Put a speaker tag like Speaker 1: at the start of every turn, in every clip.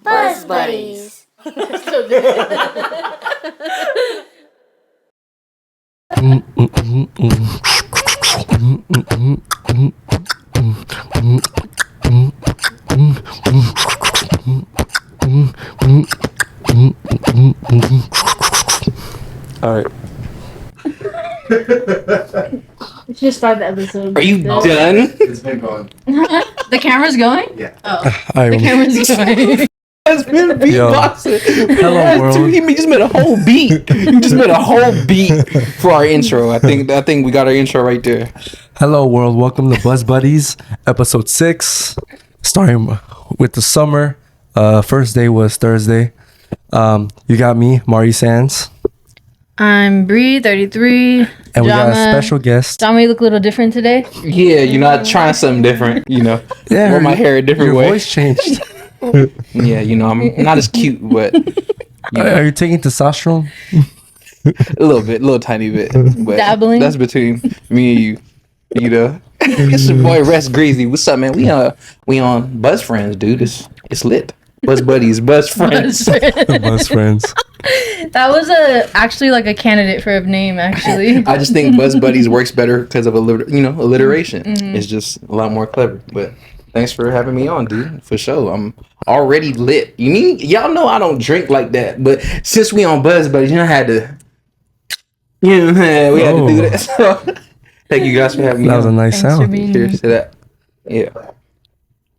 Speaker 1: Buzz Buddies.
Speaker 2: All right.
Speaker 1: We should start the episode.
Speaker 3: Are you done?
Speaker 4: It's been going.
Speaker 1: The camera's going?
Speaker 4: Yeah.
Speaker 1: Oh.
Speaker 2: All right.
Speaker 1: The camera's going.
Speaker 3: That's been beatboxing.
Speaker 2: Hello, world.
Speaker 3: You just made a whole beat. You just made a whole beat for our intro. I think we got our intro right there.
Speaker 2: Hello, world. Welcome to Buzz Buddies, episode 6. Starting with the summer. First day was Thursday. You got me, Mari Sands.
Speaker 1: I'm Bree, 33.
Speaker 2: And we got a special guest.
Speaker 1: John, you look a little different today.
Speaker 3: Yeah, you're not trying something different,
Speaker 2: Yeah,
Speaker 3: wear my hair a different
Speaker 2: your
Speaker 3: way.
Speaker 2: voice changed.
Speaker 3: Yeah, I'm not as cute, but
Speaker 2: Are you taking testosterone?
Speaker 3: a little tiny bit. But
Speaker 1: Dabbling?
Speaker 3: That's between me and you. It's your boy RussGreezy. What's up, man? We on Buzz Friends, dude. It's lit. Buzz Buddies, Buzz Friends.
Speaker 2: Buzz friends.
Speaker 1: That was actually like a candidate for a name, actually.
Speaker 3: I just think Buzz Buddies works better because of alliteration. It's just a lot more clever. But thanks for having me on, dude. For sure. I'm already lit. You mean y'all know I don't drink like that, but since we on Buzz Buddies, I had to. We had to do that. So, thank you guys for having me.
Speaker 2: That was a nice
Speaker 1: Thanks for
Speaker 2: sound.
Speaker 1: being
Speaker 3: Cheers to that. Yeah.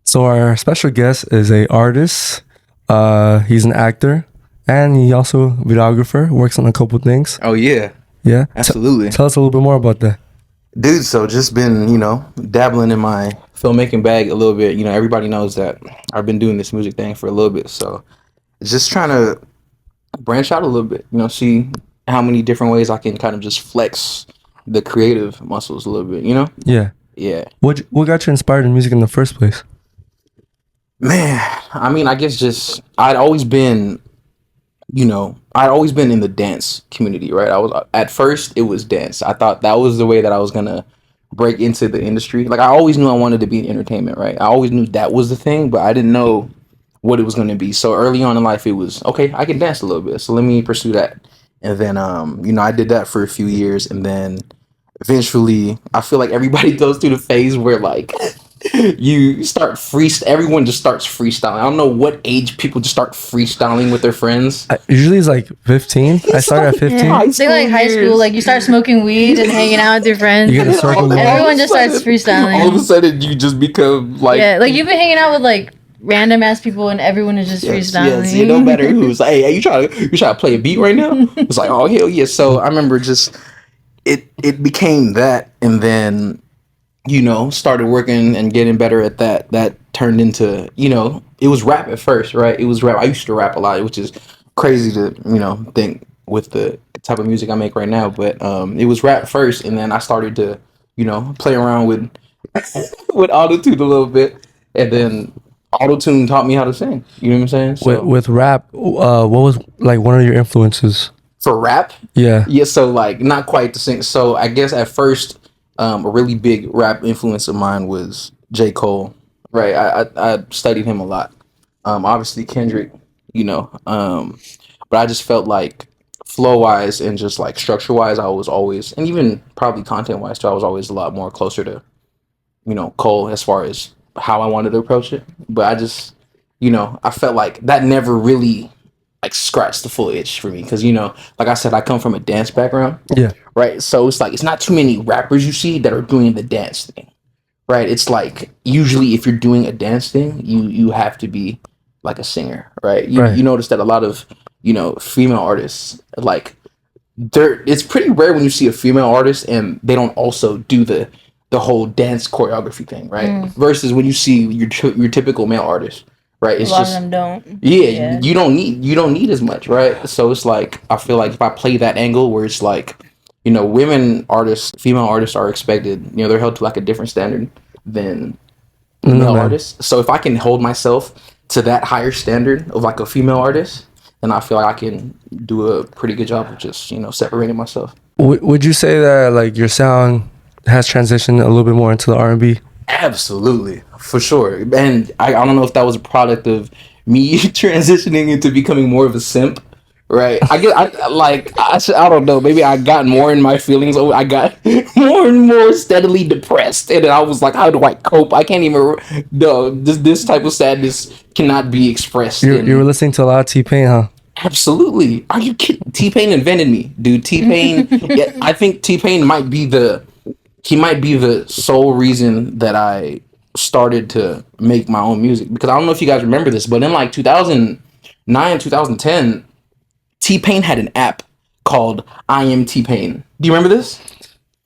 Speaker 2: So our special guest is a artist. He's an actor, and he also videographer. Works on a couple things.
Speaker 3: Oh yeah.
Speaker 2: Yeah,
Speaker 3: Absolutely.
Speaker 2: Tell us a little bit more about that.
Speaker 3: Dude, so just been, dabbling in my filmmaking bag a little bit. Everybody knows that I've been doing this music thing for a little bit. So just trying to branch out a little bit, see how many different ways I can kind of just flex the creative muscles a little bit,
Speaker 2: Yeah.
Speaker 3: Yeah.
Speaker 2: What got you inspired in music in the first place?
Speaker 3: Man, I guess just I'd always been in the dance community, right? At first it was dance. I thought that was the way that I was gonna break into the industry. Like I always knew I wanted to be in entertainment, right? I always knew that was the thing, but I didn't know what it was gonna be. So early on in life it was okay, I can dance a little bit, so let me pursue that. And then I did that for a few years, and then eventually I feel like everybody goes through the phase where like you start everyone just starts freestyling. I don't know what age people just start freestyling with their friends.
Speaker 2: Usually it's like 15. I started at 15.
Speaker 1: Yeah. Say like high school, like you start smoking weed and hanging out with your friends.
Speaker 2: You get a circle.
Speaker 1: Everyone just starts freestyling.
Speaker 3: All of a sudden you just become like
Speaker 1: like you've been hanging out with like random ass people and everyone is just freestyling.
Speaker 3: Yes, you know better who's like, hey, you trying to play a beat right now? It's like, oh hell yeah. So I remember just it became that, and then started working and getting better at that. That turned into, it was rap at first, right? It was rap. I used to rap a lot, which is crazy to, think with the type of music I make right now. But it was rap first, and then I started to, play around with with autotune a little bit, and then autotune taught me how to sing. You know what I'm saying? So,
Speaker 2: With rap, what was like one of your influences?
Speaker 3: for rap,
Speaker 2: Yeah.
Speaker 3: so like not quite the sing. So I guess at first, a really big rap influence of mine was J. Cole. Right, I studied him a lot. Obviously Kendrick, but I just felt like flow wise and just like structure wise, I was always, and even probably content wise too, I was always a lot more closer to, Cole as far as how I wanted to approach it. But I just, I felt like that never really like scratched the full itch for me because like I said, I come from a dance background.
Speaker 2: Yeah.
Speaker 3: Right, so it's like it's not too many rappers you see that are doing the dance thing. Right, it's like usually if you're doing a dance thing, you have to be like a singer, right? You notice that a lot of female artists, like it's pretty rare when you see a female artist and they don't also do the whole dance choreography thing, right? Versus when you see your typical male artist, right? It's
Speaker 1: a lot
Speaker 3: just
Speaker 1: of them don't.
Speaker 3: Yeah, you don't need as much, right? So it's like I feel like if I play that angle where it's like women artists, female artists are expected, they're held to like a different standard than male artists. So if I can hold myself to that higher standard of like a female artist, then I feel like I can do a pretty good job of just, separating myself.
Speaker 2: Would you say that like your sound has transitioned a little bit more into the R&B?
Speaker 3: Absolutely, for sure. And I don't know if that was a product of me transitioning into becoming more of a simp. Right, I don't know. Maybe I got more in my feelings. I got more and more steadily depressed, and then I was like, "How do I cope? I can't even." No, this type of sadness cannot be expressed.
Speaker 2: You were listening to a lot of T-Pain, huh?
Speaker 3: Absolutely. Are you kidding? T-Pain invented me, dude. T-Pain. Yeah, I think T-Pain might be the sole reason that I started to make my own music, because I don't know if you guys remember this, but in like 2009, 2010. T-Pain had an app called I Am T-Pain. Do you remember this?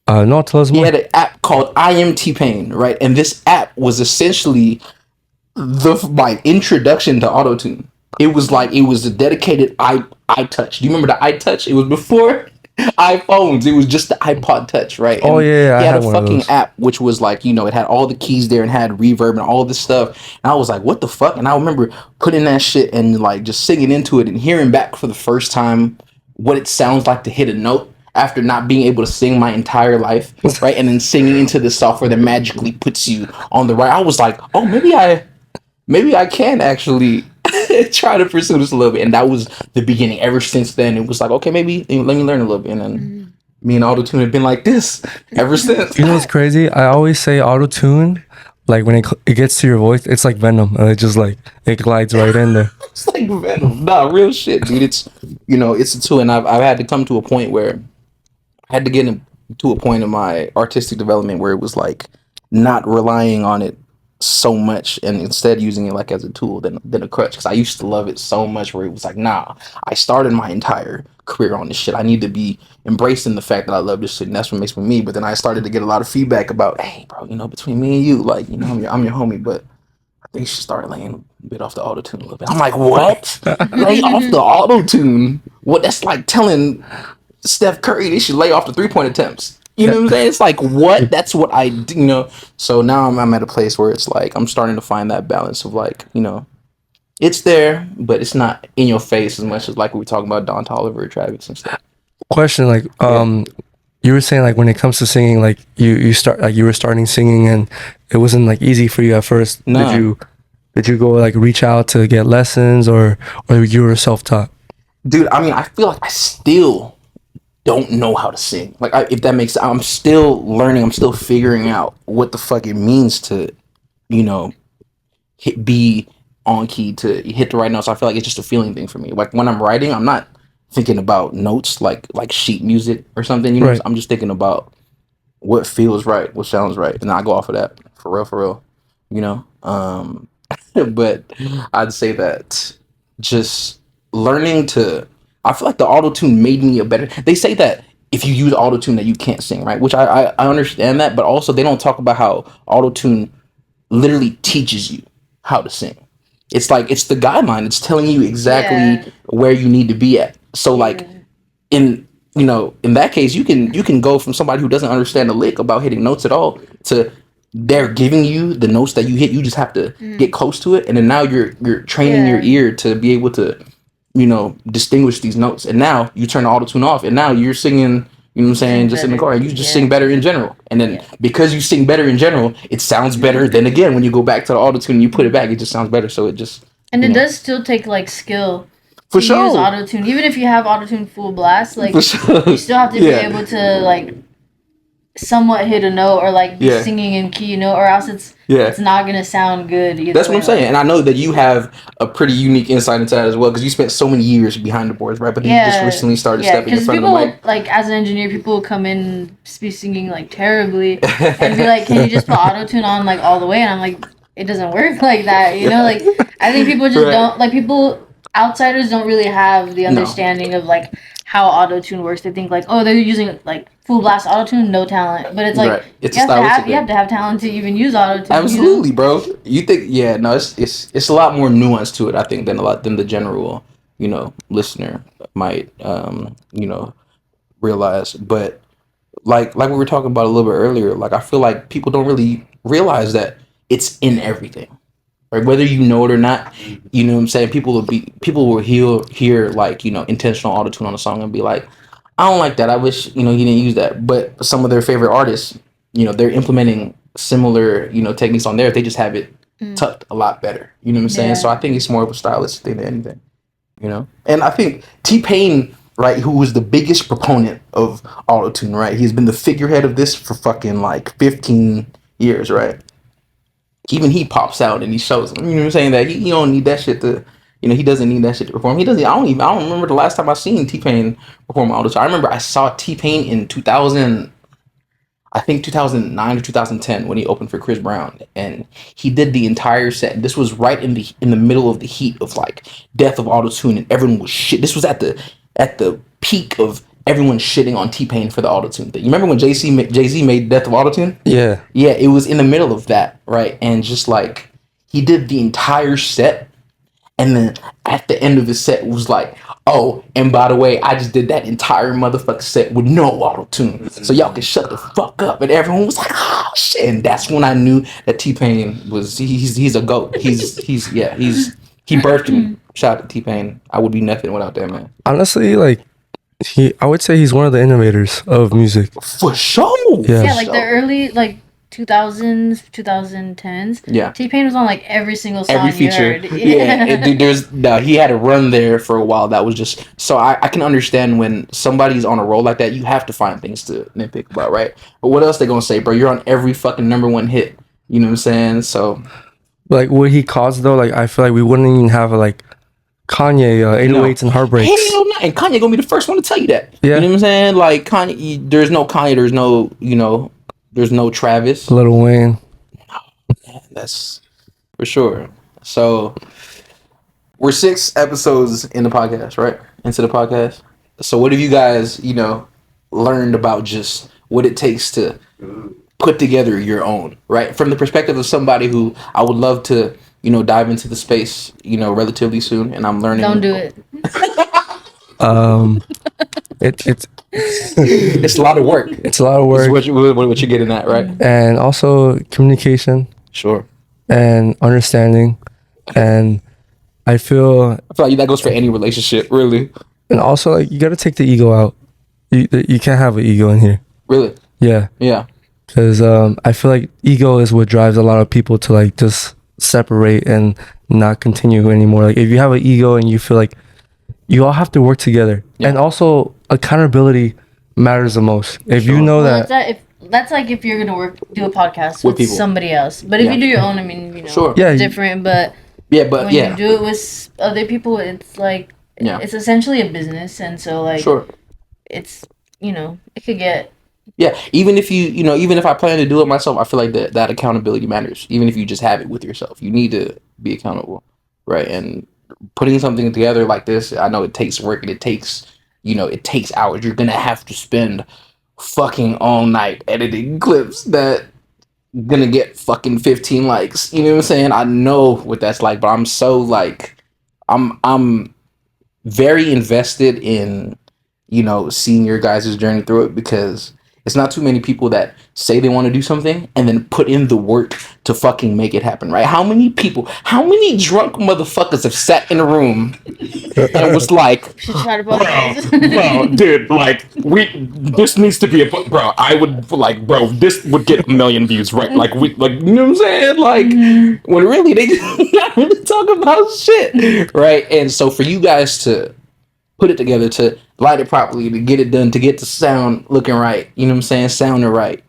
Speaker 2: No, tell us more.
Speaker 3: He had an app called I Am T-Pain, right? And this app was essentially my introduction to autotune. It was a dedicated iTouch. Do you remember the iTouch? It was before iPhones. It was just the iPod Touch, right?
Speaker 2: Oh,
Speaker 3: And
Speaker 2: yeah,
Speaker 3: he
Speaker 2: I
Speaker 3: had
Speaker 2: had
Speaker 3: a
Speaker 2: one of
Speaker 3: fucking
Speaker 2: those.
Speaker 3: app which was like, it had all the keys there and had reverb and all this stuff. And I was like, what the fuck? And I remember putting that shit and like just singing into it and hearing back for the first time what it sounds like to hit a note after not being able to sing my entire life, right? And then singing into this software that magically puts you on the right. I was like, oh, maybe I can actually try to pursue this a little bit. And that was the beginning. Ever since then, it was like, okay, maybe let me learn a little bit. And then me and autotune have been like this ever since.
Speaker 2: You know what's crazy? I always say auto-tune, like when it gets to your voice, it's like venom. And it just like, it glides right in there.
Speaker 3: It's like venom. Nah, real shit, dude. It's a tool. And I've had to come to a point where I had to get to a point in my artistic development where it was like not relying on it so much and instead using it like as a tool than a crutch, because I used to love it so much where it was like, nah, I started my entire career on this shit. I need to be embracing the fact that I love this shit, and that's what makes me me. But then I started to get a lot of feedback about, hey bro, between me and you, like, I'm your homie, but I think you should start laying a bit off the auto tune a little bit. I'm like, what? Lay off the auto tune? What? That's like telling Steph Curry they should lay off the 3-point attempts. You know what I'm saying? It's like, what? That's what I do, So now I'm at a place where it's like I'm starting to find that balance of like, it's there, but it's not in your face as much as like we were talking about Don Toliver, Travis, and stuff.
Speaker 2: Question, like, you were saying like when it comes to singing, like you were starting singing and it wasn't like easy for you at first.
Speaker 3: No.
Speaker 2: Did you go like reach out to get lessons or you were self-taught?
Speaker 3: Dude, I mean, I feel like I still don't know how to sing. Like, if that makes sense, I'm still learning. I'm still figuring out what the fuck it means to, be on key, to hit the right notes. I feel like it's just a feeling thing for me. Like when I'm writing, I'm not thinking about notes like sheet music or something.
Speaker 2: Right.
Speaker 3: I'm just thinking about what feels right, what sounds right, and I go off of that for real. But I'd say that just learning to, I feel like the auto-tune made me a better. They say that if you use auto-tune that you can't sing, right? Which I understand that, but also they don't talk about how auto-tune literally teaches you how to sing. It's like, it's the guideline. It's telling you exactly where you need to be at. So like in that case, you can go from somebody who doesn't understand a lick about hitting notes at all to they're giving you the notes that you hit. You just have to get close to it. And then now you're training your ear to be able to, distinguish these notes. And now you turn the auto-tune off and now you're singing, just in the car, and you just sing better in general. And then because you sing better in general, it sounds better. Then again, when you go back to the auto-tune and you put it back, it just sounds better. So it just...
Speaker 1: And it does still take like skill
Speaker 3: for
Speaker 1: to
Speaker 3: sure.
Speaker 1: use auto-tune. Even if you have auto-tune full blast, like
Speaker 3: For sure.
Speaker 1: you still have to be able to like somewhat hit a note or like be singing in key, or else it's not gonna sound good either.
Speaker 3: That's what I'm saying. And I know that you have a pretty unique insight into that as well, because you spent so many years behind the boards, right? But then you just recently started stepping in front of the mic.
Speaker 1: Like as an engineer, people will come in and be singing like terribly and be like, can you just put auto-tune on like all the way? And I'm like, it doesn't work like that, like I think people just don't, like, outsiders don't really have the understanding of like how auto-tune works. They think like, oh, they're using like full blast auto-tune, no talent. But it's like
Speaker 3: it's
Speaker 1: you have to have talent to even use auto-tune.
Speaker 3: Absolutely, bro. You think it's a lot more nuance to it, I think, than the general, listener might realize. But like we were talking about a little bit earlier, like I feel like people don't really realize that it's in everything. Right? Whether you know it or not, you know what I'm saying? People will hear like, intentional auto-tune on a song and be like, I don't like that. I wish, he didn't use that. But some of their favorite artists, they're implementing similar, techniques on there. They just have it tucked a lot better. You know what I'm saying?
Speaker 1: Yeah.
Speaker 3: So I think it's more of a stylistic thing than anything. You know, and I think T-Pain, right, who was the biggest proponent of autotune, right? He's been the figurehead of this for fucking like 15 years, right? Even he pops out and he shows them. You know what I'm saying? That he don't need that shit to, he doesn't need that shit to perform. He doesn't. I don't remember the last time I seen T-Pain perform autotune. I remember I saw T-Pain in 2000. I think 2009 or 2010 when he opened for Chris Brown, and he did the entire set. This was right in the middle of the heat of like death of autotune, and everyone was shit. This was at the peak of everyone shitting on T-Pain for the autotune thing. You remember when Jay-Z made Death of Autotune?
Speaker 2: Yeah.
Speaker 3: Yeah, it was in the middle of that, right? And just like he did the entire set, and then at the end of the set was like, oh, and by the way, I just did that entire motherfucking set with no auto-tune. So y'all can shut the fuck up. And everyone was like, oh shit. And that's when I knew that T-Pain was he's a GOAT. He birthed me. Shout out to T-Pain. I would be nothing without that man.
Speaker 2: Honestly, like I would say he's one of the innovators of music.
Speaker 3: For sure.
Speaker 2: Yeah.
Speaker 1: Yeah, like the early 2000s, 2010s.
Speaker 3: Yeah.
Speaker 1: T-Pain was on like every single song
Speaker 3: Every feature.
Speaker 1: you heard.
Speaker 3: Yeah. He had a run there for a while that was just so I can understand when somebody's on a roll like that, you have to find things to nitpick about, right? But what else they gonna say, bro? You're on every fucking #1 hit. You know what I'm saying? So
Speaker 2: like what he caused though, like I feel like we wouldn't even have Kanye 808s and Heartbreaks.
Speaker 3: Hell no. And Kanye gonna be the first one to tell you that.
Speaker 2: Yeah.
Speaker 3: You know what I'm saying? Like Kanye, there's no Kanye, there's no Travis.
Speaker 2: Lil Wayne.
Speaker 3: That's for sure. So we're 6 episodes in the podcast, right? Into the podcast. So what have you guys, learned about just what it takes to put together your own, right? From the perspective of somebody who I would love to, dive into the space, relatively soon, and I'm learning.
Speaker 1: Don't do it.
Speaker 3: It's a lot of work.
Speaker 2: It's a lot of work.
Speaker 3: What you're getting at, right?
Speaker 2: And also communication.
Speaker 3: Sure.
Speaker 2: And understanding. And I feel
Speaker 3: like that goes for any relationship, really.
Speaker 2: And also, you got to take the ego out. You can't have an ego in here.
Speaker 3: Really?
Speaker 2: Yeah.
Speaker 3: Yeah.
Speaker 2: Because I feel like ego is what drives a lot of people to just separate and not continue anymore. Like if you have an ego and you feel like you all have to work together, and also accountability matters the most. If you know
Speaker 1: that's like if you're gonna do a podcast with somebody else, but if you do your own, I mean,
Speaker 3: sure.
Speaker 1: It's different. But when you do it with other people, it's like it's essentially a business, and so sure, it's it could get.
Speaker 3: Yeah, even if even if I plan to do it myself, I feel like that accountability matters. Even if you just have it with yourself, you need to be accountable, right? And putting something together like this, I know it takes work and it takes hours. You're gonna have to spend fucking all night editing clips that gonna get fucking 15 likes. You know what I'm saying? I know what that's like, but I'm so I'm very invested in seeing your guys' journey through it, because it's not too many people that say they want to do something and then put in the work to fucking make it happen, right? How many drunk motherfuckers have sat in a room and was like, bro, dude, this needs to be I would this would get 1 million views, right? You know what I'm saying? When really they just not really talk about shit, right? And so for you guys to put it together, to light it properly, to get it done, to get the sound looking right, you know what I'm saying, sounding right,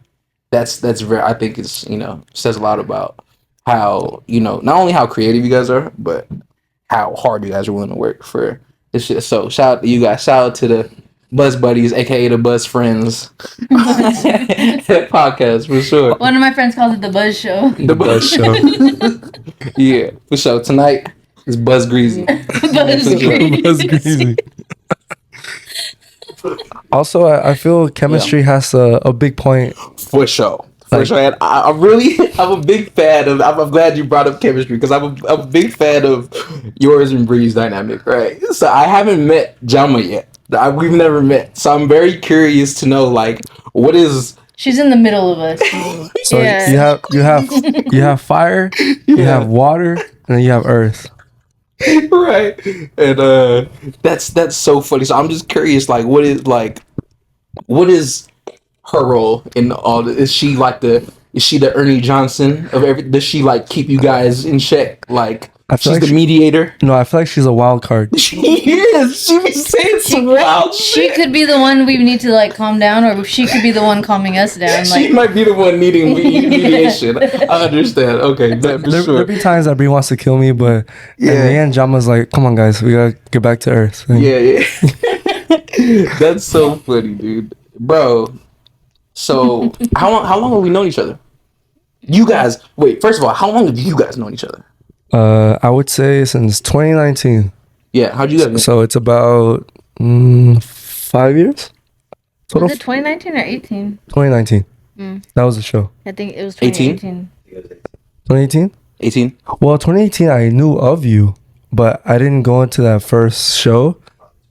Speaker 3: that's very, I think it's says a lot about how not only how creative you guys are, but how hard you guys are willing to work for this shit. So shout out to you guys, shout out to the Buzz Buddies, aka the Buzz Friends podcast, for sure.
Speaker 1: One of my friends calls it the Buzz Show.
Speaker 3: The Buzz Show. Yeah, for sure. Tonight is RussGreezy.
Speaker 2: RussGreezy. Also, I feel chemistry has a big point.
Speaker 3: For sure. For sure. And I'm a big fan of, I'm glad you brought up chemistry, because I'm a big fan of yours and Bree's dynamic, right? So I haven't met Jama yet. We've never met. So I'm very curious to know, what is...
Speaker 1: She's in the middle of us.
Speaker 2: So you have fire, you have water, and then you have earth.
Speaker 3: Right. And that's so funny. So I'm just curious, what is her role in all this? Is she the Is she the Ernie Johnson of every? Does she like keep you guys in check? Like
Speaker 2: I feel
Speaker 3: she's
Speaker 2: like
Speaker 3: the mediator.
Speaker 2: No, I feel like she's a wild card.
Speaker 3: She is. She be saying some wild
Speaker 1: She
Speaker 3: shit.
Speaker 1: could be the one we need to like calm down, or she could be the one calming us down.
Speaker 3: She
Speaker 1: Like,
Speaker 3: might be the one needing mediation. I understand. Okay, for
Speaker 2: There
Speaker 3: sure.
Speaker 2: be times that Bree wants to kill me, but in the
Speaker 3: Yeah.
Speaker 2: end, Jama's like, "Come on, guys, we gotta get back to Earth." And
Speaker 3: Yeah. That's so funny, dude, bro. So how long have we known each other? You guys, wait. First of all, how long have you guys known each other?
Speaker 2: I would say since 2019.
Speaker 3: Yeah, how'd you guys meet?
Speaker 2: So it's about 5 years. Total.
Speaker 1: was it 2019 or 18?
Speaker 2: 2019. That was the show.
Speaker 1: I think it was
Speaker 3: 18?
Speaker 1: 2018.
Speaker 2: 2018.
Speaker 3: 18.
Speaker 2: Well, 2018, I knew of you, but I didn't go into that first show.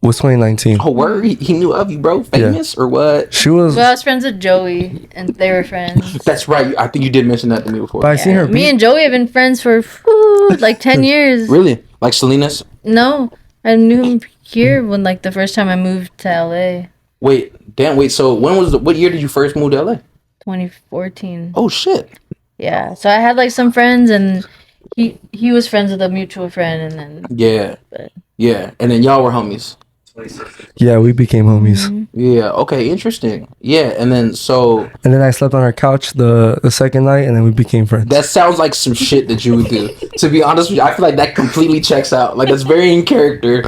Speaker 2: Was 2019.
Speaker 3: Oh, word? He knew of you, bro. Famous or what?
Speaker 2: She was.
Speaker 1: Well, I was friends with Joey, and they were friends.
Speaker 3: That's right. I think you did mention that to me before.
Speaker 2: But I seen her.
Speaker 1: Me
Speaker 2: beat-
Speaker 1: and Joey have been friends for like 10 years.
Speaker 3: Really? Like Selena's?
Speaker 1: No, I knew him here when like the first time I moved to LA,
Speaker 3: Wait, damn. Wait. So what year did you first move to LA?
Speaker 1: 2014.
Speaker 3: Oh shit.
Speaker 1: Yeah, so I had like some friends, and he was friends with a mutual friend, and then
Speaker 3: Yeah.
Speaker 1: But-
Speaker 3: Yeah. And then y'all were homies.
Speaker 2: Yeah, we became homies.
Speaker 3: Yeah. Okay. Interesting. Yeah. And then so
Speaker 2: And then I slept on her couch the second night, and then we became friends.
Speaker 3: that sounds like some shit that you would do. To be honest with you, I feel like that completely checks out. Like that's very in character.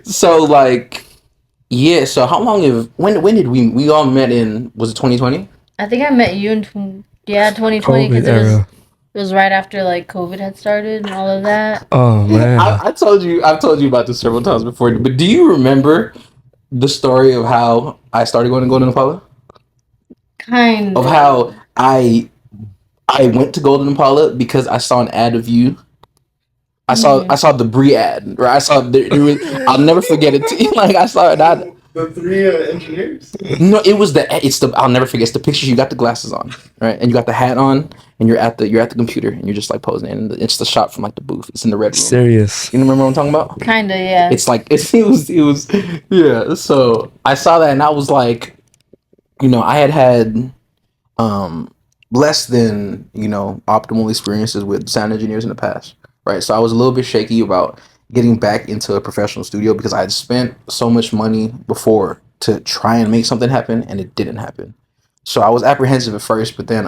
Speaker 3: So like, yeah. So how long have when did we all met in? Was it 2020?
Speaker 1: I think I met you in 2020 because
Speaker 2: COVID era.
Speaker 1: it was right after like COVID had started and all of that.
Speaker 2: Oh man.
Speaker 3: I've told you about this several times before. But do you remember the story of how I started going to Golden Impala?
Speaker 1: Kind
Speaker 3: Of how I went to Golden Impala because I saw an ad of you. I saw the Brie ad, right? I saw I'll never forget it. Like I saw an ad.
Speaker 4: The three engineers.
Speaker 3: No, I'll never forget. It's the pictures. You got the glasses on, right? And you got the hat on, and you're at the computer, and you're just like posing. And it's the shot from like the booth. It's in the red room.
Speaker 2: Serious.
Speaker 3: You remember what I'm talking about?
Speaker 1: Kinda, yeah.
Speaker 3: It's like it was yeah. So I saw that, and I was like, I had less than optimal experiences with sound engineers in the past, right? So I was a little bit shaky about getting back into a professional studio because I had spent so much money before to try and make something happen, and it didn't happen. So I was apprehensive at first, but then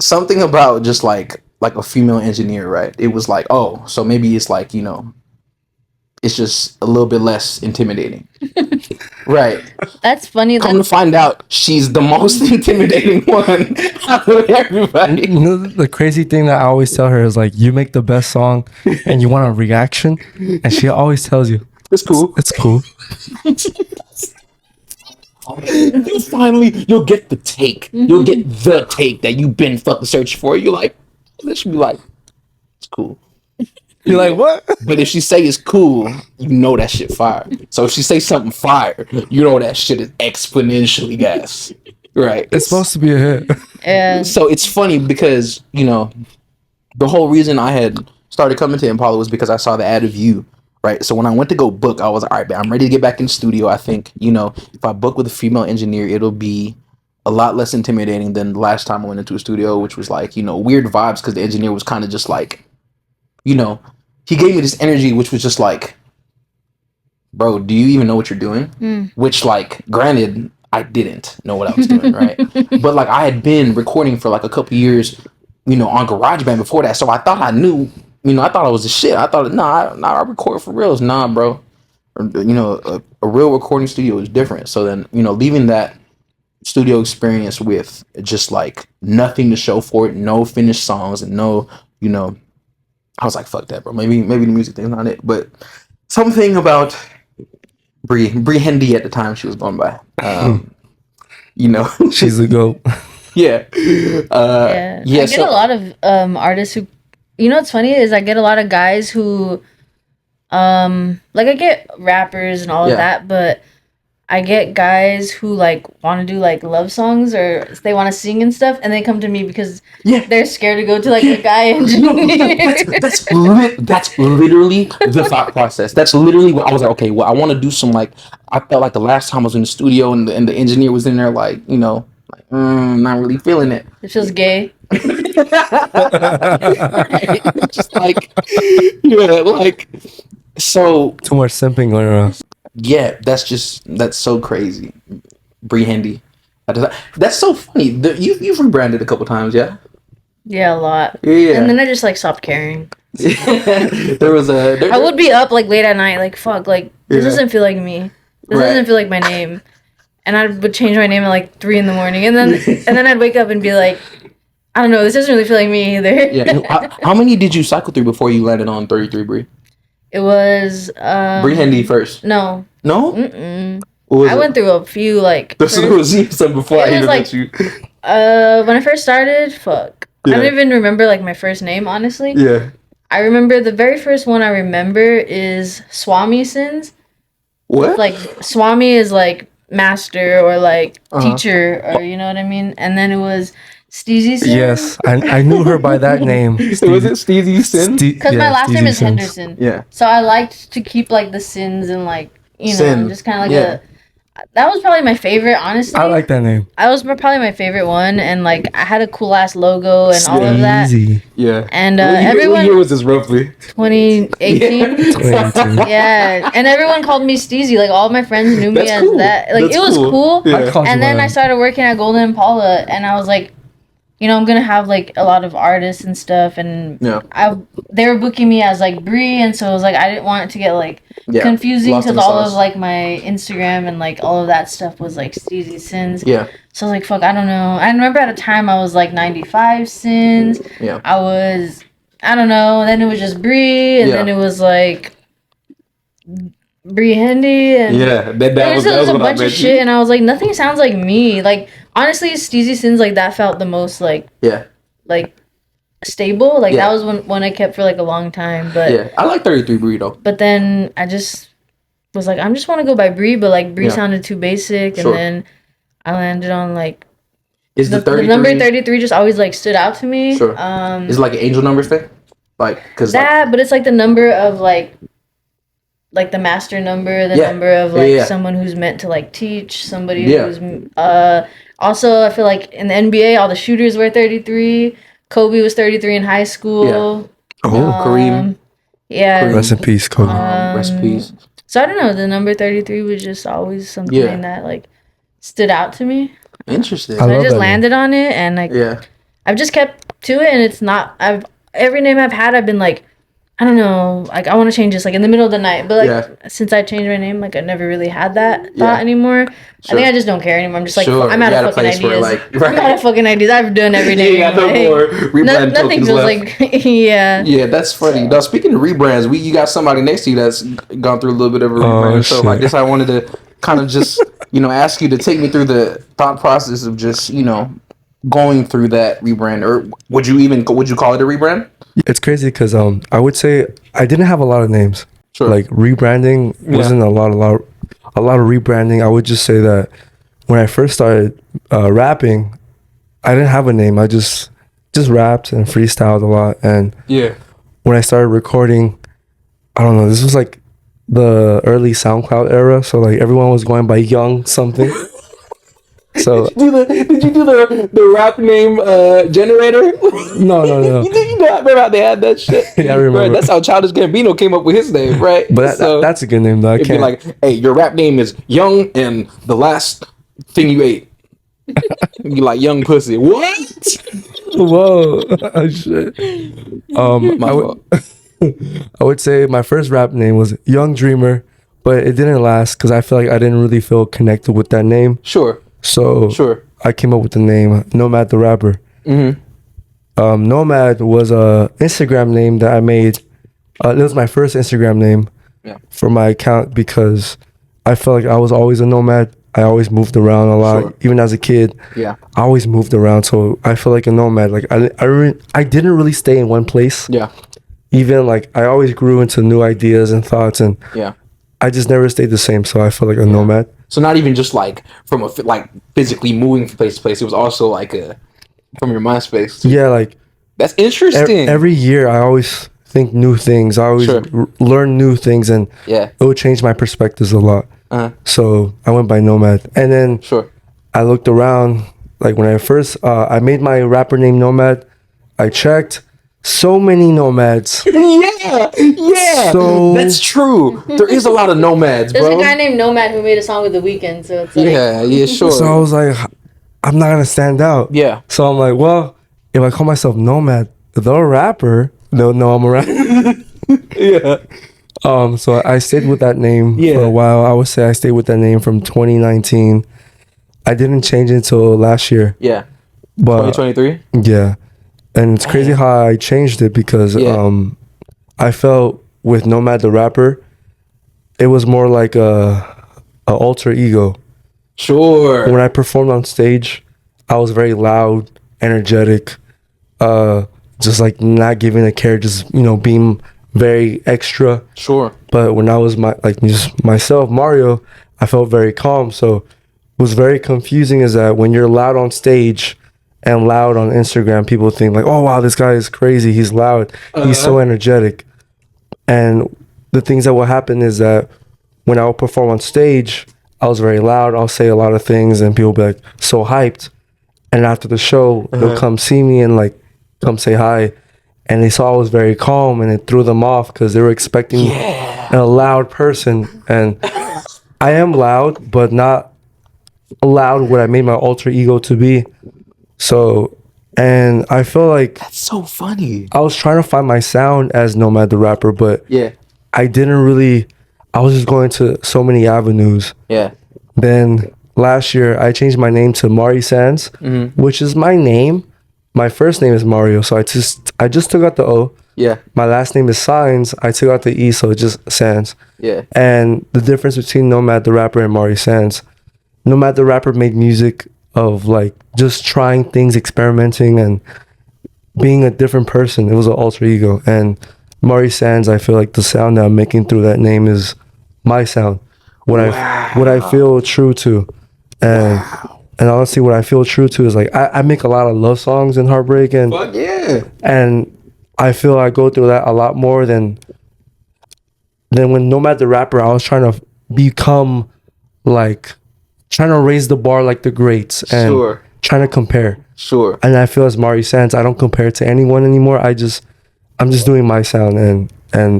Speaker 3: something about just like a female engineer, right? It was like, oh, so maybe it's like it's just a little bit less intimidating. Right.
Speaker 1: That's funny.
Speaker 3: Come to find out, she's the most intimidating one out of everybody.
Speaker 2: You know, the crazy thing that I always tell her is like, you make the best song, and you want a reaction, and she always tells you,
Speaker 3: It's cool.
Speaker 2: "It's cool."
Speaker 3: You'll get the take. You'll get the take that you've been fucking searching for. You're like, this should be like, it's cool.
Speaker 2: You're like, "What?"
Speaker 3: But if she say it's cool, you know that shit fire. So if she say something fire, you know that shit is exponentially gas. Right.
Speaker 2: It's supposed to be a hit.
Speaker 1: Yeah.
Speaker 3: So it's funny because, the whole reason I had started coming to Impala was because I saw the ad of you. Right. So when I went to go book, I was like, all right, man, I'm ready to get back in the studio. I think, if I book with a female engineer, it'll be a lot less intimidating than the last time I went into a studio, which was like, weird vibes because the engineer was kind of just like, he gave me this energy, which was just like, bro, do you even know what you're doing? Which, like, granted, I didn't know what I was doing, right? But, like, I had been recording for, like, a couple years, on GarageBand before that. So I thought I knew, I thought I was the shit. I thought, I record for reals. Nah, bro. A real recording studio is different. So then, leaving that studio experience with just, like, nothing to show for it, no finished songs, and no, I was like, fuck that, bro. Maybe the music thing's not it. But something about Brie Hendy at the time she was going by.
Speaker 2: She's a goat.
Speaker 3: Yeah.
Speaker 1: I get a lot of artists who, what's funny is I get a lot of guys who, like I get rappers and all of that, but I get guys who like want to do like love songs or they want to sing and stuff, and they come to me because they're scared to go to like a guy engineer.
Speaker 3: That's literally the thought process. That's literally what I was like. Okay, well, I want to do some like. I felt like the last time I was in the studio and the engineer was in there, like like not really feeling it.
Speaker 1: It feels gay.
Speaker 3: Just like, yeah, like, so,
Speaker 2: Too much simping going around.
Speaker 3: yeah, that's so crazy. Bree Handy. That's so funny. You've rebranded a couple times, yeah?
Speaker 1: Yeah, a lot.
Speaker 3: Yeah.
Speaker 1: And then I just like stopped caring.
Speaker 3: There was a...
Speaker 1: I would be up like late at night, like fuck, like this
Speaker 3: Yeah.
Speaker 1: doesn't feel like me. This
Speaker 3: Right.
Speaker 1: doesn't feel like my name. And I would change my name at like 3 a.m, and then I'd wake up and be like, I don't know, this doesn't really feel like me either.
Speaker 3: Yeah. How many did you cycle through before you landed on 33 Bree?
Speaker 1: It was
Speaker 3: Bree Handy first.
Speaker 1: No.
Speaker 3: No?
Speaker 1: Mm-mm.
Speaker 3: What was
Speaker 1: I
Speaker 3: it?
Speaker 1: went through a few like
Speaker 3: This was some before I
Speaker 1: It was
Speaker 3: even
Speaker 1: like-
Speaker 3: met you.
Speaker 1: when I first started, fuck. I
Speaker 3: Yeah.
Speaker 1: don't even remember like my first name, honestly.
Speaker 3: Yeah.
Speaker 1: I remember the very first one I remember is Swami Sins.
Speaker 3: What?
Speaker 1: Like Swami is like master or like
Speaker 3: Uh-huh.
Speaker 1: teacher, or you know what I mean? And then it was Steezy Sins.
Speaker 2: Yes, I knew her by that name.
Speaker 3: So was it Steezy Sin?
Speaker 1: Because my last name is Henderson.
Speaker 3: Yeah.
Speaker 1: So I liked to keep like the sins and like, you know,
Speaker 3: Sin.
Speaker 1: just kind of like
Speaker 3: Yeah.
Speaker 1: that was probably my favorite, honestly.
Speaker 2: I like that name.
Speaker 1: I was probably my favorite one, and like I had a cool ass logo and all of that.
Speaker 2: Easy.
Speaker 3: Yeah.
Speaker 1: And
Speaker 3: What year
Speaker 1: everyone,
Speaker 3: was this roughly?
Speaker 1: 2018.
Speaker 2: 2018.
Speaker 1: Yeah, and everyone called me Steezy. Like all my friends knew me
Speaker 3: That's
Speaker 1: as
Speaker 3: cool.
Speaker 1: that. Like
Speaker 3: That's
Speaker 1: it was cool.
Speaker 3: Yeah.
Speaker 2: I called
Speaker 1: And
Speaker 2: you
Speaker 1: then
Speaker 2: by
Speaker 1: I
Speaker 2: that.
Speaker 1: started working at Golden Impala, and I was like, you know, I'm gonna have like a lot of artists and stuff, and
Speaker 3: Yeah.
Speaker 1: they were booking me as like Bree, and so it was like I didn't want it to get like
Speaker 3: Yeah.
Speaker 1: confusing
Speaker 3: Lost in
Speaker 1: because
Speaker 3: the
Speaker 1: all
Speaker 3: sauce.
Speaker 1: of like my Instagram and like all of that stuff was like Steezy Sins.
Speaker 3: Yeah.
Speaker 1: So I was like, fuck, I don't know. I remember at a time I was like 95 Sins.
Speaker 3: Yeah.
Speaker 1: I don't know. Then it was just Bree, and
Speaker 3: Yeah.
Speaker 1: then it was like Bree Handy, and
Speaker 3: Yeah. That
Speaker 1: there
Speaker 3: was
Speaker 1: was a
Speaker 3: what I
Speaker 1: bunch of
Speaker 3: meant.
Speaker 1: shit, and I was like, nothing sounds like me. Like honestly, Steezy Sins like that felt the most like
Speaker 3: Yeah.
Speaker 1: stable. Like
Speaker 3: Yeah.
Speaker 1: that was one I kept for like a long time, but
Speaker 3: Yeah. I like 33 Bree though.
Speaker 1: but then I just was like, I just want to go by Bree, but like Bree
Speaker 3: Yeah.
Speaker 1: sounded too basic,
Speaker 3: Sure.
Speaker 1: and then I landed on like
Speaker 3: Is the
Speaker 1: the
Speaker 3: 33
Speaker 1: number 33 just always like stood out to me.
Speaker 3: Sure. Is it like an angel numbers thing? Like, cause like,
Speaker 1: That, but it's like the number of like the master number, the
Speaker 3: Yeah.
Speaker 1: number of
Speaker 3: Yeah,
Speaker 1: like
Speaker 3: yeah.
Speaker 1: someone who's meant to like teach, somebody
Speaker 3: Yeah.
Speaker 1: who's also I feel like in the NBA all the shooters were 33. Kobe was 33 in high school.
Speaker 3: Kareem.
Speaker 1: Yeah.
Speaker 3: Kareem.
Speaker 2: Rest in peace, Kobe.
Speaker 3: Recipes.
Speaker 1: So I don't know, the number 33 was just always something
Speaker 3: Yeah.
Speaker 1: that like stood out to me.
Speaker 3: Interesting.
Speaker 2: I
Speaker 1: So I
Speaker 2: love
Speaker 1: just
Speaker 2: that
Speaker 1: landed on it, and like
Speaker 3: Yeah.
Speaker 1: I've just kept to it, and it's not every name I've had I've been like, I don't know, like I want to change this like in the middle of the night, but like
Speaker 3: Yeah.
Speaker 1: since I changed my name, like I never really had that
Speaker 3: Yeah.
Speaker 1: thought anymore. I
Speaker 3: Sure.
Speaker 1: think I just don't care anymore. I'm just like,
Speaker 3: Sure.
Speaker 1: I'm out
Speaker 3: You're
Speaker 1: of
Speaker 3: at a
Speaker 1: fucking
Speaker 3: place where,
Speaker 1: ideas.
Speaker 3: like,
Speaker 1: I'm out of fucking ideas. I've done every
Speaker 3: Yeah,
Speaker 1: name.
Speaker 3: you got no
Speaker 1: like,
Speaker 3: more rebrand
Speaker 1: nothing
Speaker 3: tokens
Speaker 1: feels
Speaker 3: left.
Speaker 1: like yeah.
Speaker 3: Yeah, that's funny. Now, speaking of rebrands, you got somebody next to you that's gone through a little bit of a rebrand. So I
Speaker 2: shit.
Speaker 3: guess I wanted to kind of just, ask you to take me through the thought process of just, going through that rebrand, or would you call it a rebrand?
Speaker 2: It's crazy because I would say I didn't have a lot of names.
Speaker 3: Sure.
Speaker 2: Like rebranding wasn't a lot of rebranding. I would just say that when I first started rapping, I didn't have a name. I just rapped and freestyled a lot. And
Speaker 3: Yeah.
Speaker 2: when I started recording, I don't know, this was like the early SoundCloud era, so like everyone was going by Young something. So
Speaker 3: Did you do the rap name generator?
Speaker 2: no.
Speaker 3: Remember how they had that shit?
Speaker 2: Yeah, I remember.
Speaker 3: Right, that's how Childish Gambino came up with his name, right?
Speaker 2: But
Speaker 3: So
Speaker 2: that's a good name though. I
Speaker 3: it'd be
Speaker 2: can't.
Speaker 3: like, hey, your rap name is Young and the last thing you ate. You like Young Pussy. What?
Speaker 2: Whoa, oh, shit.
Speaker 3: My fault.
Speaker 2: I would say my first rap name was Young Dreamer, but it didn't last because I feel like I didn't really feel connected with that name.
Speaker 3: Sure.
Speaker 2: So
Speaker 3: Sure.
Speaker 2: I came up with the name Nomad the Rapper.
Speaker 3: Mm-hmm.
Speaker 2: Nomad was a Instagram name that I made. It was my first Instagram name for my account because I felt like I was always a nomad. I always moved around a lot,
Speaker 3: Sure.
Speaker 2: even as a kid.
Speaker 3: Yeah.
Speaker 2: I always moved around, so I feel like a nomad. Like I didn't really stay in one place.
Speaker 3: Yeah.
Speaker 2: Even like I always grew into new ideas and thoughts, and
Speaker 3: Yeah.
Speaker 2: I just never stayed the same. So I feel like a nomad.
Speaker 3: So not even just like from physically moving from place to place. It was also like from your mind space.
Speaker 2: Yeah, like
Speaker 3: That's interesting.
Speaker 2: every year I always think new things. I always
Speaker 3: Sure.
Speaker 2: learn new things, and
Speaker 3: Yeah.
Speaker 2: it would change my perspectives a lot.
Speaker 3: Uh-huh.
Speaker 2: So I went by nomad, and then
Speaker 3: Sure.
Speaker 2: I looked around like when I first I made my rapper name Nomad, I checked so many nomads.
Speaker 3: Yeah,
Speaker 2: So-
Speaker 3: that's true. There is a lot of nomads,
Speaker 1: There's
Speaker 3: bro.
Speaker 1: a guy named Nomad who made a song with The Weeknd, so it's like
Speaker 3: Yeah, sure.
Speaker 2: So I was like, I'm not gonna stand out.
Speaker 3: Yeah.
Speaker 2: So I'm like, well, if I call myself Nomad, the rapper, they'll know I'm a rapper.
Speaker 3: Yeah.
Speaker 2: So I stayed with that name
Speaker 3: Yeah.
Speaker 2: for a while. I would say I stayed with that name from 2019. I didn't change it until last year.
Speaker 3: Yeah.
Speaker 2: But
Speaker 3: 2023?
Speaker 2: yeah. And it's crazy how I changed it because
Speaker 3: Yeah.
Speaker 2: I felt with Nomad the rapper, it was more like a alter ego.
Speaker 3: Sure.
Speaker 2: When I performed on stage, I was very loud, energetic, just like not giving a care, just being very extra.
Speaker 3: Sure.
Speaker 2: But when I was just myself, Mario, I felt very calm. So it was very confusing is that when you're loud on stage and loud on Instagram, people think like, oh wow, this guy is crazy. He's loud. He's so energetic. And the things that will happen is that when I would perform on stage, I was very loud. I'll say a lot of things and people be like so hyped. And after the show, they'll come see me and like come say hi. And they saw I was very calm and it threw them off because they were expecting a loud person. And I am loud, but not loud what I made my alter ego to be. So, and I feel like
Speaker 3: That's so funny.
Speaker 2: I was trying to find my sound as Nomad the rapper, but
Speaker 3: Yeah.
Speaker 2: I didn't really, I was just going to so many avenues.
Speaker 3: Yeah.
Speaker 2: Then last year, I changed my name to Mari Sands, which is my name. My first name is Mario, so I just took out the O.
Speaker 3: Yeah.
Speaker 2: My last name is Signs. I took out the E, so it's just Sands.
Speaker 3: Yeah.
Speaker 2: And the difference between Nomad the rapper and Mari Sands, Nomad the rapper made music of like just trying things, experimenting, and being a different person. It was an alter ego. And Mari Sands, I feel like the sound that I'm making through that name is my sound. What I feel true to. And honestly, what I feel true to is like I make a lot of love songs and heartbreak and
Speaker 3: Fuck yeah.
Speaker 2: and I feel I go through that a lot more than when Nomad the rapper, I was trying to become like trying to raise the bar like the greats and
Speaker 3: Sure.
Speaker 2: trying to compare.
Speaker 3: Sure.
Speaker 2: And I feel as Mari Sands, I don't compare to anyone anymore. I'm just doing my sound and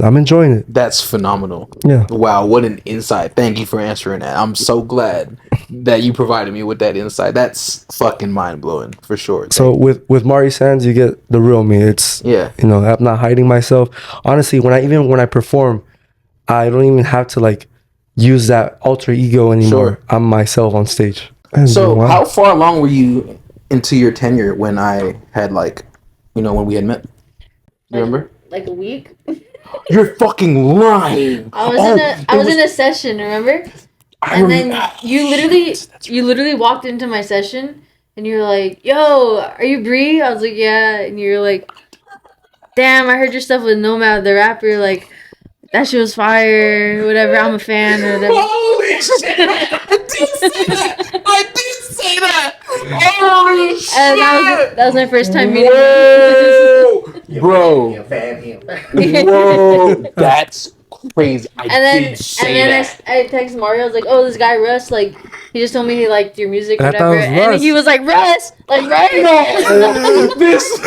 Speaker 2: I'm enjoying it.
Speaker 3: That's phenomenal.
Speaker 2: Yeah.
Speaker 3: Wow, what an insight. Thank you for answering that. I'm so glad that you provided me with that insight. That's fucking mind blowing for sure.
Speaker 2: So with Mari Sands, you get the real me. It's
Speaker 3: Yeah.
Speaker 2: I'm not hiding myself. Honestly, when I perform, I don't even have to like use that alter ego anymore.
Speaker 3: Sure.
Speaker 2: I'm myself on stage. And
Speaker 3: So
Speaker 2: wow.
Speaker 3: how far along were you into your tenure when I had like, when we had met? You remember?
Speaker 1: like a week.
Speaker 3: You're fucking lying.
Speaker 1: I was in a session, remember? And then you literally walked into my session and you were like, "Yo, are you Bree?" I was like, "Yeah." And you were like, "Damn, I heard your stuff with Nomad the rapper. Like, that shit was fire. Whatever. I'm a fan or whatever."
Speaker 3: Holy shit! I did say that. Holy shit!
Speaker 1: And that was my first time meeting.
Speaker 3: Whoa, bro. Whoa, that's crazy. I did say that.
Speaker 1: I texted Mario. I was like, "Oh, this guy Russ, like, he just told me he liked your music, or
Speaker 2: I thought
Speaker 1: whatever."
Speaker 2: it was
Speaker 1: And
Speaker 2: Russ.
Speaker 1: he was like, "Russ, like, right?"
Speaker 3: This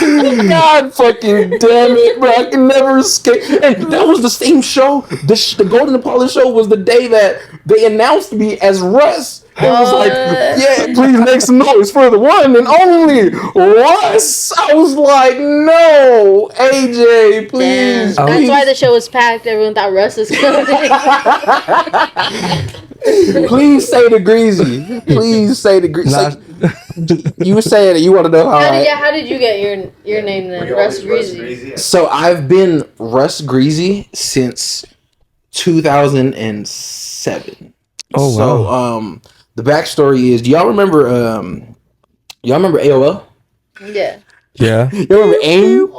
Speaker 3: God fucking damn it, bro! I can never escape. And that was the same show. The Golden Apollo show was the day that they announced me as Russ. It was like, yeah, please make some noise for the one and only Russ. I was like, no, AJ, please.
Speaker 1: Damn. That's why the show was packed. Everyone thought Russ was coming.
Speaker 3: Please say the Greasy. Please say the Greasy. You were saying it. You want to know how?
Speaker 1: How did you get your name then? RussGreezy.
Speaker 3: So I've been RussGreezy since 2007.
Speaker 2: Oh,
Speaker 3: so,
Speaker 2: wow.
Speaker 3: The backstory is, do y'all remember AOL?
Speaker 1: Yeah.
Speaker 2: Yeah.
Speaker 3: You remember AIM?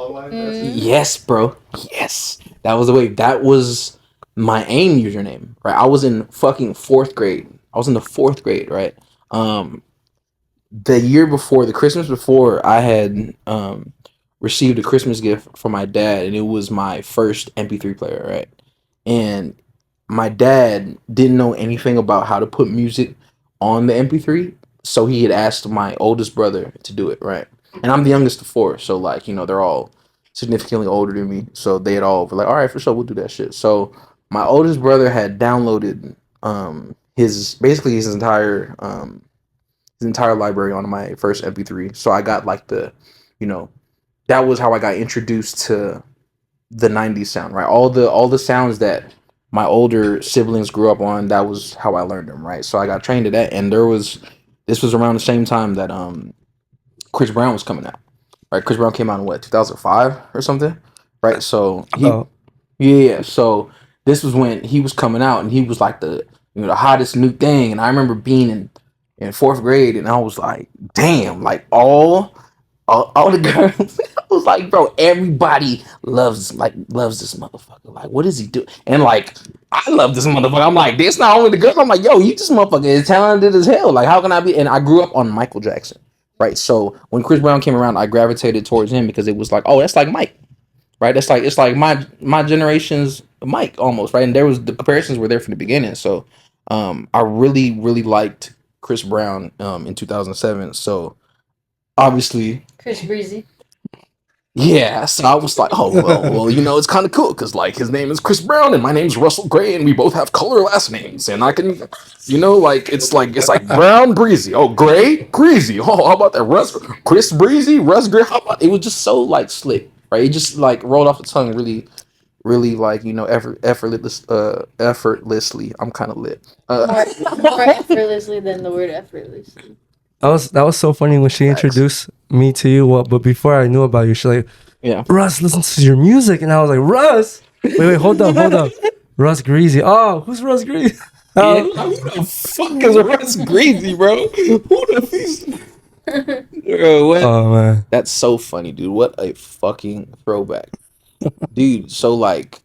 Speaker 3: Yes, bro. Yes. That was the way. That was my AIM username, right? I was in fucking 4th grade. I was in the 4th grade, right? The year before, the Christmas before, I had received a Christmas gift from my dad, and it was my first MP3 player, right? And my dad didn't know anything about how to put music on the MP3, so he had asked my oldest brother to do it, right? And I'm the youngest of four, so like, you know, they're all significantly older than me. So they had all were like, all right, for sure, we'll do that shit. So my oldest brother had downloaded his entire library on my first MP3. So I got like you know, that was how I got introduced to the 90s sound, right? All the sounds that my older siblings grew up on, that was how I learned them, right? So I got trained to that, and this was around the same time that Chris Brown was coming out. Right? Chris Brown came out in what, 2005 or something? Right? So yeah, so this was when he was coming out, and he was like the hottest new thing. And I remember being in fourth grade, and I was like, damn, like all the girls. I was like, bro, everybody loves this motherfucker. Like, what does he do? And like, I love this motherfucker. I'm like, it's not only the girls. I'm like, yo, you this motherfucker is talented as hell. Like, how can I be? And I grew up on Michael Jackson, right? So when Chris Brown came around, I gravitated towards him because it was like, oh, that's like Mike, right? That's like, it's like my generation's Mike almost, right? And there was the comparisons were there from the beginning. So I really really liked Chris Brown in 2007. So obviously.
Speaker 1: Chris Breezy.
Speaker 3: Yeah, so I was like, oh well, you know, it's kind of cool because like his name is Chris Brown and my name's Russell Gray and we both have color last names and I can, you know, like it's like Brown Breezy, oh Gray Greasy, oh how about that Chris Breezy, Russ Gray, how about it was just so like slick, right? It just like rolled off the tongue really, really like you know effortlessly. I'm kind of lit.
Speaker 1: More effortlessly than the word effortlessly.
Speaker 2: That was so funny when she introduced me to you. Well, but before I knew about you, she's like,
Speaker 3: yeah,
Speaker 2: Russ, listen to your music. And I was like, Russ? Wait, hold up. RussGreezy. Oh, who's RussGreezy?
Speaker 3: Yeah, who the fuck is RussGreezy, bro? Who the bro, what?
Speaker 2: Oh, man.
Speaker 3: That's so funny, dude. What a fucking throwback. Dude, so like,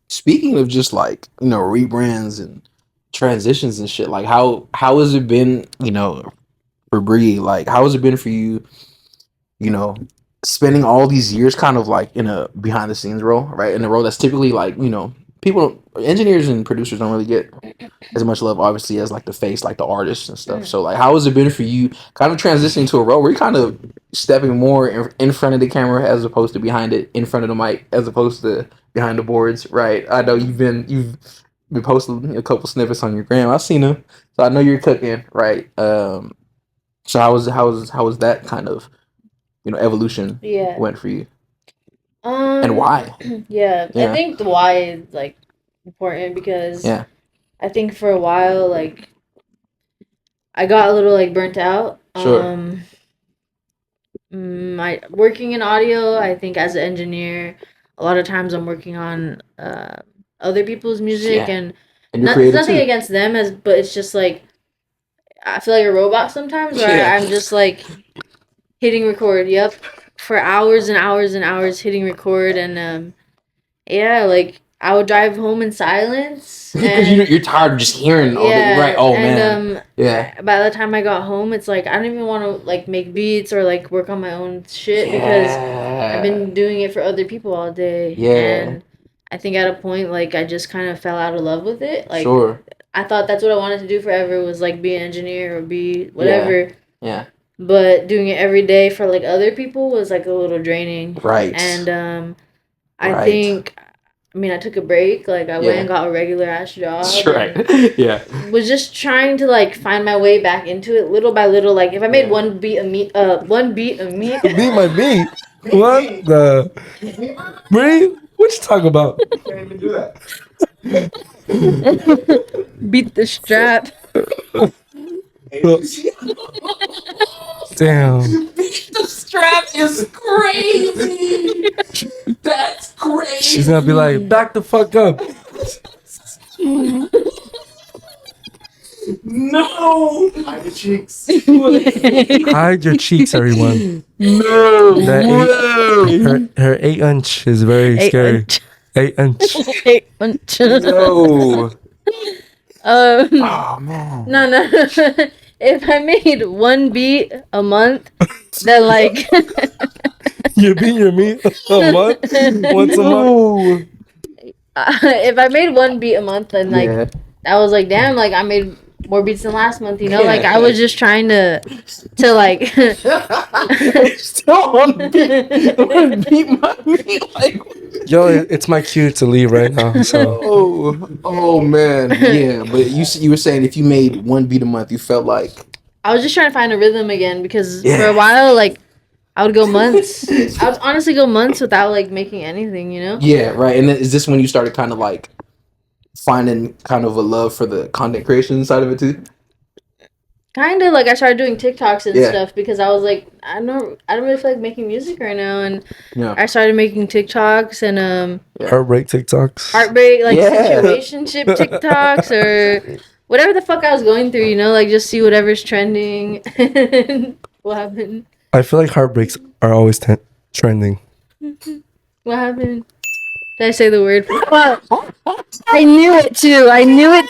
Speaker 3: speaking of just like, you know, rebrands and transitions and shit, like how has it been, you know, for Bree, like how has it been for you, you know, spending all these years kind of like in a behind the scenes role, right? In a role that's typically like, you know, engineers and producers don't really get as much love obviously as like the face, like the artists and stuff. So like how has it been for you kind of transitioning to a role where you're kind of stepping more in front of the camera as opposed to behind it, in front of the mic as opposed to behind the boards, right? I know you've been posting a couple snippets on your gram. I've seen them. So I know you're cooking, right? So how was that kind of, you know, evolution went for you? And why?
Speaker 1: Yeah, I think the why is like important because I think for a while like I got a little like burnt out.
Speaker 3: Sure.
Speaker 1: My working in audio, I think as an engineer, a lot of times I'm working on other people's music and nothing against them but it's just like I feel like a robot sometimes where I'm just like hitting record, for hours and hours and hours hitting record and like I would drive home in silence
Speaker 3: because you're tired of just hearing all the right. Oh man.
Speaker 1: By the time I got home, it's like I don't even want to like make beats or like work on my own shit because I've been doing it for other people all day. And I think at a point like I just kind of fell out of love with it. Like I thought that's what I wanted to do forever was like be an engineer or be whatever.
Speaker 3: Yeah.
Speaker 1: But doing it every day for like other people was like a little draining.
Speaker 3: Right.
Speaker 1: And I think I took a break. Like I went and got a regular ass job.
Speaker 3: Right. Yeah.
Speaker 1: Was just trying to like find my way back into it little by little. Like if I made one beat of me.
Speaker 2: Beat my beat. What the? Bree? What you talking about?
Speaker 4: Can't even do that.
Speaker 1: Beat the strap.
Speaker 2: Damn.
Speaker 3: Beat the strap is crazy. That's crazy.
Speaker 2: She's gonna be like, back the fuck up.
Speaker 3: No.
Speaker 4: Hide the cheeks.
Speaker 2: Hide your cheeks, everyone.
Speaker 3: No.
Speaker 2: Her 8-inch is very scary. 8-inch.
Speaker 1: 8-inch.
Speaker 3: No.
Speaker 1: Oh
Speaker 3: man.
Speaker 1: No. If I made one beat a month, then like
Speaker 2: You beat your meat a month? Once a month?
Speaker 1: If I made one beat a month, then like I was like, damn, like I made more beats than last month. You know, like I was just trying to like.
Speaker 3: Still on beat my meat. Like,
Speaker 2: Yo, it's my cue to leave right now. So
Speaker 3: oh man, yeah. But you were saying if you made one beat a month, you felt like
Speaker 1: I was just trying to find a rhythm again because for a while, like I would go months. I would honestly go months without like making anything. You know?
Speaker 3: Yeah, right. And then is this when you started kind of like finding kind of a love for the content creation side of it too?
Speaker 1: Kind of like I started doing TikToks and stuff because I was like, I don't really feel like making music right now, and I started making TikToks and
Speaker 2: heartbreak TikToks,
Speaker 1: heartbreak like situationship TikToks or whatever the fuck I was going through, you know, like just see whatever's trending. What happened?
Speaker 2: I feel like heartbreaks are always trending.
Speaker 1: What happened? Did I say the word? I knew it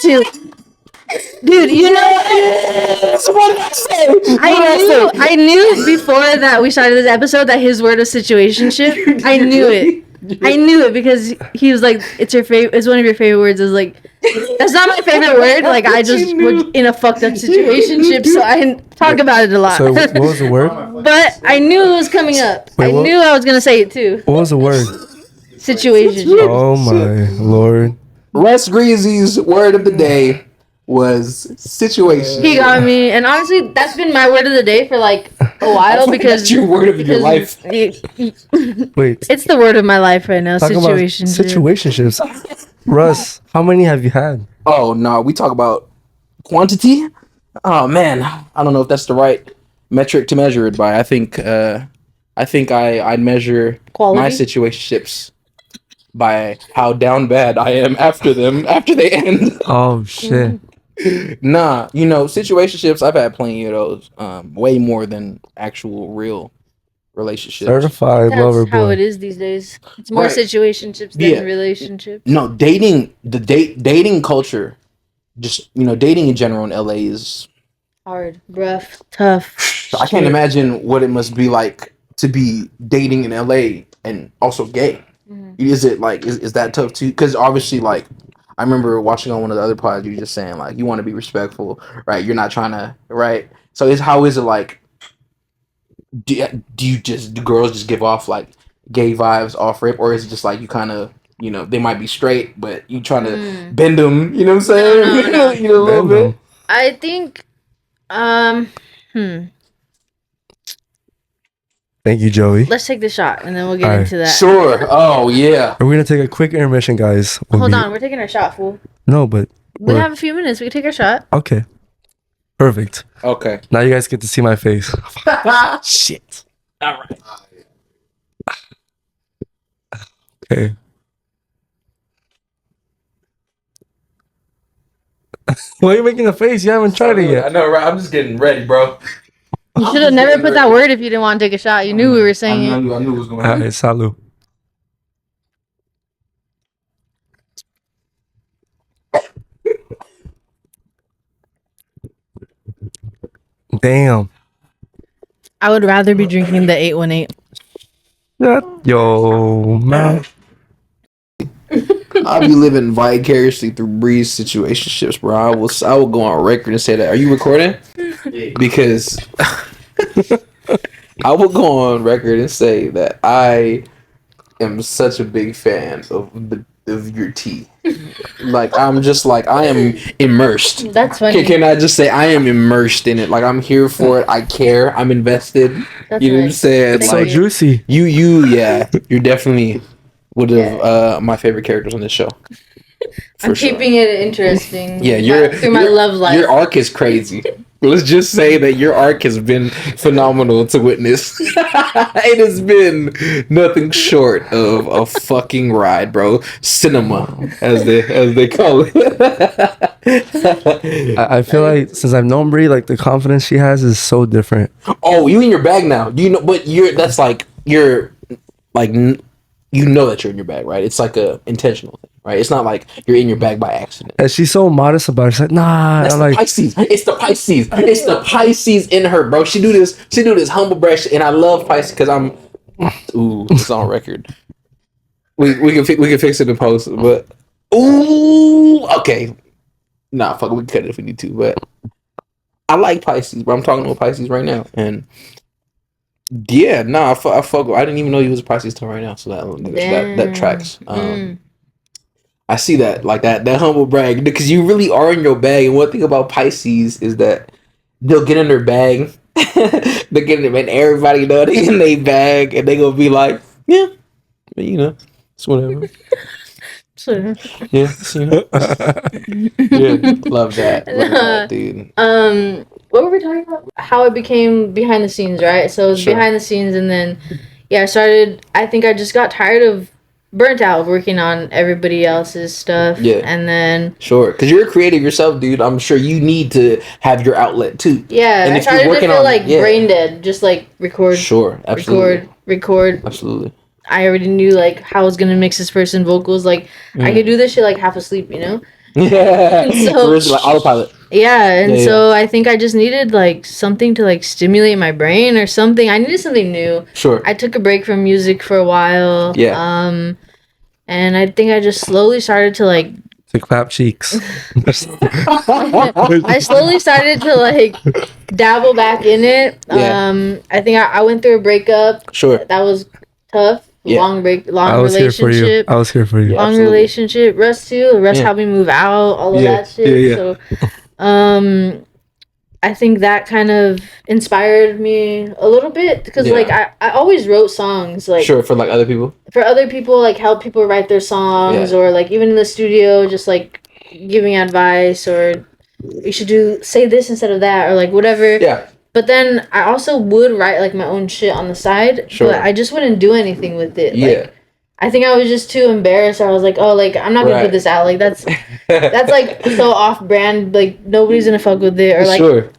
Speaker 1: too. Dude, you know what did I say? I knew before that we started this episode that his word was situationship. I knew it because he was like, it's one of your favorite words. Is like, that's not my favorite word. Like I just was in a fucked up situationship, so I talk about it a lot.
Speaker 2: So what was the word?
Speaker 1: But I knew it was coming up. I knew I was gonna say it too.
Speaker 2: What was the word?
Speaker 1: Situationship.
Speaker 2: Oh my lord.
Speaker 3: RussGreezy's word of the day was situation.
Speaker 1: He got me, and honestly, that's been my word of the day for like a while because
Speaker 3: that's your word of your life.
Speaker 2: Wait,
Speaker 1: it's the word of my life right now.
Speaker 2: Situationships. Russ, how many have you had?
Speaker 3: Oh no, we talk about quantity. Oh man, I don't know if that's the right metric to measure it by. I think I'd measure
Speaker 1: quality?
Speaker 3: My situationships by how down bad I am after they end.
Speaker 2: Oh shit.
Speaker 3: Nah, you know, situationships, I've had plenty of those. Way more than actual real relationships.
Speaker 2: Certified lover boy.
Speaker 1: That's how it is these days. It's more situationships than relationships.
Speaker 3: No, dating culture, just, you know, dating in general in LA is
Speaker 1: hard, rough, tough.
Speaker 3: I can't imagine what it must be like to be dating in LA and also gay. Mm-hmm. Is it like, is that tough too? Because obviously, like, I remember watching on one of the other pods, you were just saying, like, you want to be respectful, right? You're not trying to, right? So how is it like, do girls just give off, like, gay vibes off rip? Or is it just, like, you kind of, you know, they might be straight, but you trying to bend them, you know what I'm saying?
Speaker 1: No.
Speaker 3: You know, a little bit?
Speaker 1: I think,
Speaker 2: Thank you, Joey.
Speaker 1: Let's take the shot, and then we'll get into that.
Speaker 3: Sure. Oh, yeah.
Speaker 2: We're going to take a quick intermission, guys.
Speaker 1: Hold on. We're taking our shot, fool.
Speaker 2: No, but...
Speaker 1: We have a few minutes. We can take our shot.
Speaker 2: Okay. Perfect.
Speaker 3: Okay.
Speaker 2: Now you guys get to see my face.
Speaker 3: Shit. All right.
Speaker 2: Okay. Why are you making a face? You haven't tried it yet.
Speaker 3: I know, right? I'm just getting ready, bro.
Speaker 1: You should have never put that word if you didn't want to take a shot. You knew we were saying it.
Speaker 3: I knew it was going to happen.
Speaker 2: Salud. Damn.
Speaker 1: I would rather be drinking the 818.
Speaker 2: Yo, man.
Speaker 3: I'll be living vicariously through Bree's situationships, bro. I will go on record and say that. Are you recording? Because I will go on record and say that I am such a big fan of your tea. Like, I'm just like, I am immersed.
Speaker 1: That's funny.
Speaker 3: Can I just say I am immersed in it? Like, I'm here for it. I care. I'm invested.
Speaker 1: That's
Speaker 3: you know what I'm saying?
Speaker 2: It's
Speaker 3: like,
Speaker 2: so juicy.
Speaker 3: Yeah. You're definitely one of my favorite characters on this show.
Speaker 1: I'm keeping it interesting.
Speaker 3: Yeah,
Speaker 1: through my love life.
Speaker 3: Your arc is crazy. Let's just say that your arc has been phenomenal to witness. It has been nothing short of a fucking ride, bro. Cinema, as they call it.
Speaker 2: I feel like since I've known Bree, like the confidence she has is so different.
Speaker 3: Oh, you in your bag now? You know, but you're like, you know that you're in your bag, right? It's like a intentional thing, right? It's not like you're in your bag by accident.
Speaker 2: And she's so modest about it. She's like, nah.
Speaker 3: That's the Pisces. It's the Pisces. It's the Pisces in her, bro. She do this humble brag shit, and I love Pisces because I'm. Ooh, it's on record. We can fix it in post, but ooh, okay. Nah, fuck, we can cut it if we need to, but I like Pisces, but I'm talking to a Pisces right now, and yeah, I fuck. I didn't even know he was a Pisces till right now, so that tracks. I see that, like that humble brag, because you really are in your bag. And one thing about Pisces is that they'll get in their bag, they get in, and everybody know they in their bag, and they gonna be like, yeah, you know, it's whatever.
Speaker 1: Sure.
Speaker 3: Yeah, you know. Yeah, love that, dude.
Speaker 1: What were we talking about? How it became behind the scenes, right? So it was
Speaker 3: Sure.
Speaker 1: behind the scenes, and then I think I just got tired of burnt out working on everybody else's stuff.
Speaker 3: Yeah.
Speaker 1: And then
Speaker 3: Sure, because you're a creative yourself, dude. I'm sure you need to have your outlet too.
Speaker 1: yeah,
Speaker 3: And
Speaker 1: I
Speaker 3: if you're
Speaker 1: started to
Speaker 3: working
Speaker 1: feel
Speaker 3: on-
Speaker 1: like
Speaker 3: yeah.
Speaker 1: brain dead, just like record,
Speaker 3: Sure, absolutely,
Speaker 1: record.
Speaker 3: absolutely.
Speaker 1: I already knew like how I was gonna mix this person vocals. Like I could do this shit like half asleep, you know?
Speaker 3: Yeah,
Speaker 1: So-
Speaker 3: so, like autopilot.
Speaker 1: Yeah, and
Speaker 3: Yeah,
Speaker 1: so I think I just needed like something to like stimulate my brain or something. I needed something new.
Speaker 3: Sure.
Speaker 1: I took a break from music for a while.
Speaker 3: Yeah.
Speaker 1: And I think I just slowly started to like
Speaker 2: To clap cheeks.
Speaker 1: I slowly started to like dabble back in it.
Speaker 3: Yeah.
Speaker 1: I think I went through a breakup.
Speaker 3: Sure.
Speaker 1: That was tough.
Speaker 3: Yeah.
Speaker 1: Long
Speaker 2: I was here for you.
Speaker 1: relationship.
Speaker 2: I was here for you.
Speaker 3: Yeah.
Speaker 1: Long
Speaker 3: absolutely.
Speaker 1: relationship. Russ too. Russ
Speaker 3: Yeah.
Speaker 1: helped me move out. All of
Speaker 3: Yeah.
Speaker 1: that shit.
Speaker 3: Yeah, yeah.
Speaker 1: So, I think that kind of inspired me a little bit because
Speaker 3: Yeah.
Speaker 1: like I always wrote songs like
Speaker 3: Sure, for like other people.
Speaker 1: for other people, like help people write their songs
Speaker 3: Yeah.
Speaker 1: or like even in the studio, just like giving advice or you should say this instead of that or like whatever.
Speaker 3: Yeah.
Speaker 1: But then I also would write like my own shit on the side,
Speaker 3: Sure.
Speaker 1: but I just wouldn't do anything with it.
Speaker 3: Yeah.
Speaker 1: Like, I think I was just too embarrassed. I was like, oh, like I'm not gonna
Speaker 3: Right.
Speaker 1: put this out. Like that's like so off brand. Like nobody's gonna fuck with it or like
Speaker 3: Sure.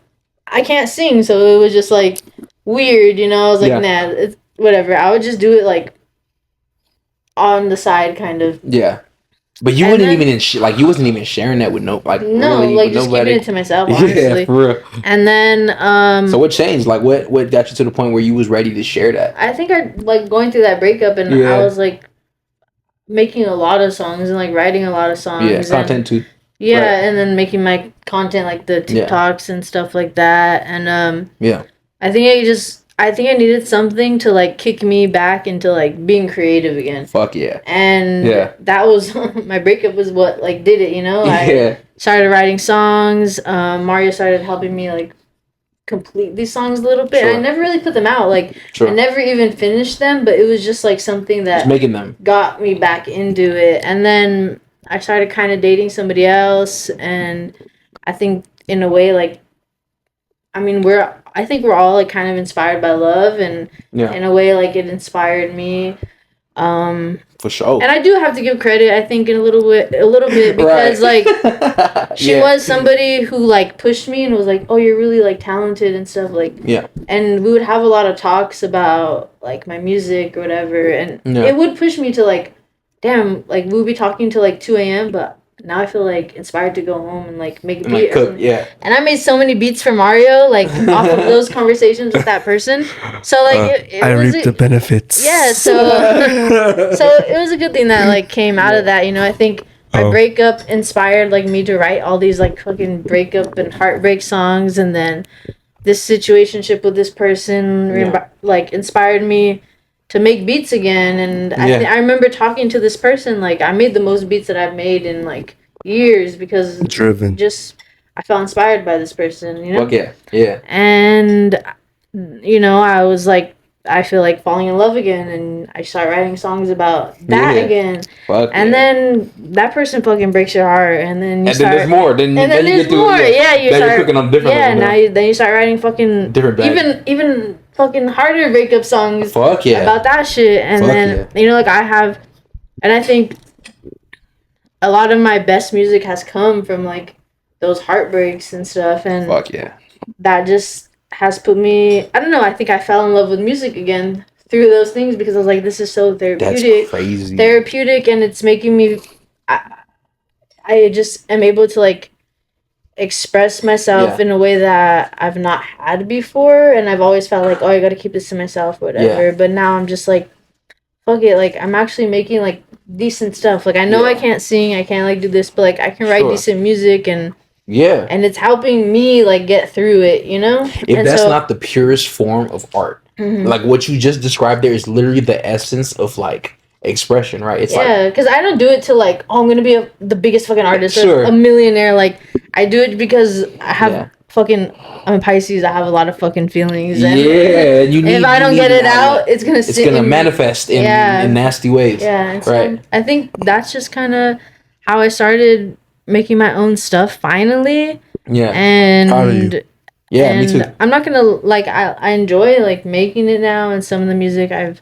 Speaker 1: I can't sing, so it was just like weird, you know. I was like,
Speaker 3: Yeah.
Speaker 1: nah, it's whatever. I would just do it like on the side, kind of.
Speaker 3: Yeah. But you
Speaker 1: And
Speaker 3: wouldn't
Speaker 1: then-
Speaker 3: even like you wasn't even sharing that with
Speaker 1: No,
Speaker 3: really,
Speaker 1: like
Speaker 3: with
Speaker 1: just
Speaker 3: nobody.
Speaker 1: keeping it to myself, honestly.
Speaker 3: Yeah, for real.
Speaker 1: And then
Speaker 3: So what changed? Like what got you to the point where you was ready to share that?
Speaker 1: I think I like going through that breakup, and
Speaker 3: Yeah.
Speaker 1: I was like making a lot of songs and like writing a lot of songs.
Speaker 3: Yeah,
Speaker 1: and,
Speaker 3: content too.
Speaker 1: Yeah,
Speaker 3: Right.
Speaker 1: and then making my content like the
Speaker 3: Yeah.
Speaker 1: TikToks and stuff like that, and
Speaker 3: Yeah.
Speaker 1: I think I needed something to like kick me back into like being creative again.
Speaker 3: Fuck yeah.
Speaker 1: And
Speaker 3: Yeah.
Speaker 1: that was my breakup was what like did it, you know? I
Speaker 3: Yeah.
Speaker 1: started writing songs. Mario started helping me like complete these songs a little bit.
Speaker 3: Sure.
Speaker 1: I never really put them out. Like
Speaker 3: Sure.
Speaker 1: I never even finished them, but it was just like something that
Speaker 3: Just making them.
Speaker 1: got me back into it. And then I started kind of dating somebody else, and I think in a way like I think we're all like kind of inspired by love, and
Speaker 3: Yeah.
Speaker 1: in a way like it inspired me.
Speaker 3: For sure.
Speaker 1: And I do have to give credit, I think, in a little bit because
Speaker 3: Right.
Speaker 1: like she
Speaker 3: Yeah.
Speaker 1: was somebody who like pushed me and was like, "Oh, you're really like talented and stuff." Like,
Speaker 3: Yeah.
Speaker 1: and we would have a lot of talks about like my music or whatever, and
Speaker 3: Yeah.
Speaker 1: it would push me to like, damn, like we would be talking till like 2 a.m. But now I feel like inspired to go home and like make a
Speaker 3: And,
Speaker 1: beat.
Speaker 3: like
Speaker 1: or
Speaker 3: cook.
Speaker 1: something.
Speaker 3: Yeah.
Speaker 1: And I made so many beats for Mario, like off of those conversations with that person. So like it
Speaker 2: I
Speaker 1: was
Speaker 2: reap the benefits.
Speaker 1: yeah, so so it was a good thing that like came out of that, you know. I think my
Speaker 2: Oh.
Speaker 1: breakup inspired like me to write all these like fucking breakup and heartbreak songs, and then this situationship with this person
Speaker 3: Yeah.
Speaker 1: like inspired me to make beats again. And
Speaker 3: Yeah.
Speaker 1: I remember talking to this person, like I made the most beats that I've made in like years because
Speaker 2: Driven.
Speaker 1: just I felt inspired by this person, you know.
Speaker 3: Fuck yeah. Yeah.
Speaker 1: And you know, I was like, I feel like falling in love again, and I start writing songs about that
Speaker 3: Yeah.
Speaker 1: again.
Speaker 3: Fuck
Speaker 1: And
Speaker 3: yeah.
Speaker 1: then that person fucking breaks your heart, and then you
Speaker 3: And
Speaker 1: start.
Speaker 3: then there's more. Then
Speaker 1: and then
Speaker 3: you
Speaker 1: there's
Speaker 3: get to
Speaker 1: more. Yeah, you
Speaker 3: then
Speaker 1: start.
Speaker 3: you're cooking on different.
Speaker 1: Yeah,
Speaker 3: level
Speaker 1: now then you start writing fucking
Speaker 3: Different bag.
Speaker 1: even fucking harder breakup songs
Speaker 3: Fuck yeah.
Speaker 1: about that shit. And
Speaker 3: Fuck
Speaker 1: then you know, like I have, and I think a lot of my best music has come from like those heartbreaks and stuff, and
Speaker 3: Fuck yeah.
Speaker 1: that just has put me, I don't know, I think I fell in love with music again through those things because I was like, this is so
Speaker 3: That's
Speaker 1: therapeutic
Speaker 3: crazy.
Speaker 1: and it's making me I just am able to like express myself
Speaker 3: Yeah.
Speaker 1: in a way that I've not had before, and I've always felt like, oh, I gotta keep this to myself or whatever. But now I'm just like, fuck it, like I'm actually making like decent stuff. Like I know I
Speaker 3: Yeah.
Speaker 1: can't sing, I can't like do this, but like I can write
Speaker 3: Sure.
Speaker 1: decent music, and
Speaker 3: Yeah.
Speaker 1: and it's helping me like get through it, you know.
Speaker 3: If
Speaker 1: And
Speaker 3: that's
Speaker 1: so,
Speaker 3: not the purest form of art, like what you just described there is literally the essence of like expression, right? It's
Speaker 1: yeah, because I don't do it to like, oh, I'm gonna be the biggest fucking artist
Speaker 3: Sure.
Speaker 1: or a millionaire. Like, I do it because I have
Speaker 3: Yeah.
Speaker 1: fucking. I'm a Pisces. I have a lot of fucking feelings. And
Speaker 3: you need.
Speaker 1: if I
Speaker 3: you
Speaker 1: don't
Speaker 3: need
Speaker 1: get
Speaker 3: an
Speaker 1: it out,
Speaker 3: outlet.
Speaker 1: it's gonna
Speaker 3: It's
Speaker 1: sit
Speaker 3: gonna
Speaker 1: in-
Speaker 3: manifest in
Speaker 1: Yeah.
Speaker 3: in nasty ways.
Speaker 1: Yeah, and so
Speaker 3: Right.
Speaker 1: I think that's just kind of how I started making my own stuff finally.
Speaker 3: Yeah.
Speaker 1: And
Speaker 2: Proud of you.
Speaker 3: Yeah. Me too.
Speaker 1: I'm not gonna like I enjoy like making it now, and some of the music I've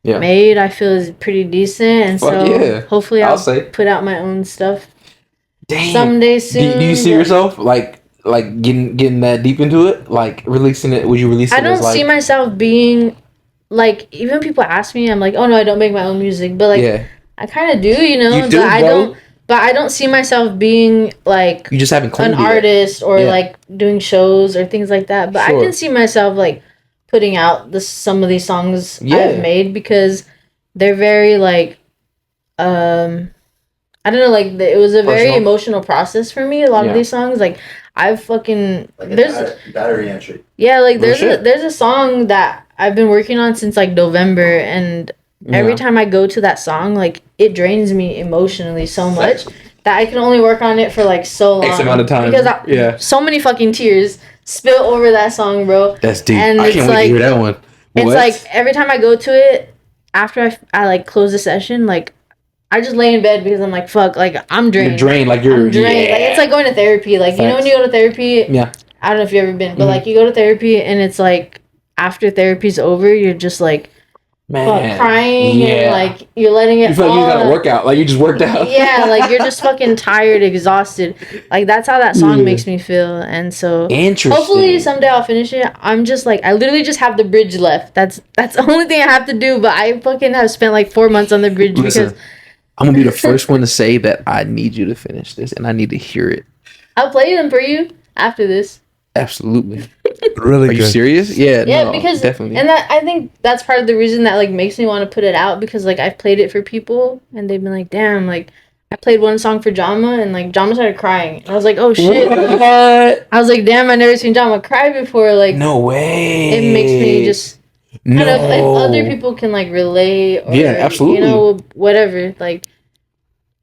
Speaker 3: Yeah.
Speaker 1: made I feel is pretty decent, and
Speaker 3: Fuck
Speaker 1: so
Speaker 3: yeah.
Speaker 1: hopefully
Speaker 3: I'll
Speaker 1: I'll
Speaker 3: say.
Speaker 1: put out my own stuff
Speaker 3: Damn.
Speaker 1: someday soon.
Speaker 3: Do you see
Speaker 1: but
Speaker 3: yourself like getting that deep into it, like releasing it? Would you release it?
Speaker 1: I don't
Speaker 3: as, like,
Speaker 1: see myself being like, even people ask me, I'm like, oh no, I don't make my own music, but like
Speaker 3: yeah.
Speaker 1: I kind of do, you know.
Speaker 3: You do,
Speaker 1: but I
Speaker 3: bro.
Speaker 1: don't. But I don't see myself being like
Speaker 3: You just haven't claimed
Speaker 1: an
Speaker 3: it yet.
Speaker 1: artist or
Speaker 3: Yeah.
Speaker 1: like doing shows or things like that. But
Speaker 3: Sure.
Speaker 1: I can see myself like putting out some of these songs
Speaker 3: Yeah.
Speaker 1: I've made, because they're very like I don't know, like it was a very
Speaker 3: Personal.
Speaker 1: emotional process for me. A lot
Speaker 3: Yeah.
Speaker 1: of these songs, like I've fucking there's
Speaker 4: battery entry.
Speaker 1: yeah, like
Speaker 3: Real shit.
Speaker 1: there's a song that I've been working on since like November, and every
Speaker 3: Yeah.
Speaker 1: time I go to that song, like it drains me emotionally so much that I can only work on it for like so long.
Speaker 3: X amount of time.
Speaker 1: Because
Speaker 3: Yeah.
Speaker 1: so many fucking tears spill over that song, bro.
Speaker 3: That's deep.
Speaker 1: And
Speaker 3: I
Speaker 1: it's
Speaker 3: can't wait
Speaker 1: like-
Speaker 3: to hear that one.
Speaker 1: It's
Speaker 3: What?
Speaker 1: like every time I go to it, after I like close the session, like I just lay in bed because I'm like, fuck, like I'm drained.
Speaker 3: You're drained. Like you're
Speaker 1: I'm drained.
Speaker 3: Yeah.
Speaker 1: Like it's like going to therapy. Like you know when
Speaker 3: Facts.
Speaker 1: you go to therapy,
Speaker 3: Yeah.
Speaker 1: I don't know if you've ever been, but
Speaker 3: Mhm.
Speaker 1: like you go to therapy and it's like after therapy's over, you're just like
Speaker 3: Man.
Speaker 1: crying
Speaker 3: Yeah.
Speaker 1: and like you're letting it
Speaker 3: You feel like you
Speaker 1: all
Speaker 3: got a
Speaker 1: out.
Speaker 3: workout. Like you just worked out.
Speaker 1: Yeah, like you're just fucking tired, exhausted. Like that's how that song
Speaker 3: Yeah.
Speaker 1: makes me feel. And so
Speaker 3: Interesting.
Speaker 1: hopefully someday I'll finish it. I'm just like, I literally just have the bridge left. That's the only thing I have to do. But I fucking have spent like 4 months on the bridge
Speaker 3: Listen,
Speaker 1: because
Speaker 3: I'm gonna be the first one to say that I need you to finish this, and I need to hear it.
Speaker 1: I'll play them for you after this.
Speaker 3: Absolutely.
Speaker 2: Really
Speaker 3: Are you
Speaker 2: good.
Speaker 3: serious? Yeah.
Speaker 1: Yeah,
Speaker 3: no,
Speaker 1: because
Speaker 3: definitely.
Speaker 1: and that I think that's part of the reason that like makes me want to put it out, because like I've played it for people and they've been like, damn, like I played one song for Jama and like Jama started crying. And I was like, oh shit.
Speaker 3: What?
Speaker 1: I was like, damn, I never seen Jama cry before. Like
Speaker 3: No way.
Speaker 1: it makes me just
Speaker 3: no.
Speaker 1: kind of, if other people can like relate or
Speaker 3: Yeah, absolutely.
Speaker 1: you know, whatever, like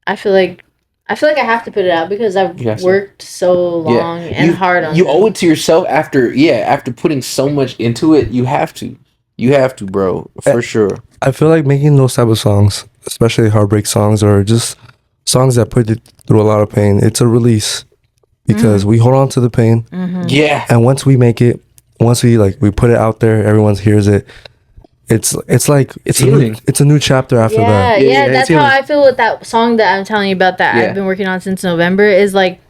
Speaker 1: I feel like I have to put it out because I've
Speaker 3: You have to.
Speaker 1: worked so long and
Speaker 3: you,
Speaker 1: hard on
Speaker 3: you
Speaker 1: it.
Speaker 3: owe it to yourself after putting so much into it. You have to, bro, for sure.
Speaker 2: I feel like making those type of songs, especially heartbreak songs or just songs that put you through a lot of pain, it's a release because we hold on to the pain.
Speaker 3: Yeah,
Speaker 2: And once we make it, once we put it out there, everyone hears it. It's like
Speaker 3: Healing.
Speaker 2: it's a new chapter after
Speaker 1: Yeah,
Speaker 2: that.
Speaker 1: yeah,
Speaker 3: it's
Speaker 1: that's how
Speaker 3: healing.
Speaker 1: I feel with that song that I'm telling you about that
Speaker 3: Yeah.
Speaker 1: I've been working on since November. Is like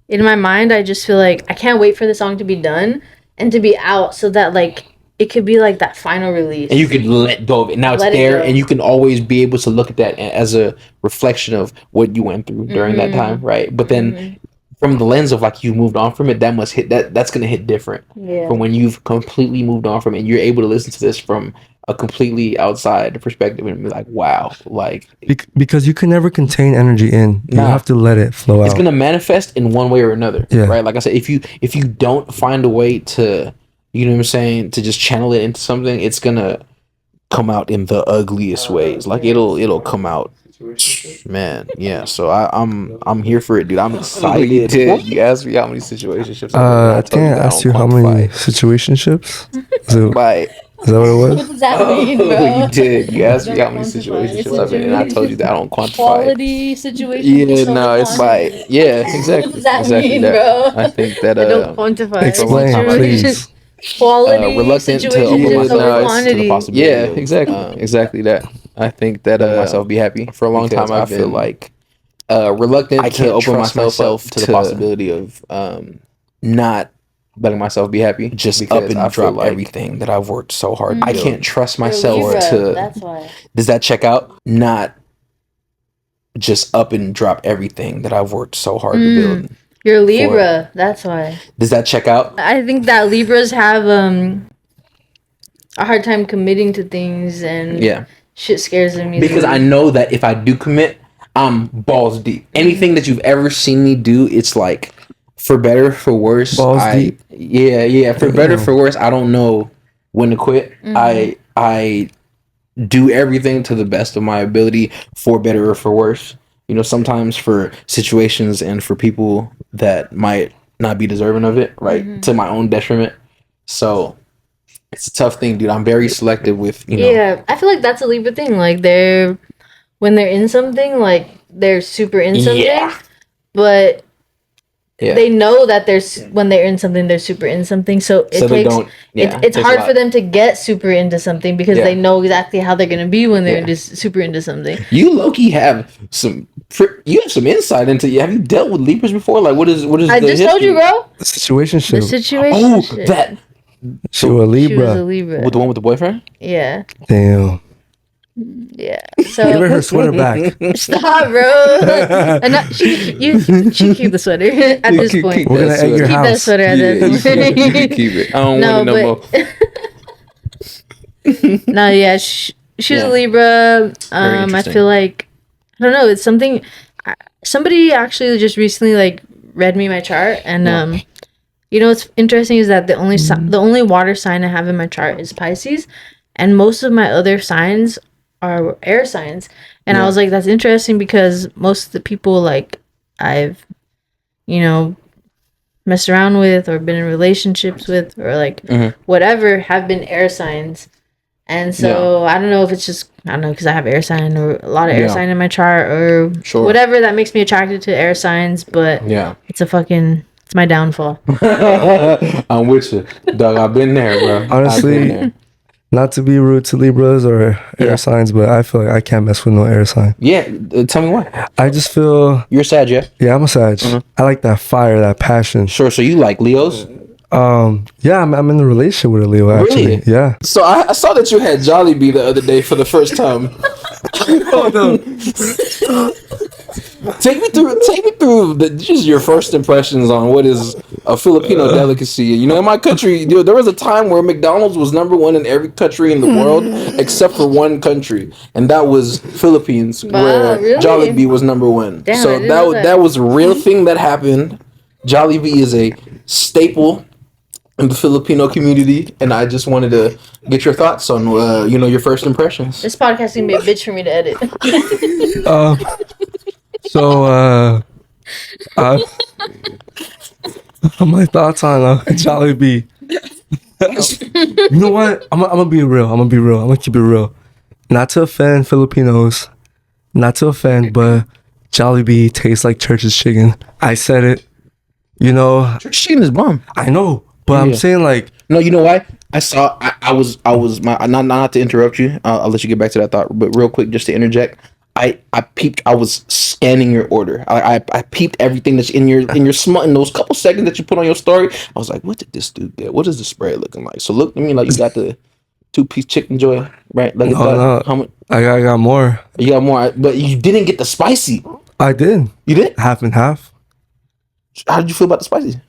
Speaker 1: in my mind, I just feel like I can't wait for the song to be done and to be out so that like it could be like that final release.
Speaker 3: and you can let go of it. Now it's
Speaker 1: Let it
Speaker 3: there,
Speaker 1: go.
Speaker 3: and you can always be able to look at that as a reflection of what you went through during that time, right? But then, from the lens of like you moved on from it, that must hit that's gonna hit different
Speaker 1: Yeah.
Speaker 3: from when you've completely moved on from it. And you're able to listen to this from a completely outside perspective and be like, wow, like
Speaker 2: Because you can never contain energy in. You
Speaker 3: Nah.
Speaker 2: have to let it flow
Speaker 3: it's
Speaker 2: out.
Speaker 3: gonna manifest in one way or another.
Speaker 2: Yeah.
Speaker 3: Right. Like I said, if you don't find a way to, you know what I'm saying, to just channel it into something, it's gonna come out in the ugliest ways. Like it'll come out. Man, yeah. So I'm here for it, dude. I'm excited. You asked me how many situationships.
Speaker 2: I think I asked you how many situationships. So,
Speaker 3: Right.
Speaker 2: is that what it
Speaker 1: What
Speaker 2: was?
Speaker 1: does that mean, bro?
Speaker 3: You did. You asked me how many
Speaker 1: Don't
Speaker 3: situationships
Speaker 1: quantify.
Speaker 3: I've been in, and I told you that I don't quantify it.
Speaker 1: Quality situation.
Speaker 3: Yeah, no, it's like, yeah, exactly.
Speaker 1: What does that
Speaker 3: exactly
Speaker 1: mean,
Speaker 3: that.
Speaker 1: bro?
Speaker 3: I think that
Speaker 1: I don't quantify.
Speaker 2: Explain,
Speaker 1: Situation.
Speaker 2: please.
Speaker 1: Quality.
Speaker 3: reluctant to
Speaker 1: situation
Speaker 3: open
Speaker 1: over
Speaker 3: myself to the
Speaker 1: quantity.
Speaker 3: possibility. Yeah, exactly, exactly that. I think that myself be happy for a long time. I feel like reluctant to open myself to the possibility of not letting myself be happy. Just up and drop like everything that I've worked so hard. I can't trust myself
Speaker 1: Libra,
Speaker 3: to.
Speaker 1: That's why.
Speaker 3: Does that check out? Not just up and drop everything that I've worked so hard to build.
Speaker 1: You're Libra. That's why.
Speaker 3: Does that check out?
Speaker 1: I think that Libras have a hard time committing to things, and
Speaker 3: Yeah.
Speaker 1: shit scares them easily.
Speaker 3: Because I know that if I do commit, I'm balls deep. Anything that you've ever seen me do, it's like for better, for worse,
Speaker 2: Balls deep.
Speaker 3: for better, for worse, I don't know when to quit. I do everything to the best of my ability, for better or for worse. You know, sometimes for situations and for people that might not be deserving of it, right? To my own detriment. So it's a tough thing, dude. I'm very selective with, you know.
Speaker 1: Yeah, I feel like that's a Libra thing. Like when they're in something, like they're super in something, but they know that when they're in something, they're super in something. So it's hard for them to get super into something because they know exactly how they're gonna be when they're super into something.
Speaker 3: You low-key have some insight into. Have you dealt with Libras before? Like, what is?
Speaker 1: I just told you, bro.
Speaker 2: The situation shit.
Speaker 3: Oh, that.
Speaker 2: She was a Libra.
Speaker 1: She was a Libra.
Speaker 3: With the one with the boyfriend?
Speaker 1: Yeah.
Speaker 2: Damn.
Speaker 1: Yeah. So
Speaker 2: give her her sweater back.
Speaker 1: Stop, bro. And she keep the sweater at this point.
Speaker 2: We're gonna egg your
Speaker 1: keep
Speaker 2: house.
Speaker 1: that sweater at this point.
Speaker 3: Keep it. I don't want it no more.
Speaker 1: No, yeah, she's a Libra. I feel like I don't know. It's something. Somebody actually just recently like read me my chart, and you know what's interesting is that the only water sign I have in my chart is Pisces, and most of my other signs are air signs. And I was like, that's interesting because most of the people like I've, you know, messed around with or been in relationships with or like whatever have been air signs. And so I don't know if it's just, I don't know, because I have air sign or a lot of air sign in my chart or whatever that makes me attracted to air signs, but it's my downfall.
Speaker 3: I'm with you, dog. I've been there, bro.
Speaker 2: Honestly, not to be rude to Libras or air signs, but I feel like I can't mess with no air sign.
Speaker 3: Yeah, tell me why.
Speaker 2: I just feel...
Speaker 3: You're Sag, yeah?
Speaker 2: Yeah, I'm a Sag. I like that fire, that passion.
Speaker 3: Sure, so you like Leos?
Speaker 2: Yeah, I'm in a relationship with a Leo, actually.
Speaker 3: Really?
Speaker 2: Yeah.
Speaker 3: So I saw that you had Jollibee the other day for the first time. Take me through just your first impressions on what is a Filipino delicacy. You know, in my country, there was a time where McDonald's was #1 in every country in the world except for one country, and that was Philippines, where
Speaker 1: really?
Speaker 3: Jollibee was #1.
Speaker 1: Damn,
Speaker 3: So that was a real thing that happened. Jollibee is a staple in the Filipino community, and I just wanted to get your thoughts on your first impressions.
Speaker 1: This podcast is gonna be a bitch for me to edit.
Speaker 2: My thoughts on Jollibee. You know what? I'm gonna be real. I'm gonna keep it real. Not to offend Filipinos, but Jollibee tastes like church's chicken. I said it. You know,
Speaker 3: Church chicken is bomb.
Speaker 2: I know, but I'm saying like,
Speaker 3: no. You know why? I was not to interrupt you. I'll let you get back to that thought, but real quick, just to interject. I peeped. I was scanning your order. I peeped everything that's in your small in those couple seconds that you put on your story. I was like, what did this dude get? What is the spread looking like? So look, I mean, like you got the 2-piece chicken joy, right? Like
Speaker 2: no,
Speaker 3: how much?
Speaker 2: I got more.
Speaker 3: You got more, but you didn't get the spicy.
Speaker 2: I did.
Speaker 3: You did?
Speaker 2: Half and half.
Speaker 3: How did you feel about the spicy?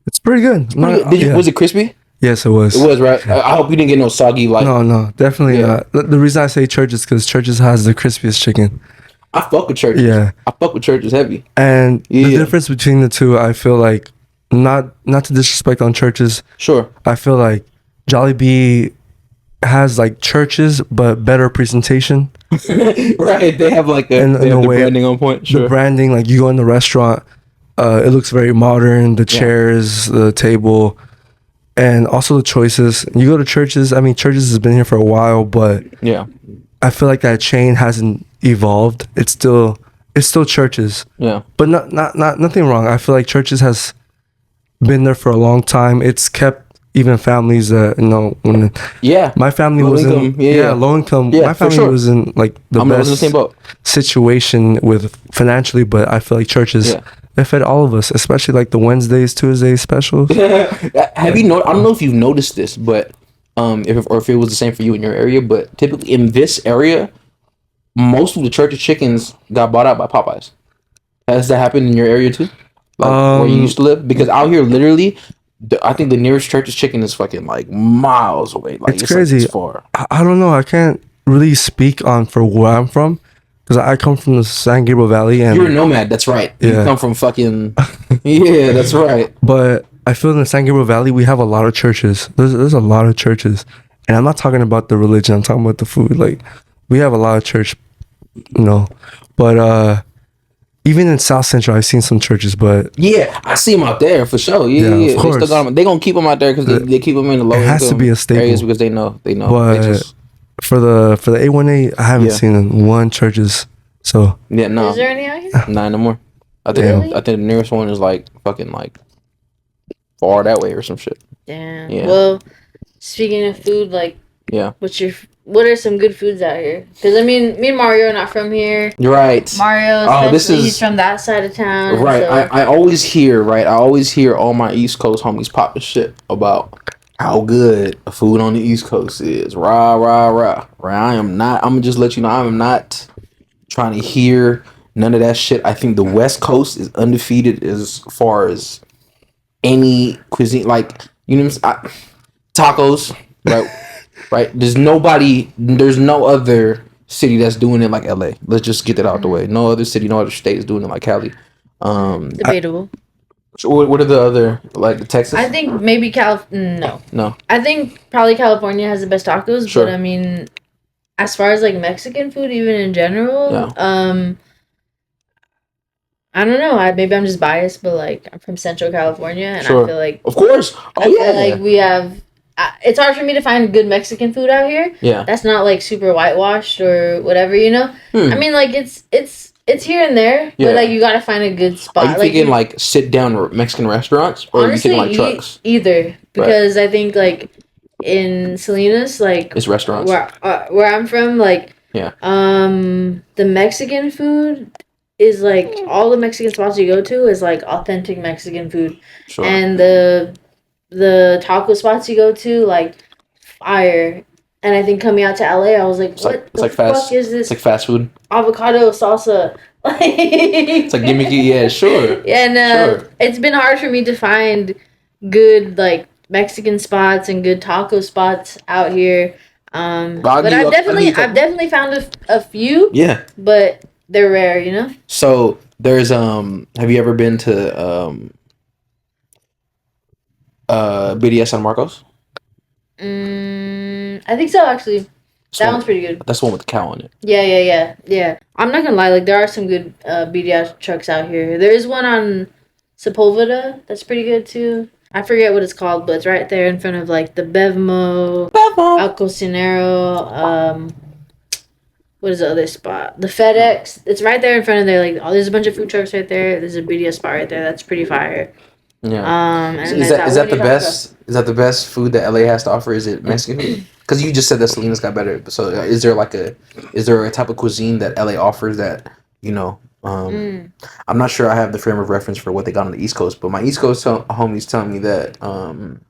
Speaker 2: It's pretty good.
Speaker 3: Was it crispy?
Speaker 2: Yes, it was.
Speaker 3: It was, right? I hope you didn't get no soggy like.
Speaker 2: No, definitely not. The reason I say Church is because Church's has the crispiest chicken.
Speaker 3: I fuck with Church.
Speaker 2: Yeah.
Speaker 3: I fuck with Church is heavy.
Speaker 2: And the difference between the two, I feel like, not to disrespect on Churches.
Speaker 3: Sure.
Speaker 2: I feel like Jollibee has like Churches, but better presentation.
Speaker 3: Right. They have like the branding on point. Sure.
Speaker 2: The branding, like you go in the restaurant, it looks very modern. The chairs, the table. And also the choices. You go to Churches. I mean, Churches has been here for a while, but I feel like that chain hasn't evolved. It's still Churches. Yeah. But not nothing wrong. I feel like Churches has been there for a long time. It's kept even families that when my family was in low income. My family was in like the best situation with financially, but I feel like Churches. Yeah. They fed all of us, especially like the Wednesdays, Tuesdays specials.
Speaker 3: Have you I don't know if you've noticed this, but if it was the same for you in your area, but typically in this area, most of the Church's chickens got bought out by Popeyes. Has that happened in your area too? Like where you used to live? Because out here, literally, I think the nearest Church's chicken is fucking like miles away. Like
Speaker 2: it's crazy.
Speaker 3: Like, it's far.
Speaker 2: I don't know. I can't really speak on for where I'm from, because I come from the San Gabriel Valley, and
Speaker 3: You're a nomad. That's right. You
Speaker 2: Yeah.
Speaker 3: come from fucking. Yeah, that's right.
Speaker 2: but I feel in the San Gabriel Valley we have a lot of churches. There's a lot of churches, and I'm not talking about the religion. I'm talking about the food. Like we have a lot of church, but even in South Central I've seen some churches, but
Speaker 3: Yeah, I see them out there for sure. Yeah,
Speaker 2: Yeah,
Speaker 3: yeah.
Speaker 2: of course.
Speaker 3: They gonna keep them out there because they keep them in the low
Speaker 2: It has to
Speaker 3: income
Speaker 2: be a staple.
Speaker 3: areas because they know. They
Speaker 2: But
Speaker 3: just
Speaker 2: for the A1A I haven't
Speaker 3: Yeah.
Speaker 2: seen one churches. So
Speaker 3: yeah no.
Speaker 1: Is there any out here?
Speaker 3: Nah, no more. I think
Speaker 2: Damn.
Speaker 3: I think the nearest one is like fucking like far that way or some shit.
Speaker 1: Damn.
Speaker 3: Yeah.
Speaker 1: Well, speaking of food, like,
Speaker 3: Yeah.
Speaker 1: what are some good foods out here? Because I mean, me and Mario are not from here.
Speaker 3: You're right.
Speaker 1: Mario,
Speaker 3: Oh, this
Speaker 1: especially, he's
Speaker 3: is-
Speaker 1: from that side of town.
Speaker 3: Right.
Speaker 1: So.
Speaker 3: I always hear all my East Coast homies popping shit about how good food on the East Coast is. Rah rah rah. Right. I'm gonna just let you know I am not trying to hear none of that shit. I think the West Coast is undefeated as far as any cuisine. Like, you know what I'm saying? Tacos, right? Right. There's no other city that's doing it like LA. Let's just get that out the way. No other city, no other state is doing it like Cali.
Speaker 1: Debatable.
Speaker 3: So what are the other, like Texas?
Speaker 1: I think maybe no.
Speaker 3: No.
Speaker 1: I think probably California has the best tacos,
Speaker 3: Sure.
Speaker 1: but I mean, as far as like Mexican food, even in general,
Speaker 3: Yeah.
Speaker 1: I don't know. Maybe I'm just biased, but like I'm from Central California, and
Speaker 3: Sure.
Speaker 1: I feel like
Speaker 3: Of course. Oh
Speaker 1: I
Speaker 3: yeah.
Speaker 1: feel like we have. It's hard for me to find good Mexican food out here.
Speaker 3: Yeah.
Speaker 1: That's not like super whitewashed or whatever, you know. I mean, like it's here and there,
Speaker 3: Yeah.
Speaker 1: but like you gotta find a good spot.
Speaker 3: Are you thinking like sit down Mexican restaurants, or
Speaker 1: honestly,
Speaker 3: are you thinking like trucks?
Speaker 1: either, because I think like in Salinas, like
Speaker 3: It's restaurants.
Speaker 1: where I'm from, like
Speaker 3: Yeah.
Speaker 1: the Mexican food is like all the Mexican spots you go to is like authentic Mexican food,
Speaker 3: Sure.
Speaker 1: and the taco spots you go to like fire. And I think coming out to LA, I was like, what the fuck is this
Speaker 3: It's like fast food.
Speaker 1: avocado salsa?
Speaker 3: It's like gimmicky. Yeah, sure.
Speaker 1: Yeah, and
Speaker 3: Sure.
Speaker 1: it's been hard for me to find good like Mexican spots and good taco spots out here. But I've definitely found a few,
Speaker 3: Yeah.
Speaker 1: but they're rare, you know.
Speaker 3: So there's have you ever been to BDS San Marcos?
Speaker 1: I think so, actually. That one's pretty good.
Speaker 3: That's the one with the cow on it.
Speaker 1: Yeah. I'm not gonna lie, like there are some good BDS trucks out here. There is one on Sepulveda that's pretty good too. I forget what it's called, but it's right there in front of like the Bevmo, El Cocinero. What is the other spot? The FedEx. It's right there in front of there. Like, there's a bunch of food trucks right there. There's a BDS spot right there. That's pretty fire.
Speaker 3: Yeah.
Speaker 1: And
Speaker 3: Is that the best? Is that the best food that LA has to offer? Is it Mexican food? Because you just said that Salinas got better. So is there a type of cuisine that LA offers that I'm not sure I have the frame of reference for what they got on the East Coast, but my East Coast homies telling me that on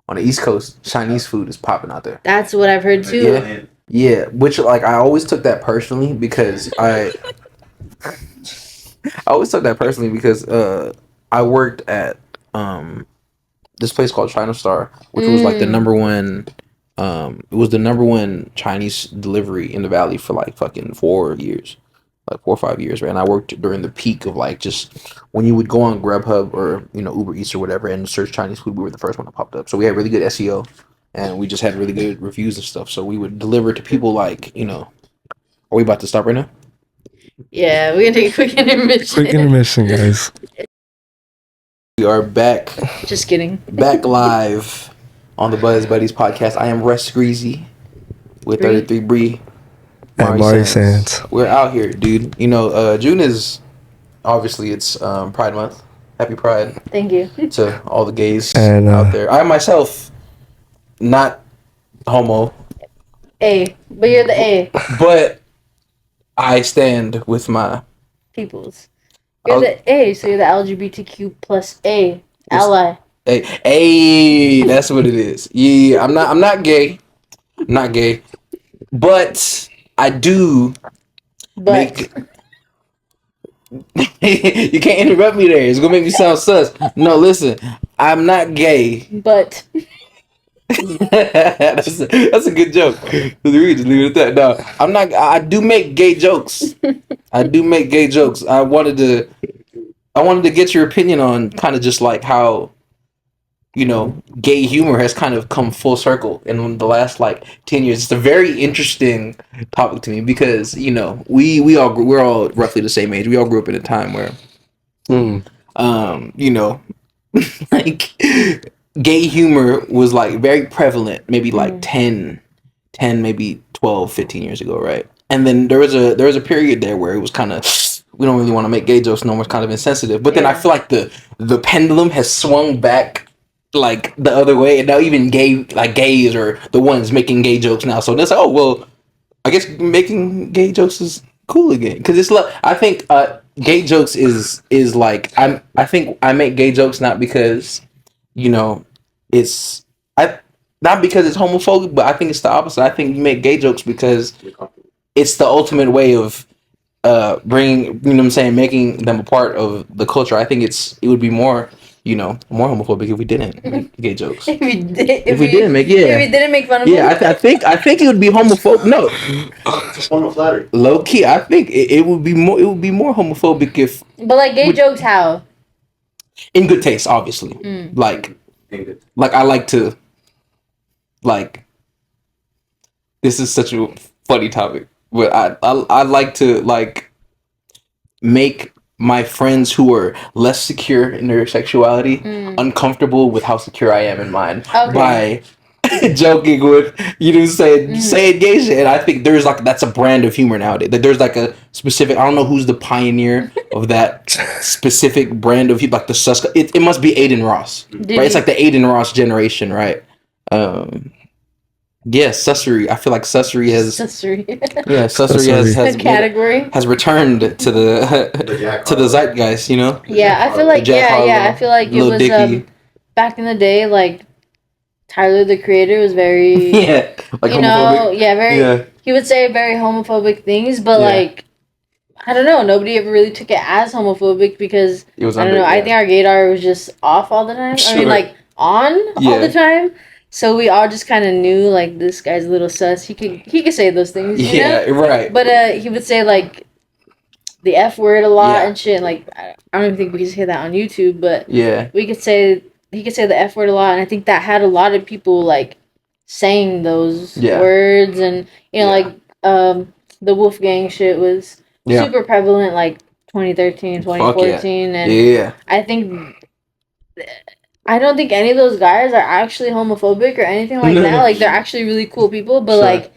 Speaker 3: the East Coast Chinese food is popping out there.
Speaker 1: That's what I've heard too.
Speaker 3: Yeah, which like I always took that personally because I I worked at this place called China Star, which was like the number one. It was the number one Chinese delivery in the valley for like fucking 4 years, like 4 or 5 years, right? And I worked during the peak of like just when you would go on Grubhub or Uber Eats or whatever and search Chinese food, we were the first one that popped up. So we had really good SEO, and we just had really good reviews and stuff. So we would deliver to people like Are we about to stop right now?
Speaker 1: Yeah, we're gonna take a quick intermission.
Speaker 2: quick intermission, guys.
Speaker 3: We are back.
Speaker 1: Just kidding.
Speaker 3: Back live on the Buzz Buddies podcast. I am RussGreezy with 33 Bree
Speaker 2: And Mari Sands.
Speaker 3: We're out here, dude. June is obviously it's Pride Month. Happy Pride
Speaker 1: Thank you.
Speaker 3: to all the gays
Speaker 2: And,
Speaker 3: out there. I myself, not homo,
Speaker 1: A, but you're the A.
Speaker 3: but I stand with my
Speaker 1: Peoples. You're the A, so you're the LGBTQ plus A ally.
Speaker 3: Hey, that's what it is. Yeah, I'm not gay. I'm not gay. But I do
Speaker 1: But
Speaker 3: you can't interrupt me there. It's gonna make me sound sus. No, listen. I'm not gay.
Speaker 1: but
Speaker 3: That's a good joke. Just leave it at that. No, I'm not. I do make gay jokes. I wanted to get your opinion on kind of just like how, gay humor has kind of come full circle in the last like 10 years. It's a very interesting topic to me because we're all roughly the same age. We all grew up in a time where, like gay humor was like very prevalent, maybe like 10, maybe 12, 15 years ago, right? And then there was a period there where it was kind of, we don't really want to make gay jokes no more, it's kind of insensitive. But then I feel like the pendulum has swung back like the other way, and now even gays are the ones making gay jokes now. So that's like, oh well, I guess making gay jokes is cool again because it's like I think gay jokes is like I think I make gay jokes not because it's not because it's homophobic, but I think it's the opposite. I think you make gay jokes because it's the ultimate way of bringing, what I'm saying, making them a part of the culture. I think it would be more more homophobic if we didn't make gay jokes.
Speaker 1: If we
Speaker 3: didn't make
Speaker 1: fun of
Speaker 3: yeah, I think it would be homophobic. No,
Speaker 4: Just one of flattery.
Speaker 3: low key, I think it would be more homophobic if,
Speaker 1: but like gay jokes, how?
Speaker 3: in good taste, obviously. Like I like to, like, this is such a funny topic, but I like to like make my friends who are less secure in their sexuality uncomfortable with how secure I am in mine by joking with saying gay shit. And I think there's like that's a brand of humor nowadays. That there's like a specific, I don't know who's the pioneer of that specific brand of humor, like the sus. It must be Aiden Ross, right? It's like the Aiden Ross generation, right? Yeah, sussery. I feel like sussery has
Speaker 1: category
Speaker 3: has returned to the zeitgeist.
Speaker 1: Yeah, I feel like I feel like it was back in the day. Like Tyler the Creator was very
Speaker 3: homophobic.
Speaker 1: He would say very homophobic things, but like I don't know. Nobody ever really took it as homophobic because
Speaker 3: it was
Speaker 1: I don't know. I think our gaydar was just off all the time.
Speaker 3: Sure.
Speaker 1: I mean, like on all the time. So we all just kind of knew, like, this guy's a little sus. He could say those things, you know?
Speaker 3: Right.
Speaker 1: But he would say, like, the F word a lot and shit. Like, I don't even think we could say that on YouTube, but he could say the F word a lot. And I think that had a lot of people, like, saying those words. And, like, the Wolfgang shit was super prevalent, like, 2013, 2014. And I think... I don't think any of those guys are actually homophobic or anything like that. Like, they're actually really cool people, but, like,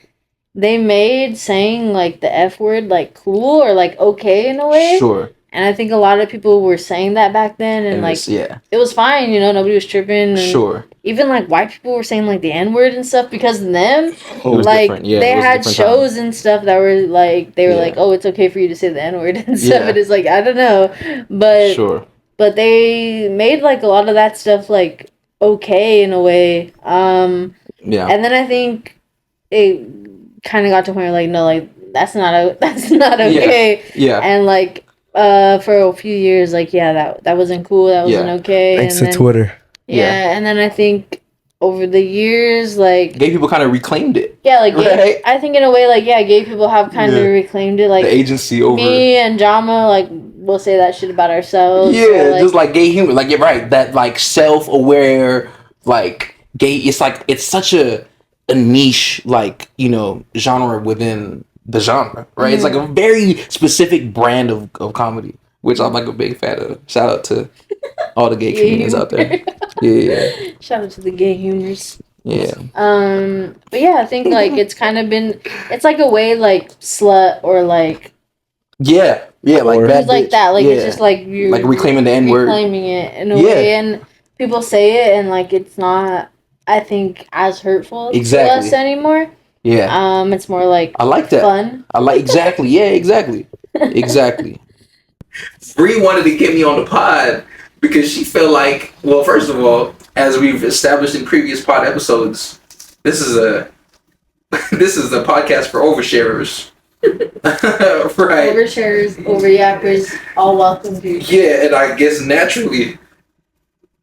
Speaker 1: they made saying, like, the F word, like, cool or, like, okay in a way.
Speaker 3: Sure.
Speaker 1: And I think a lot of people were saying that back then, and like, it was fine, nobody was tripping. And even, like, white people were saying, like, the N-word and stuff because of them. Like, they had shows and stuff that were, like, they were like, oh, it's okay for you to say the N-word and stuff. And it's like, I don't know. But... But they made, like, a lot of that stuff, like, okay in a way. And then I think it kind of got to a point where, like, no, like, that's not okay. And, like, for a few years, like, that wasn't cool. That wasn't okay.
Speaker 2: Thanks to Twitter.
Speaker 1: And then I think over the years, like...
Speaker 3: Gay people kind of reclaimed it.
Speaker 1: Yeah, like, I think in a way, like, gay people have kind of reclaimed it. Like,
Speaker 3: the agency over...
Speaker 1: Me and Jama, like... We'll say that shit about ourselves.
Speaker 3: Yeah, like, just like gay humor. Like, you're right. That, like, self-aware, like, gay... It's, like, it's such a niche, like, genre within the genre, right? It's, like, a very specific brand of comedy, which I'm, like, a big fan of. Shout out to all the gay comedians out there. Yeah.
Speaker 1: Shout out to the gay humors.
Speaker 3: Yeah.
Speaker 1: But, I think, like, it's kind of been... It's, like, a way, like, slut or, like...
Speaker 3: Yeah, like
Speaker 1: bad bitch. Like that, like it's just like you're
Speaker 3: like reclaiming the N word,
Speaker 1: reclaiming it in a way, and people say it, and like it's not, I think, as hurtful to us anymore. Yeah, it's more like
Speaker 3: I like that.
Speaker 1: Fun.
Speaker 3: I like exactly. Yeah, exactly. Bree wanted to get me on the pod because she felt like, well, first of all, as we've established in previous pod episodes, this is a podcast for oversharers. Right.
Speaker 1: Oversharers, overyappers, all welcome to.
Speaker 3: Yeah, and I guess naturally,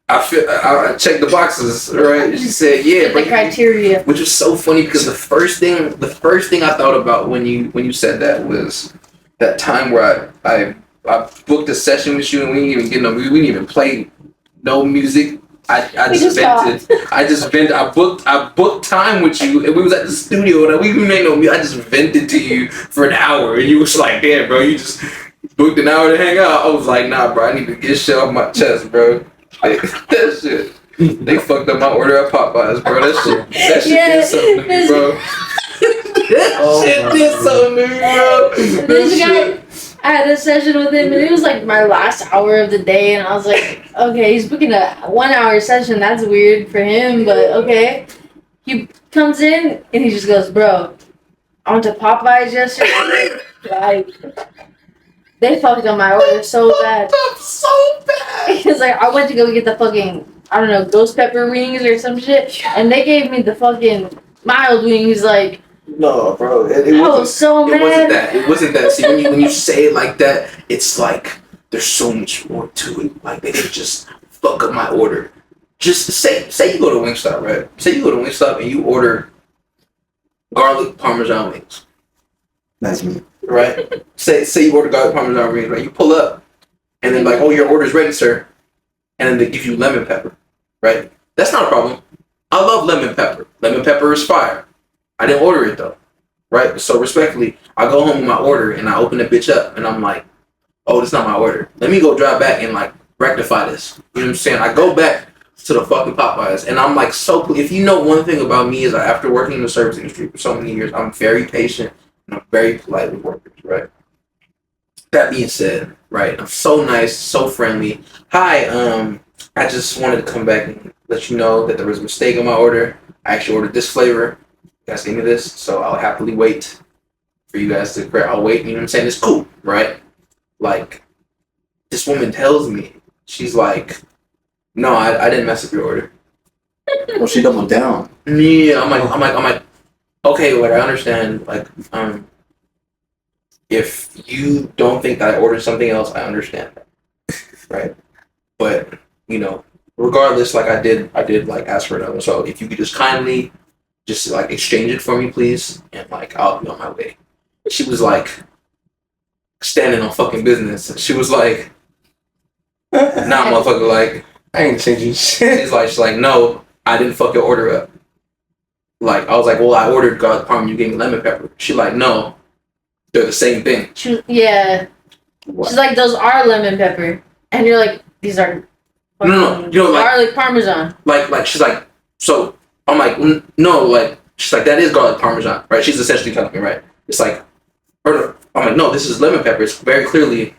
Speaker 3: I checked the boxes, right? She said, yeah,
Speaker 1: The criteria.
Speaker 3: which was so funny because the first thing I thought about when you said that was that time where I booked a session with you and we didn't even get no, we didn't even play no music. I booked time with you and we was at the studio and we made no music. I just vented to you for an hour and you was like, damn, bro, you just booked an hour to hang out. I was like, nah, bro, I need to get shit off my chest, bro. That shit. They fucked up my order at Popeyes, bro. That shit did something to me, bro. That shit did something to me, bro.
Speaker 1: This guy, I had a session with him, and it was like my last hour of the day, and I was like, okay, he's booking a 1 hour session. That's weird for him, but okay. He comes in, and he just goes, bro, I went to Popeyes yesterday. Like, they fucked up my order so bad.
Speaker 3: So bad.
Speaker 1: He's like, I went to go get the fucking, I don't know, ghost pepper wings or some shit, and they gave me the fucking mild wings. Like,
Speaker 3: No, bro. It
Speaker 1: I was so mad.
Speaker 3: It wasn't that. See, when you say it like that, it's like there's so much more to it. Like they didn't just fuck up my order. Just say you go to Wingstop, right? Say you go to Wingstop and you order garlic parmesan wings.
Speaker 4: That's me.
Speaker 3: Right? say you order garlic parmesan wings, right? You pull up and then like, oh, your order's ready, sir. And then they give you lemon pepper, right? That's not a problem. I love lemon pepper. Lemon pepper is fire. I didn't order it though, right? So respectfully, I go home with my order and I open the bitch up and I'm like, oh, this is not my order. Let me go drive back and like rectify this. You know what I'm saying? I go back to the fucking Popeyes and I'm like, so if you know one thing about me is that after working in the service industry for so many years, I'm very patient and I'm very polite with workers, right? That being said, right, I'm so nice, so friendly. Hi, I just wanted to come back and let you know that there was a mistake on my order. I actually ordered this flavor. You guys gave me this, so I'll happily wait for you guys to correct. I'll wait, you know what I'm saying? It's cool, right? Like, this woman tells me, she's like, no, I didn't mess up your order.
Speaker 4: Well, she doubled down.
Speaker 3: Yeah, I'm like, okay, like, I understand, like, if you don't think that I ordered something else, I understand that, right? But, you know, regardless, like, I did, like, ask for another, so if you could just kindly just like exchange it for me, please, and like I'll be on my way. She was like standing on fucking business. She was like, nah, motherfucker, like
Speaker 4: I ain't changing shit.
Speaker 3: she's like, no, I didn't fuck your order up. Like I was like, well, I ordered garlic parm, you gave me lemon pepper. She like, no, they're the same thing.
Speaker 1: Yeah.
Speaker 4: What?
Speaker 1: She's like, those are lemon pepper, and you're like, these are
Speaker 3: No, you know, like
Speaker 1: garlic parmesan.
Speaker 3: like she's like, so I'm like, no, like she's like, that is garlic parmesan, right? She's essentially telling me, right? It's like, or I'm like, no, this is lemon pepper. It's very clearly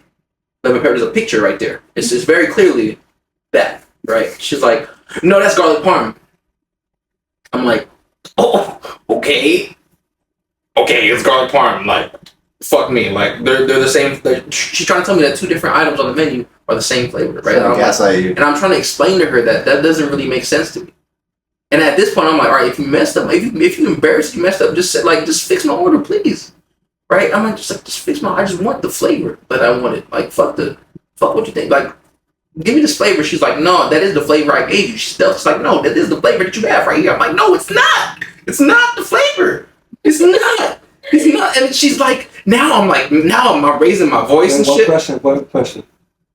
Speaker 3: lemon pepper. There's a picture right there. It's very clearly that, right? She's like, no, that's garlic parm. I'm like, oh, okay, it's garlic parm. Like, fuck me. Like, they're the same. She's trying to tell me that two different items on the menu are the same flavor, right? And I'm trying to explain to her that doesn't really make sense to me. And at this point, I'm like, all right, if you messed up, if you embarrassed, you messed up, just fix my order, please. Right? I'm like, just fix I just want the flavor that I wanted. Like, fuck what you think. Like, give me this flavor. She's like, no, that is the flavor I gave you. She's like, no, that is the flavor that you have right here. I'm like, no, it's not. It's not the flavor. It's not. It's not. And she's like, now I'm raising my voice and shit.
Speaker 4: One question.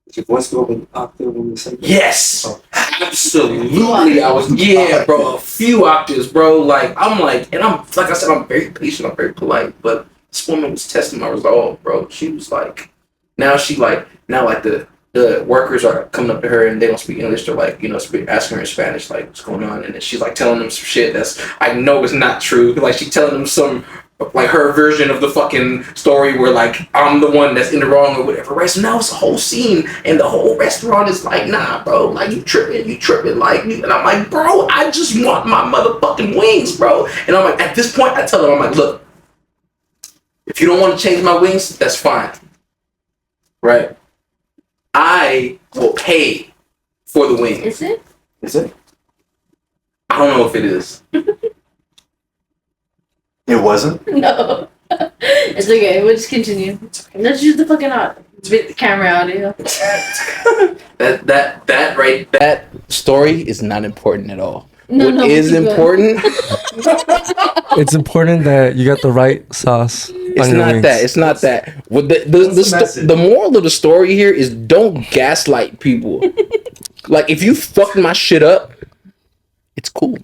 Speaker 4: Did your voice go up an octave when you say that?
Speaker 3: Yes. Oh. Absolutely. I was, yeah, bro, a few octaves, bro. Like, I'm like, and I'm, like I said, I'm very patient, I'm very polite, but this woman was testing my resolve, bro. She was like, now the workers are coming up to her and they don't speak English. They're like, you know, asking her in Spanish, like, what's going on? And then she's like telling them some shit that's, I know is not true. Like, she's telling them some, like, her version of the fucking story where, like, I'm the one that's in the wrong or whatever, right? So now it's a whole scene and the whole restaurant is like, nah, bro, like, you tripping, like, and I'm like, bro, I just want my motherfucking wings, bro. And I'm like, at this point, I tell them, I'm like, look, if you don't want to change my wings, that's fine, right? I will pay for the wings.
Speaker 1: Is it?
Speaker 4: Is it?
Speaker 3: I don't know if it is.
Speaker 4: It wasn't?
Speaker 1: No. It's okay. We'll just continue. Let's use the fucking Camera audio.
Speaker 3: That story is not important at all.
Speaker 1: No,
Speaker 3: What is
Speaker 1: keep going.
Speaker 3: important?
Speaker 2: It's important that you got the right sauce.
Speaker 3: It's not that. It's not that. What the moral of the story here is don't gaslight people. Like if you fucked my shit up, it's cool.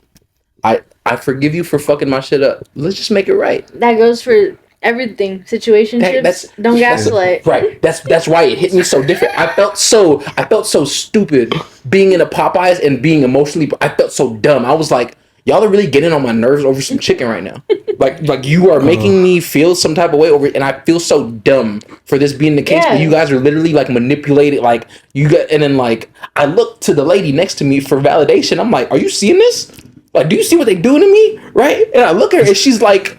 Speaker 3: I forgive you for fucking my shit up. Let's just make it right.
Speaker 1: That goes for everything. Situationships. Don't gaslight.
Speaker 3: Right. That's why it hit me so different. I felt so stupid being in a Popeyes and being emotionally. I felt so dumb. I was like, y'all are really getting on my nerves over some chicken right now. Like you are making me feel some type of way over, and I feel so dumb for this being the case.
Speaker 1: Yeah.
Speaker 3: But you guys are literally like manipulated. Like you got, and then like I look to the lady next to me for validation. I'm like, are you seeing this? Like, do you see what they doing to me? Right? And I look at her and she's like,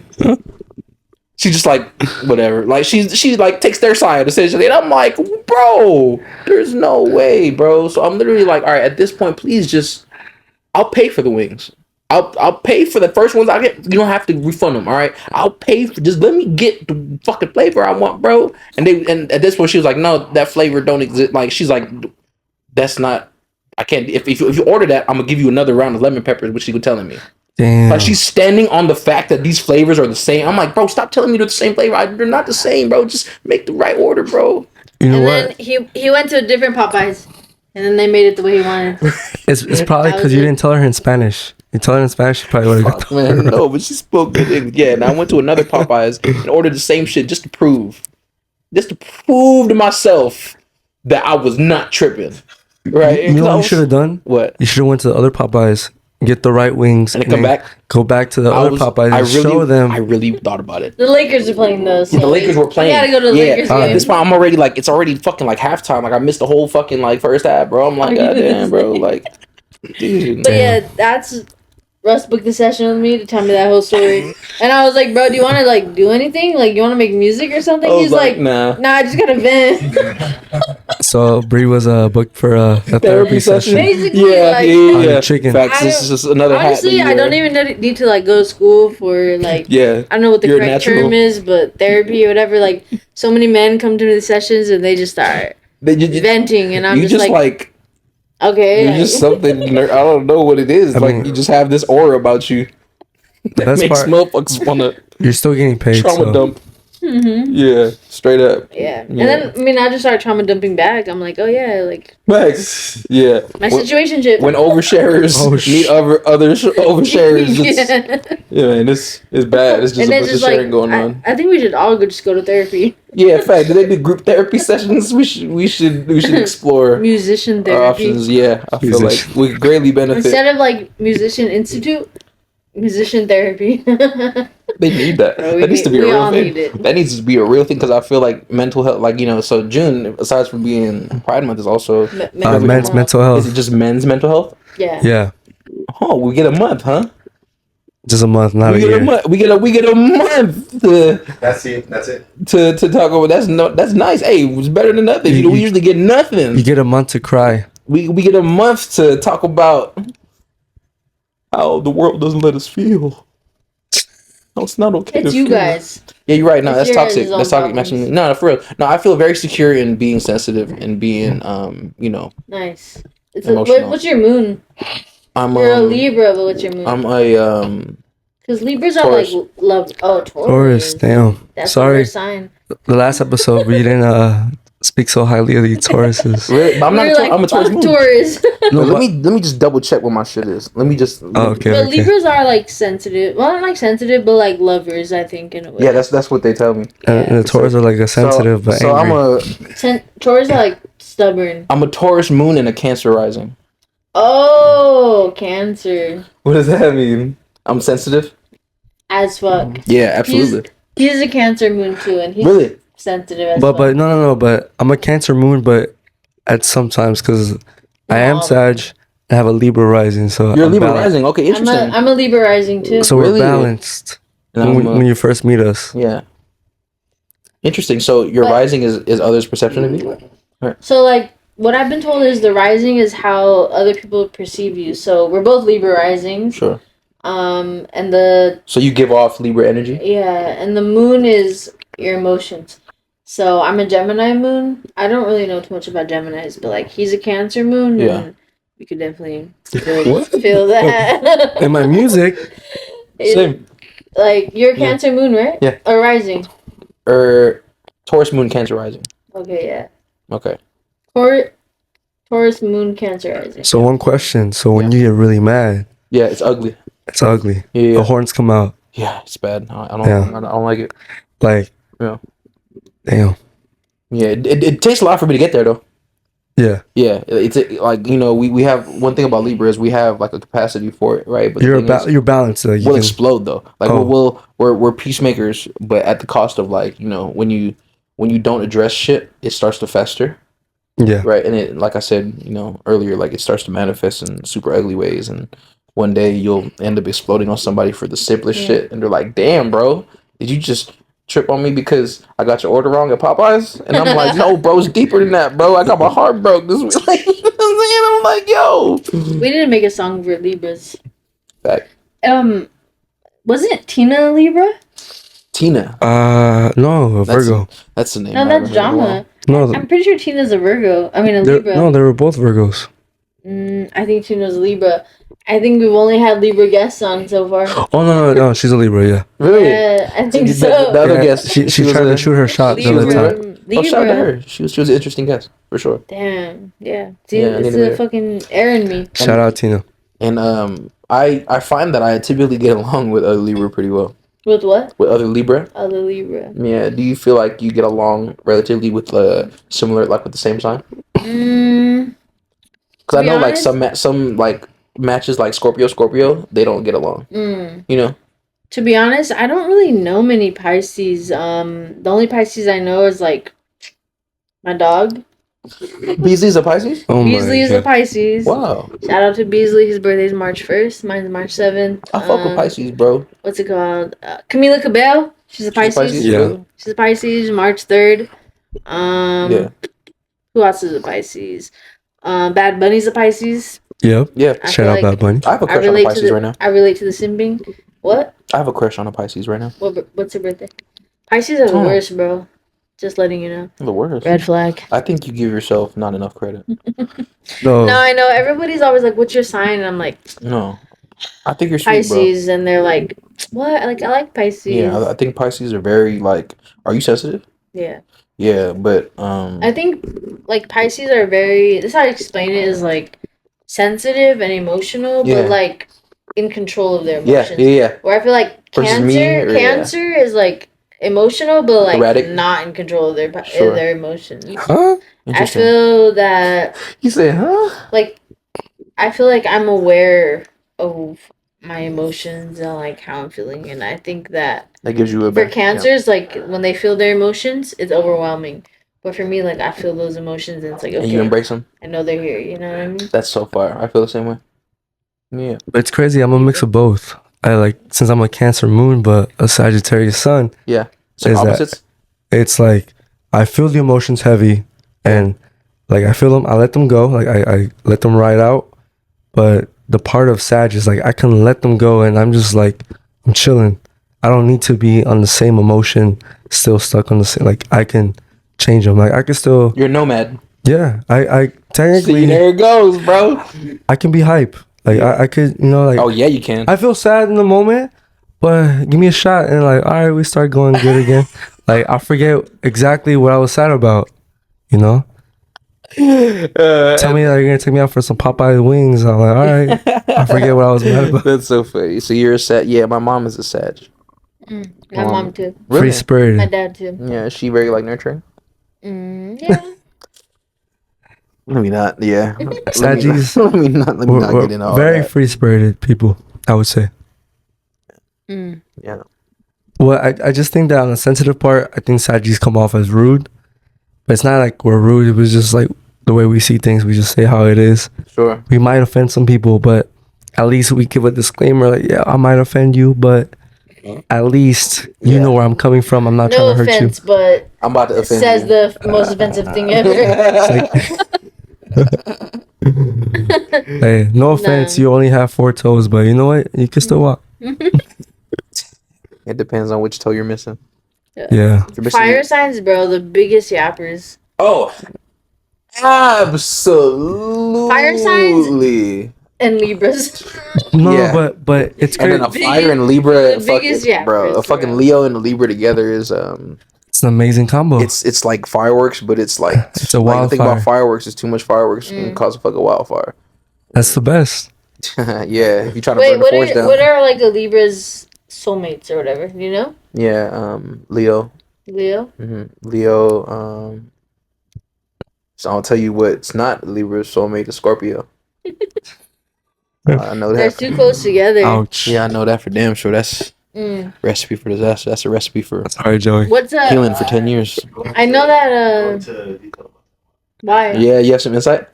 Speaker 3: she just like whatever. Like she like takes their side essentially, and I'm like, bro, there's no way, bro. So I'm literally like, all right, at this point, please just, I'll pay for the wings. I'll pay for the first ones I get. You don't have to refund them, all right? I'll pay for, just let me get the fucking flavor I want, bro. And at this point she was like, no, that flavor don't exist. Like she's like, that's not, I can't. If you order that, I'm gonna give you another round of lemon peppers, which she was telling me.
Speaker 2: Damn.
Speaker 3: Like she's standing on the fact that these flavors are the same. I'm like, bro, stop telling me they're the same flavor. They're not the same, bro. Just make the right order, bro.
Speaker 2: You know
Speaker 1: And
Speaker 2: what?
Speaker 1: then he went to a different Popeyes, and then they made it the way he wanted.
Speaker 2: It's probably
Speaker 1: That
Speaker 2: because
Speaker 1: was
Speaker 2: you
Speaker 1: it.
Speaker 2: didn't tell her in Spanish. You told her in Spanish, she probably would have got
Speaker 3: Fuck, man, no, but she spoke good English. Yeah, and I went to another Popeyes and ordered the same shit just to prove to myself that I was not tripping. Right?
Speaker 2: You know what you should have done?
Speaker 3: What?
Speaker 2: You should have went to the other Popeyes, get the right wings,
Speaker 3: And then come back?
Speaker 2: Go back to the other Popeyes and show them.
Speaker 3: I really thought about it.
Speaker 1: The Lakers are playing those.
Speaker 3: The Lakers were playing.
Speaker 1: You gotta go to the Lakers
Speaker 3: At
Speaker 1: game.
Speaker 3: this point, I'm already like, it's already fucking like halftime. Like I missed the whole fucking like first half, bro. I'm like,
Speaker 1: Oh, you
Speaker 3: goddamn,
Speaker 1: did.
Speaker 3: bro. Like, dude.
Speaker 1: But yeah, that's Russ booked the session with me to tell me that whole story, and I was like, "Bro, do you want to like do anything? Like, you want to make music or something?"
Speaker 3: I was
Speaker 1: He's like,
Speaker 3: nah.
Speaker 1: "Nah, I just gotta vent."
Speaker 2: So Bree was booked for a therapy session.
Speaker 1: Basically,
Speaker 3: Yeah,
Speaker 1: like,
Speaker 3: yeah.
Speaker 2: Chicken.
Speaker 3: Facts.
Speaker 1: I
Speaker 3: This is just another hat.
Speaker 1: honestly, I don't even need to like go to school for like.
Speaker 3: Yeah.
Speaker 1: I don't know what the
Speaker 3: You're
Speaker 1: correct
Speaker 3: natural.
Speaker 1: term is, but therapy or whatever. Like, so many men come to the sessions and they just start venting, and I'm
Speaker 3: you
Speaker 1: just like, okay,
Speaker 3: you're
Speaker 1: like-
Speaker 3: just something. I don't know what it is.
Speaker 2: I
Speaker 3: Like
Speaker 2: mean-
Speaker 3: you just have this aura about you that
Speaker 2: best
Speaker 3: makes
Speaker 2: part-
Speaker 3: motherfuckers wanna
Speaker 2: You're still getting paid.
Speaker 3: trauma
Speaker 2: So.
Speaker 3: dump.
Speaker 1: Mhm.
Speaker 3: Yeah, straight up.
Speaker 1: Yeah. And
Speaker 3: Yeah.
Speaker 1: then I mean I just started trauma dumping back. I'm like, oh yeah, like
Speaker 3: Facts. Yeah.
Speaker 1: my
Speaker 3: When-
Speaker 1: situationship.
Speaker 3: When oversharers
Speaker 2: Oh,
Speaker 3: meet other oversharers, it's,
Speaker 1: yeah.
Speaker 3: yeah, man, it's bad. It's just
Speaker 1: And
Speaker 3: a
Speaker 1: then
Speaker 3: bunch of
Speaker 1: just
Speaker 3: sharing
Speaker 1: like
Speaker 3: going on.
Speaker 1: I think we should all just go to therapy.
Speaker 3: Yeah, fact. Do they do group therapy sessions? We should explore
Speaker 1: Musician
Speaker 3: our
Speaker 1: therapy.
Speaker 3: options. Yeah, I feel like we could greatly benefit.
Speaker 1: Instead of like musician institute, musician therapy.
Speaker 3: They need that.
Speaker 1: Bro, we
Speaker 3: That needs to be a
Speaker 1: we
Speaker 3: real
Speaker 1: all
Speaker 3: thing.
Speaker 1: need it.
Speaker 3: That needs to be a real thing because I feel like mental health, like so June, aside from being Pride Month, is also
Speaker 2: Men's mental
Speaker 3: is
Speaker 2: health.
Speaker 3: it just men's mental health?
Speaker 1: Yeah.
Speaker 2: Yeah,
Speaker 3: Oh, we get a month, huh?
Speaker 2: just a month, not a
Speaker 3: We get
Speaker 2: year.
Speaker 3: a month. We get a month
Speaker 4: That's it. That's it.
Speaker 3: to talk about. That's nice. Hey, it was better than nothing. You know, we usually get nothing.
Speaker 2: You get a month to cry.
Speaker 3: We get a month to talk about how the world doesn't let us feel. No, it's not okay.
Speaker 1: It's
Speaker 3: to
Speaker 1: you
Speaker 3: feel.
Speaker 1: guys.
Speaker 3: Yeah, you're right. No,
Speaker 1: It's
Speaker 3: that's
Speaker 1: your
Speaker 3: toxic.
Speaker 1: guys' own
Speaker 3: That's toxic.
Speaker 1: problems.
Speaker 3: Maximally. No, for real. No, I feel very secure in being sensitive and being,
Speaker 1: Nice. It's
Speaker 3: Emotional.
Speaker 1: what's your moon?
Speaker 3: I'm
Speaker 1: You're a Libra, but what's your moon?
Speaker 3: I'm a
Speaker 1: Because Libras are
Speaker 3: Taurus.
Speaker 1: like love. Oh, Taurus.
Speaker 2: Taurus, damn.
Speaker 1: That's
Speaker 2: Sorry.
Speaker 1: their sign.
Speaker 2: The last episode we didn't speak so highly of the Tauruses.
Speaker 3: Really? But I'm not.
Speaker 1: We're like,
Speaker 3: I'm a Taurus.
Speaker 1: fuck
Speaker 3: moon.
Speaker 1: Taurus.
Speaker 2: No,
Speaker 3: But
Speaker 2: but-
Speaker 3: let me just double check what my shit is. Let me just.
Speaker 2: Oh, okay.
Speaker 1: But Libras are like sensitive. Well, not like sensitive, but like lovers, I think, in a way.
Speaker 3: Yeah, that's what they tell me.
Speaker 2: And the Taurus are like a sensitive but
Speaker 3: so
Speaker 2: angry.
Speaker 1: Taurus are like stubborn.
Speaker 3: I'm a Taurus moon and a Cancer rising.
Speaker 1: Oh, Cancer.
Speaker 3: What does that mean? I'm sensitive.
Speaker 1: As fuck.
Speaker 3: Yeah, absolutely.
Speaker 1: He's a Cancer moon too, and he's
Speaker 3: Really?
Speaker 1: sensitive as
Speaker 2: But
Speaker 1: fuck.
Speaker 2: no. But I'm a Cancer moon, but at sometimes because I am
Speaker 1: Wow.
Speaker 2: Sag, I have a Libra rising, so
Speaker 3: You're a
Speaker 2: I'm
Speaker 3: Libra
Speaker 2: balanced.
Speaker 3: rising. Okay, interesting.
Speaker 1: I'm a Libra rising too.
Speaker 2: So
Speaker 3: Really?
Speaker 2: we're balanced
Speaker 3: And I'm a-
Speaker 2: when you first meet us.
Speaker 3: yeah. Interesting. So your
Speaker 1: But-
Speaker 3: rising is others' perception of you.
Speaker 1: So like what I've been told is the rising is how other people perceive you. So we're both Libra risings.
Speaker 3: Sure.
Speaker 1: And the
Speaker 3: So you give off Libra energy.
Speaker 1: and the moon is your emotions. So I'm a Gemini moon. I don't really know too much about Geminis, but like he's a Cancer moon,
Speaker 3: Yeah.
Speaker 1: and you could definitely feel that.
Speaker 2: In my music,
Speaker 3: Same.
Speaker 1: Like you're
Speaker 3: Yeah.
Speaker 1: Cancer moon, right?
Speaker 3: Yeah.
Speaker 1: Or rising.
Speaker 3: Taurus moon, Cancer rising.
Speaker 1: Okay, yeah.
Speaker 3: Okay.
Speaker 1: Taurus moon, Cancer rising.
Speaker 2: so one question. So when you get really mad,
Speaker 3: Yeah, it's ugly.
Speaker 2: it's ugly.
Speaker 3: Yeah.
Speaker 2: The horns come out.
Speaker 3: Yeah, it's bad. I don't.
Speaker 2: Yeah.
Speaker 3: I don't like it.
Speaker 2: Like,
Speaker 3: Yeah.
Speaker 2: damn.
Speaker 3: Yeah, it takes a lot for me to get there though.
Speaker 2: Yeah.
Speaker 3: Yeah, it's like we have one thing about Libra is we have like a capacity for it, right? But
Speaker 2: You're
Speaker 3: the thing is,
Speaker 2: you're balanced. Like, you
Speaker 3: we'll
Speaker 2: can,
Speaker 3: explode though. Like
Speaker 2: Oh.
Speaker 3: we're peacemakers, but at the cost of like when you don't address shit, it starts to fester,
Speaker 2: yeah.
Speaker 3: right? And it, like I said, earlier, like it starts to manifest in super ugly ways, and one day you'll end up exploding on somebody for the simplest shit, and they're like, "Damn, bro, did you just trip on me because I got your order wrong at Popeyes?" And I'm like, "No, bro, it's deeper than that, bro. I got my heart broke this week." Like, you know what I'm saying? I'm like, "Yo,
Speaker 1: We didn't make a song for Libras.
Speaker 3: Fact.
Speaker 1: Wasn't Tina a Libra?
Speaker 3: Tina."
Speaker 2: No, a Virgo.
Speaker 3: That's the name.
Speaker 1: No,
Speaker 3: I
Speaker 1: that's
Speaker 3: haven't heard in a while.
Speaker 1: Jama.
Speaker 2: No,
Speaker 1: I'm pretty sure Tina's a Virgo. I mean, a
Speaker 2: they
Speaker 1: Libra.
Speaker 2: they were both Virgos.
Speaker 1: I think Tina's a Libra. I think we've only had Libra guests on so far.
Speaker 2: Oh no, she's a Libra. Yeah.
Speaker 3: Really?
Speaker 1: Yeah, I think
Speaker 3: The
Speaker 1: so.
Speaker 3: other
Speaker 2: Yeah,
Speaker 3: guest,
Speaker 2: she
Speaker 3: was
Speaker 2: tried
Speaker 3: a-
Speaker 2: to shoot her shot the other
Speaker 1: Libra.
Speaker 2: time.
Speaker 3: Oh, shout out to
Speaker 1: Libra.
Speaker 3: her. She was an interesting guest for sure.
Speaker 1: Damn. Yeah. See,
Speaker 3: Yeah, I need
Speaker 1: it's
Speaker 3: to meet
Speaker 1: a
Speaker 3: her.
Speaker 1: fucking Aaron me.
Speaker 2: Shout out Tina.
Speaker 3: And I find that I typically get along with other Libra pretty well.
Speaker 1: With what?
Speaker 3: With other Libra.
Speaker 1: Other Libra.
Speaker 3: Yeah. Do you feel like you get along relatively with similar, like with the same sign?
Speaker 1: Mm,
Speaker 3: Because I
Speaker 1: To be
Speaker 3: know like
Speaker 1: honest-
Speaker 3: some like matches like Scorpio, they don't get along. You know.
Speaker 1: To be honest, I don't really know many Pisces. The only Pisces I know is like my dog.
Speaker 3: Beasley's a Pisces.
Speaker 2: Oh
Speaker 1: Beasley
Speaker 2: my
Speaker 1: is a
Speaker 2: god.
Speaker 1: Pisces.
Speaker 3: Wow.
Speaker 1: Shout out to Beasley. His birthday's March 1st. Mine's March 7th.
Speaker 3: I fuck with Pisces, bro.
Speaker 1: What's it called? Camila Cabello. She's a Pisces.
Speaker 2: Yeah.
Speaker 1: She's a Pisces. March 3rd.
Speaker 3: Yeah.
Speaker 1: Who else is a Pisces? Bad Bunny's a Pisces.
Speaker 2: Yep.
Speaker 3: Yeah.
Speaker 1: I
Speaker 2: Shout
Speaker 1: feel
Speaker 2: out
Speaker 1: like
Speaker 2: Bad Bunny.
Speaker 3: I have a
Speaker 1: I
Speaker 3: crush on a
Speaker 1: relate to
Speaker 3: Pisces
Speaker 1: the
Speaker 3: right now.
Speaker 1: I relate to the simping. What?
Speaker 3: I have a crush on a Pisces right now.
Speaker 1: What's her birthday? Pisces are the
Speaker 3: Oh.
Speaker 1: worst, bro. Just letting you know.
Speaker 3: The worst.
Speaker 1: Red flag.
Speaker 3: I think you give yourself not enough credit.
Speaker 2: No.
Speaker 1: No, I know. Everybody's always like, "What's your sign?" And I'm like,
Speaker 3: No. I think you're sweet,
Speaker 1: Pisces, and they're like, "What?" Like, I like Pisces.
Speaker 3: bro. Yeah, I think Pisces are very like. Are you sensitive?
Speaker 1: Yeah.
Speaker 3: Yeah, but
Speaker 1: I think like Pisces are very. This is how I explain it is like sensitive and emotional,
Speaker 3: Yeah.
Speaker 1: but like in control of their
Speaker 3: yeah,
Speaker 1: emotions.
Speaker 3: yeah.
Speaker 1: Where I feel like
Speaker 3: Versus me, or-
Speaker 1: Cancer is like emotional, but like
Speaker 3: Erratic?
Speaker 1: not in control of their
Speaker 3: Sure.
Speaker 1: their emotions.
Speaker 2: Huh?
Speaker 1: I
Speaker 3: Interesting.
Speaker 1: feel that
Speaker 3: You say, huh?
Speaker 1: like I feel like I'm aware of my emotions and like how I'm feeling, and I think that
Speaker 3: That gives you a
Speaker 1: for
Speaker 3: better.
Speaker 1: cancers, like when they feel their emotions, it's overwhelming. But for me, like I feel those emotions, and it's like
Speaker 3: And you
Speaker 1: okay,
Speaker 3: embrace them.
Speaker 1: I know they're here. You know what I mean?
Speaker 3: That's so far. I feel the same way. Yeah.
Speaker 2: But it's crazy. I'm a mix of both. I like since I'm a Cancer moon, but a Sagittarius sun.
Speaker 3: So
Speaker 2: Is that-
Speaker 3: opposites.
Speaker 2: It's like I feel the emotions heavy, and like I feel them. I let them go. Like I let them ride out. But the part of Sag is like I can let them go, and I'm just like I'm chilling. I don't need to be on the same emotion, still stuck on the same. Like I can change them. Like I can still.
Speaker 3: You're a nomad.
Speaker 2: Yeah. I
Speaker 3: See,
Speaker 2: technically
Speaker 3: there it goes, bro.
Speaker 2: I can be hype. Like I could like.
Speaker 3: Oh yeah, you can.
Speaker 2: I feel sad in the moment, but give me a shot and like, all right, we start going good again. Like I forget exactly what I was sad about, you know. Tell me that you're gonna take me out for some Popeyes wings. I'm like, all right, I forget what I was mad about.
Speaker 3: That's so funny. So you're a Sag. Yeah, my mom is a Sag.
Speaker 1: My mom too.
Speaker 2: Free
Speaker 3: Really?
Speaker 1: My
Speaker 2: spirited.
Speaker 1: dad too.
Speaker 3: Yeah, is she very like nurturing?
Speaker 1: Yeah.
Speaker 3: Let me not. Yeah.
Speaker 2: Saggies.
Speaker 3: Let me not get into all
Speaker 2: very
Speaker 3: that.
Speaker 2: free spirited people, I would say.
Speaker 3: Yeah.
Speaker 2: Well, I just think that on the sensitive part, I think Saggies come off as rude, but it's not like we're rude. It was just like the way we see things. We just say how it is.
Speaker 3: Sure.
Speaker 2: We might offend some people, but at least we give a disclaimer like, yeah, I might offend you, but at least you
Speaker 3: Yeah.
Speaker 2: know where I'm coming from. I'm not
Speaker 1: No
Speaker 2: trying to hurt you.
Speaker 1: offense, but
Speaker 3: I'm about to offend
Speaker 1: says
Speaker 3: you.
Speaker 1: the most offensive thing ever.
Speaker 2: Hey, no offense,
Speaker 1: Nah.
Speaker 2: you only have 4 toes, but you know what? You can still walk.
Speaker 3: It depends on which toe you're missing.
Speaker 2: Yeah.
Speaker 3: If you're missing
Speaker 1: Fire signs, bro, the biggest yappers.
Speaker 3: Oh, absolutely.
Speaker 1: Fire signs? And Libras.
Speaker 2: No,
Speaker 3: Yeah.
Speaker 2: but it's
Speaker 3: And then
Speaker 2: great.
Speaker 3: a fire and Libra,
Speaker 1: The biggest
Speaker 3: bro. A
Speaker 1: yappers,
Speaker 3: fucking
Speaker 1: bro.
Speaker 3: Leo and a Libra together is
Speaker 2: It's an amazing combo.
Speaker 3: it's like fireworks, but it's like
Speaker 2: It's a
Speaker 3: like the thing
Speaker 2: wildfire.
Speaker 3: about fireworks is too much fireworks can cause a fucking wildfire.
Speaker 2: That's the best.
Speaker 3: Yeah, if you try to
Speaker 1: Wait,
Speaker 3: burn the forest down.
Speaker 1: what are like the Libras soulmates or whatever? You know?
Speaker 3: Yeah, Leo.
Speaker 1: Leo?
Speaker 3: Leo, so I'll tell you what's not Libra's soulmate is Scorpio. I know
Speaker 1: They're
Speaker 3: that.
Speaker 1: too close together.
Speaker 2: Ouch.
Speaker 3: Yeah, I know that for damn sure. That's
Speaker 1: Mm.
Speaker 3: recipe for disaster. That's a recipe for
Speaker 2: Sorry, Joey.
Speaker 1: What's up?
Speaker 3: healing for 10 years.
Speaker 1: I know that. Why?
Speaker 3: Yeah, you have some insight?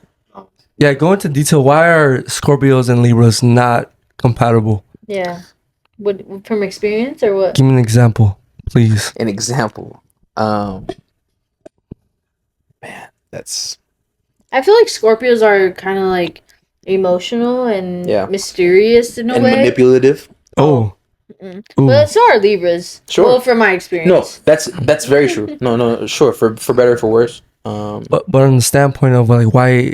Speaker 2: Yeah, go into detail. Why are Scorpios and Libras not compatible?
Speaker 1: Yeah. What from experience or what?
Speaker 2: Give me an example, please.
Speaker 3: An example. Man, that's
Speaker 1: I feel like Scorpios are kind of like emotional and
Speaker 3: Yeah.
Speaker 1: mysterious in a
Speaker 3: and
Speaker 1: way.
Speaker 3: manipulative.
Speaker 2: Oh.
Speaker 1: Mm-mm.
Speaker 2: Ooh.
Speaker 1: But so are Libras.
Speaker 3: Sure.
Speaker 1: Well, from my experience.
Speaker 3: No, that's very true. No, sure. For better or for worse.
Speaker 2: But on the standpoint of like why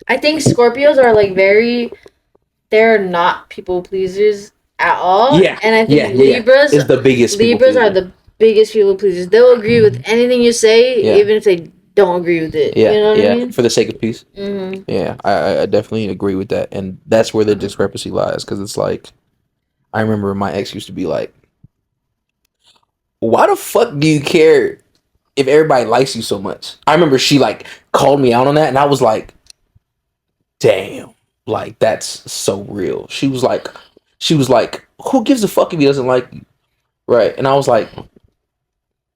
Speaker 1: I think Scorpios are like they're not people pleasers at all.
Speaker 3: Yeah.
Speaker 1: And I think
Speaker 3: Yeah.
Speaker 1: Libras
Speaker 3: is the biggest. people
Speaker 1: Libras are
Speaker 3: pleaser.
Speaker 1: the biggest people pleasers. They'll agree with anything you say,
Speaker 3: Yeah.
Speaker 1: even if they don't agree with it.
Speaker 3: Yeah,
Speaker 1: You know what
Speaker 3: yeah.
Speaker 1: I mean?
Speaker 3: For the sake of peace.
Speaker 1: Mm-hmm.
Speaker 3: Yeah, I definitely agree with that, and that's where the discrepancy lies. Because it's like, I remember my ex used to be like, "Why the fuck do you care if everybody likes you so much?" I remember she like called me out on that, and I was like, "Damn, like that's so real." She was like, "Who gives a fuck if he doesn't like you?" Right, and I was like,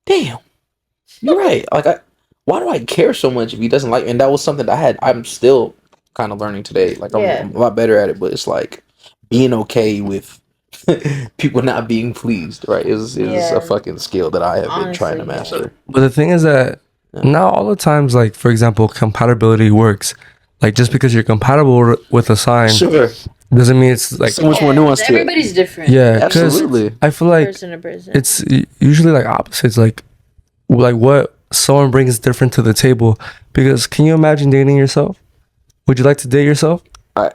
Speaker 3: "Damn, you're right." Like, why do I care so much if he doesn't like me? And that was something that I'm still kind of learning today. Like, I'm a lot better at it, but it's like being okay with people not being pleased, right? Is
Speaker 1: Yeah.
Speaker 3: a fucking skill that I have been trying to
Speaker 1: Honestly,
Speaker 3: master.
Speaker 2: but the thing is that not all the times, like for example, compatibility works. Like just because you're compatible with a sign
Speaker 3: Sure.
Speaker 2: doesn't mean it's like
Speaker 3: So much more nuance to it.
Speaker 1: Everybody's different.
Speaker 2: yeah, because
Speaker 3: Absolutely.
Speaker 2: I feel like
Speaker 1: Person to person.
Speaker 2: it's usually like opposites. Like what someone brings different to the table. Because can you imagine dating yourself? Would you like to date yourself?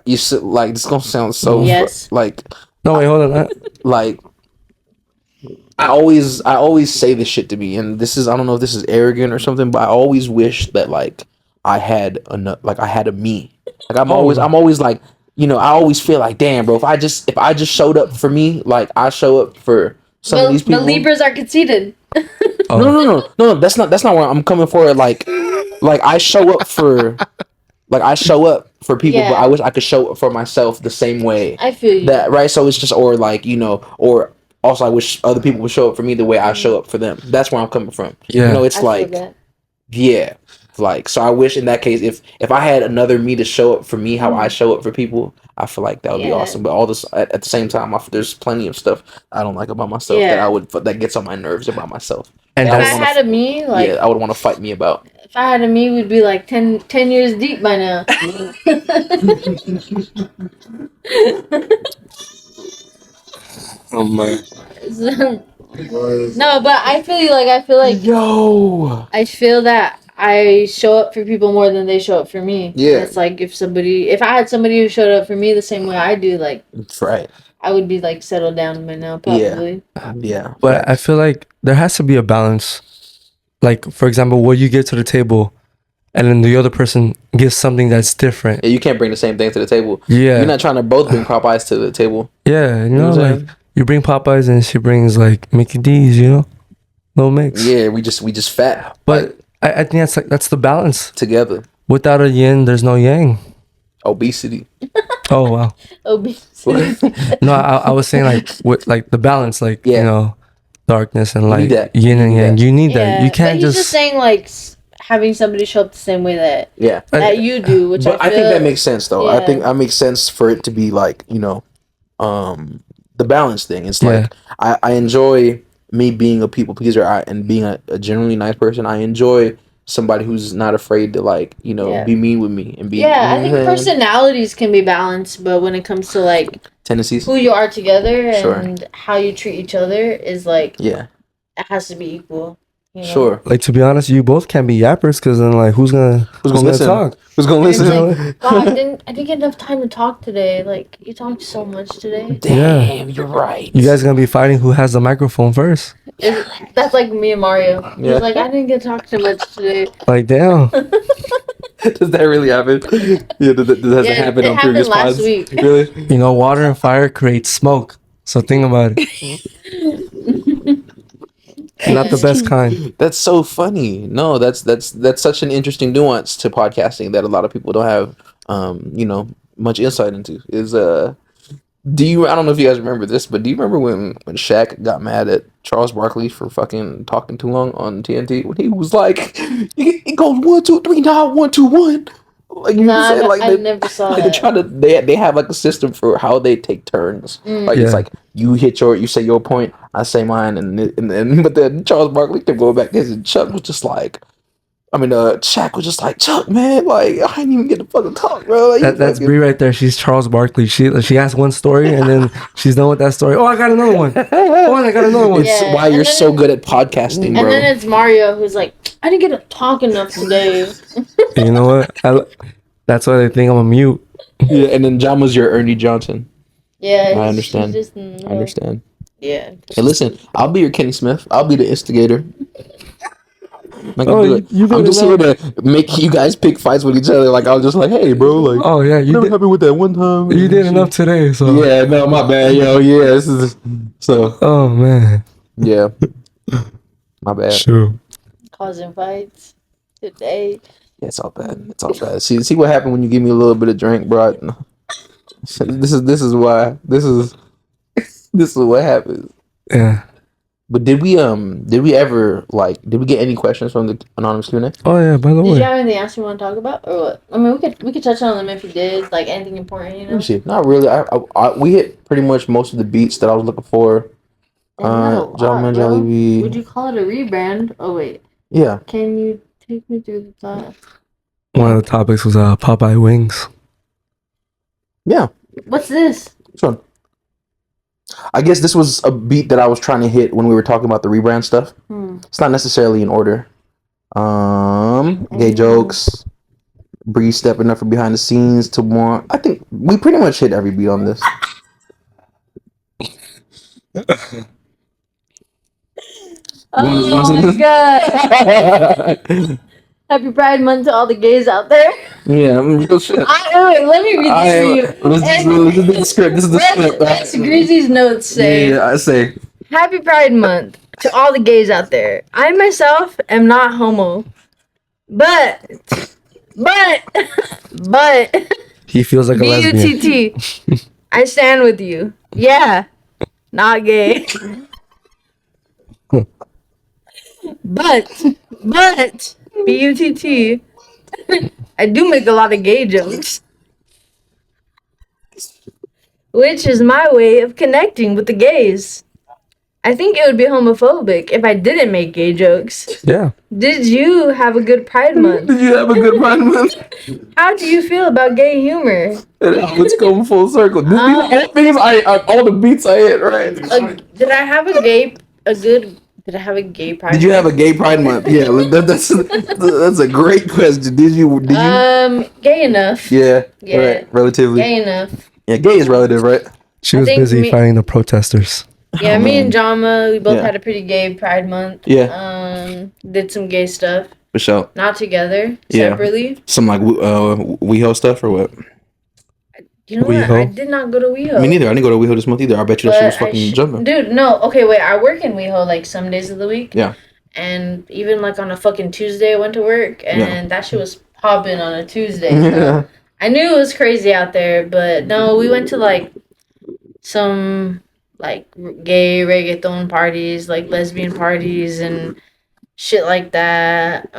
Speaker 3: You said like this gonna sound so
Speaker 1: Yes.
Speaker 3: like
Speaker 2: No, wait, hold on.
Speaker 3: like I always say this shit to me, and this is I don't know if this is arrogant or something, but I always wish that like I had a me. Like I'm always like, you know, I always feel like, damn, bro, if I just showed up for me, like I show up for some of these people.
Speaker 1: But Libras are conceited.
Speaker 2: Oh.
Speaker 3: No, that's not where I'm coming for. Like I show up for people,
Speaker 1: Yeah.
Speaker 3: but I wish I could show up for myself the same way.
Speaker 1: I feel you.
Speaker 3: That right, so it's just or like, you know, or also I wish other people would show up for me the way I show up for them. That's where I'm coming from.
Speaker 2: Yeah.
Speaker 3: You know, it's
Speaker 1: I feel
Speaker 3: like
Speaker 1: that.
Speaker 3: yeah. Like so I wish in that case if I had another me to show up for me how I show up for people, I feel like that would be
Speaker 1: Yeah.
Speaker 3: awesome. But all this at the same time, there's plenty of stuff I don't like about myself
Speaker 1: Yeah.
Speaker 3: that gets on my nerves about myself.
Speaker 2: And
Speaker 1: If
Speaker 3: I
Speaker 1: I
Speaker 3: would wanna
Speaker 1: had a me, like
Speaker 3: I would want to fight me about.
Speaker 1: if I had a me, we'd be like 10 years deep by now.
Speaker 2: oh my.
Speaker 1: No, but I feel you. Like I feel like
Speaker 3: Yo.
Speaker 1: I feel that I show up for people more than they show up for me.
Speaker 3: Yeah.
Speaker 1: And it's like if I had somebody who showed up for me the same way I do, like
Speaker 3: That's right.
Speaker 1: I would be like settled down by now, probably.
Speaker 3: Yeah.
Speaker 2: But I feel like there has to be a balance. Like for example, what you give to the table, and then the other person gives something that's different.
Speaker 3: Yeah, you can't bring the same thing to the table.
Speaker 2: Yeah.
Speaker 3: You're not trying to both bring Popeyes to the table.
Speaker 2: Yeah, you
Speaker 3: know
Speaker 2: know,
Speaker 3: what I'm
Speaker 2: like
Speaker 3: saying?
Speaker 2: you bring Popeyes and she brings like Mickey D's, you know, little mix.
Speaker 3: Yeah, we just fat.
Speaker 2: But I think that's the balance.
Speaker 3: Together.
Speaker 2: Without a yin, there's no yang.
Speaker 3: Obesity.
Speaker 2: Oh wow.
Speaker 1: Obesity.
Speaker 2: No, I was saying like with like the balance, like
Speaker 3: Yeah.
Speaker 2: you know, darkness and
Speaker 3: need
Speaker 2: light,
Speaker 3: that.
Speaker 2: yin and
Speaker 3: You need
Speaker 2: yang.
Speaker 3: that.
Speaker 2: You need
Speaker 1: Yeah,
Speaker 2: that. You can't
Speaker 1: but he's just saying like having somebody show up the same way that
Speaker 3: Yeah.
Speaker 1: you do, which
Speaker 3: But
Speaker 1: I
Speaker 3: I
Speaker 1: feel
Speaker 3: think that makes sense though. I
Speaker 1: Yeah.
Speaker 3: think that makes sense for it to be like, you know, the balance thing. It's like I enjoy me being a people pleaser and being a generally nice person. I enjoy somebody who's not afraid to like, you know,
Speaker 1: Yeah.
Speaker 3: be mean with me and be
Speaker 1: Yeah, I
Speaker 3: you
Speaker 1: think
Speaker 3: know what I'm saying?
Speaker 1: personalities can be balanced, but when it comes to like
Speaker 3: Tendencies.
Speaker 1: who you are together
Speaker 3: Sure.
Speaker 1: and how you treat each other is like
Speaker 3: Yeah.
Speaker 1: it has to be equal. You know?
Speaker 3: Sure.
Speaker 2: Like, to be honest, you both can't be yappers, because then, like, who's gonna
Speaker 3: listen?
Speaker 2: talk?
Speaker 3: Who's gonna
Speaker 1: And it's
Speaker 3: listen?
Speaker 1: like, God, I didn't get enough time to talk today. Like, you talked so much today.
Speaker 3: Damn, you're right.
Speaker 2: You guys gonna be fighting who has the microphone first.
Speaker 1: That's like me and Mario.
Speaker 3: Yeah.
Speaker 1: He's like, I didn't get to talk too much today.
Speaker 2: Like, damn.
Speaker 3: Does that really happen? Yeah, does that happen
Speaker 1: it
Speaker 3: on
Speaker 1: happened
Speaker 3: previous
Speaker 1: last
Speaker 3: pods?
Speaker 1: week.
Speaker 3: Really?
Speaker 2: You know, water and fire create smoke. So think about it. Not the best kind.
Speaker 3: That's so funny. No, that's such an interesting nuance to podcasting that a lot of people don't have much insight into. Is I don't know if you guys remember this, but do you remember when Shaq got mad at Charles Barkley for fucking talking too long on TNT when he was like, it goes 1 2 3 now 1 2 1. Like you said, like
Speaker 1: I never saw
Speaker 3: like
Speaker 1: that.
Speaker 3: they're trying to they have like a system for how they take turns. Like it's
Speaker 2: Yeah.
Speaker 3: like you say your point, I say mine, and then but then Charles Barkley kept going back to his, and Chuck was just like, Shaq was just like, Chuck, man, like I didn't even get to fucking talk, bro. Like,
Speaker 2: That's Brie right there. She's Charles Barkley. She has one story, and then she's done with that story. Oh, I got another one. Oh, I got another one.
Speaker 3: It's
Speaker 1: Yeah,
Speaker 3: why
Speaker 1: and
Speaker 3: you're
Speaker 1: then
Speaker 3: so good at podcasting, bro.
Speaker 1: And then it's Mario who's like, I didn't get to talk enough today.
Speaker 2: You know what? That's why they think I'm a mute.
Speaker 3: Yeah, and then John was your Ernie Johnson.
Speaker 1: Yeah,
Speaker 3: I understand.
Speaker 1: Just,
Speaker 3: I understand.
Speaker 1: Yeah.
Speaker 3: Hey, listen, I'll be your Kenny Smith. I'll be the instigator. I can
Speaker 2: Oh,
Speaker 3: do it.
Speaker 2: you
Speaker 3: I'm
Speaker 2: did
Speaker 3: just
Speaker 2: it
Speaker 3: here to make you guys pick fights with each other. Like I was just like, hey, bro, like,
Speaker 2: Oh yeah, you
Speaker 3: never
Speaker 2: did.
Speaker 3: happened with that one time.
Speaker 2: You did enough today. So
Speaker 3: Yeah, no, my bad, yo. Yeah, this is so.
Speaker 2: Oh man.
Speaker 3: Yeah, my bad.
Speaker 2: Sure.
Speaker 1: Causing fights today.
Speaker 3: Yeah, it's all bad. It's all bad. See what happened when you give me a little bit of drink, bro. This is why. This is what happens.
Speaker 2: Yeah.
Speaker 3: But did we ever did we get any questions from the anonymous Q&A?
Speaker 2: Oh yeah. By the
Speaker 1: Did
Speaker 2: way.
Speaker 1: you have anything else you want to talk about, or what? I mean, we could touch on them if you did, like anything important, you
Speaker 3: Let
Speaker 1: know.
Speaker 3: me see. Not really. We hit pretty much most of the beats that I was looking for. Jollibees. Jollibee.
Speaker 1: Would you call it a rebrand? Oh wait,
Speaker 3: Yeah.
Speaker 1: can you take me through the thought?
Speaker 2: One of the topics was Popeye wings.
Speaker 3: Yeah.
Speaker 1: What's this?
Speaker 3: Which one? I guess this was a beat that I was trying to hit when we were talking about the rebrand stuff. It's not necessarily in order. Gay jokes, Bree stepping up from behind the scenes to more. I think we pretty much hit every beat on this.
Speaker 1: Oh my god! Happy Pride Month to all the gays out there.
Speaker 3: Yeah, real shit.
Speaker 1: Let me read this to you.
Speaker 3: This is the script. This is the script.
Speaker 1: RussGreezy's notes say,
Speaker 3: Yeah, I say.
Speaker 1: Happy Pride Month to all the gays out there. I myself am not homo. But
Speaker 2: He feels like a lesbian.
Speaker 1: B-U-T-T. I stand with you. Yeah. Not gay. But B-U-T-T. I do make a lot of gay jokes. Which is my way of connecting with the gays. I think it would be homophobic if I didn't make gay jokes.
Speaker 2: Yeah.
Speaker 1: Did you have a good Pride Month?
Speaker 3: Did you have a good Pride Month?
Speaker 1: How do you feel about gay humor?
Speaker 3: Let's go full circle. All the beats I hit, right?
Speaker 1: Did I have a gay Pride
Speaker 3: Did you have
Speaker 1: Month?
Speaker 3: a gay Pride Month? Yeah, that's a great question. Did you?
Speaker 1: Gay enough.
Speaker 3: Yeah.
Speaker 1: Yeah.
Speaker 3: Right. Relatively.
Speaker 1: Gay enough.
Speaker 3: Yeah, gay is relative, right?
Speaker 2: She
Speaker 1: I
Speaker 2: was
Speaker 1: think
Speaker 2: busy fighting the protesters.
Speaker 1: Yeah, me and Jama, we both
Speaker 3: Yeah.
Speaker 1: had a pretty gay Pride Month.
Speaker 3: Yeah.
Speaker 1: Did some gay stuff.
Speaker 3: For sure.
Speaker 1: Not together,
Speaker 3: Yeah.
Speaker 1: separately.
Speaker 3: Some like WeHo stuff or what?
Speaker 1: You know what?
Speaker 2: WeHo?
Speaker 1: I did not go to WeHo.
Speaker 3: Me neither. I didn't go to WeHo this month either. I bet you that shit was
Speaker 1: But
Speaker 3: fucking jumping.
Speaker 1: Dude, no. Okay, wait. I work in WeHo like some days of the week.
Speaker 3: Yeah.
Speaker 1: And even like on a fucking Tuesday, I went to work and that shit was popping on a Tuesday. So
Speaker 3: Yeah.
Speaker 1: I knew it was crazy out there, but no, we went to like some like gay reggaeton parties, like lesbian parties and shit like that.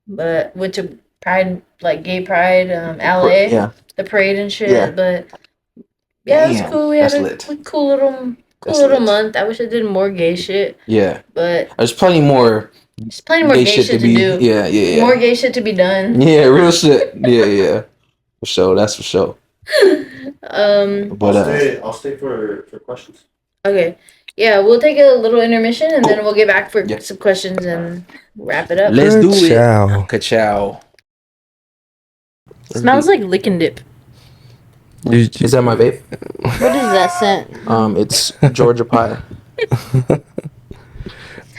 Speaker 1: But went to Pride, like gay Pride, LA,
Speaker 3: Yeah.
Speaker 1: the parade and shit.
Speaker 3: Yeah.
Speaker 1: But yeah, it was
Speaker 3: Damn,
Speaker 1: cool. We had
Speaker 3: that's
Speaker 1: a
Speaker 3: lit.
Speaker 1: cool little
Speaker 3: That's lit.
Speaker 1: month. I wish I did more gay shit,
Speaker 3: Yeah.
Speaker 1: but
Speaker 3: There's plenty more
Speaker 1: there's plenty more gay shit to
Speaker 3: be.
Speaker 1: do.
Speaker 3: Yeah.
Speaker 1: More gay shit to be done.
Speaker 3: Yeah, real shit. Yeah. For sure. That's for sure. But
Speaker 4: I'll stay for questions.
Speaker 1: Okay. Yeah, we'll take a little intermission and then we'll get back for
Speaker 3: Yeah.
Speaker 1: some questions and wrap it up.
Speaker 3: Let's do it.
Speaker 2: Ka-chow.
Speaker 3: Ka-chow.
Speaker 1: Smells like lick and dip.
Speaker 3: Is that my vape?
Speaker 1: What is that scent?
Speaker 3: It's Georgia pie.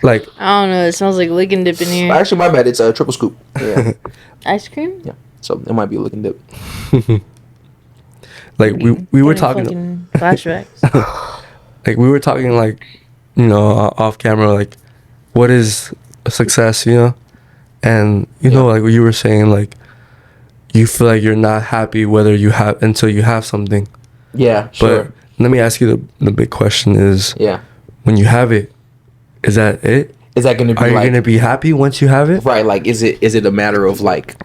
Speaker 2: Like,
Speaker 1: I don't know. It smells like lick and dip in here.
Speaker 3: Actually, my bad. It's a triple scoop. Yeah.
Speaker 1: Ice cream?
Speaker 3: Yeah. So it might be a lick and dip.
Speaker 2: like we were talking.
Speaker 1: Fucking flashbacks.
Speaker 2: Like we were talking, like, you know, off camera, like, what is a success, you know? And you know, like what you were saying, like, you feel like you're not happy whether you have until you have something.
Speaker 3: Yeah, sure.
Speaker 2: But let me ask you the big question is,
Speaker 3: Yeah.
Speaker 2: when you have it, is that it?
Speaker 3: Is that gonna be
Speaker 2: Are you
Speaker 3: like
Speaker 2: gonna be happy once you have it?
Speaker 3: right? Like, is it a matter of like,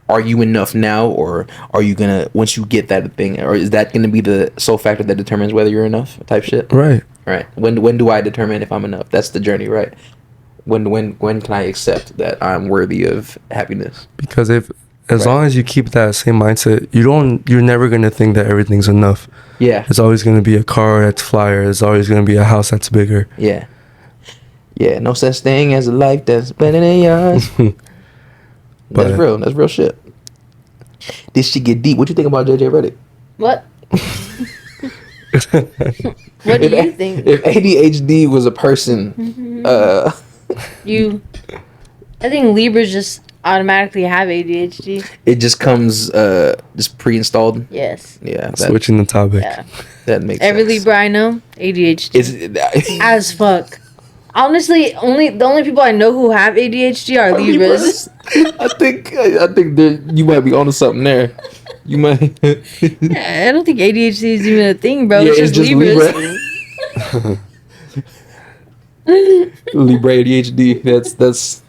Speaker 3: are you enough now, or are you gonna once you get that thing, or is that gonna be the sole factor that determines whether you're enough? Type shit.
Speaker 2: Right.
Speaker 3: Right. When do I determine if I'm enough? That's the journey, right? When can I accept that I'm worthy of happiness?
Speaker 2: Because as
Speaker 3: Right.
Speaker 2: long as you keep that same mindset, you're never gonna think that everything's enough.
Speaker 3: Yeah.
Speaker 2: There's always gonna be a car that's flyer. There's always gonna be a house that's bigger.
Speaker 3: Yeah. Yeah. No such thing as a life that's better than yours.
Speaker 2: But
Speaker 3: That's real. That's real shit. This shit get deep. What you think about JJ Redick?
Speaker 1: What? What do
Speaker 3: If-
Speaker 1: you think?
Speaker 3: If ADHD was a person,
Speaker 1: I think Libras just automatically have ADHD.
Speaker 3: it just comes just pre-installed.
Speaker 1: Yes.
Speaker 3: Yeah, that,
Speaker 2: switching the topic.
Speaker 1: Yeah.
Speaker 3: that makes
Speaker 1: Every
Speaker 3: sense.
Speaker 1: Libra I know, ADHD.
Speaker 3: Is
Speaker 1: As fuck. Honestly, the only people I know who have ADHD are Libras.
Speaker 3: I think that you might be onto something there. You might.
Speaker 1: I don't think ADHD is even a thing, bro.
Speaker 3: Yeah,
Speaker 1: it's just Libras.
Speaker 3: Libra ADHD. That's.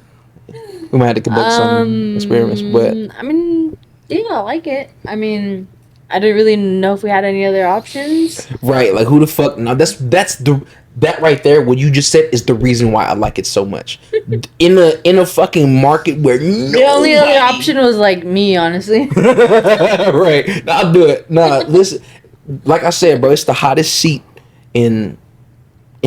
Speaker 3: We might have to conduct some experiments, but
Speaker 1: I mean, yeah, I like it. I mean, I didn't really know if we had any other options.
Speaker 3: right, like who the fuck? Now that right there. What you just said is the reason why I like it so much. In a fucking market where
Speaker 1: The only other option was like me, honestly.
Speaker 3: right. Nah, I'll do it. Nah, listen. Like I said, bro, it's the hottest seat in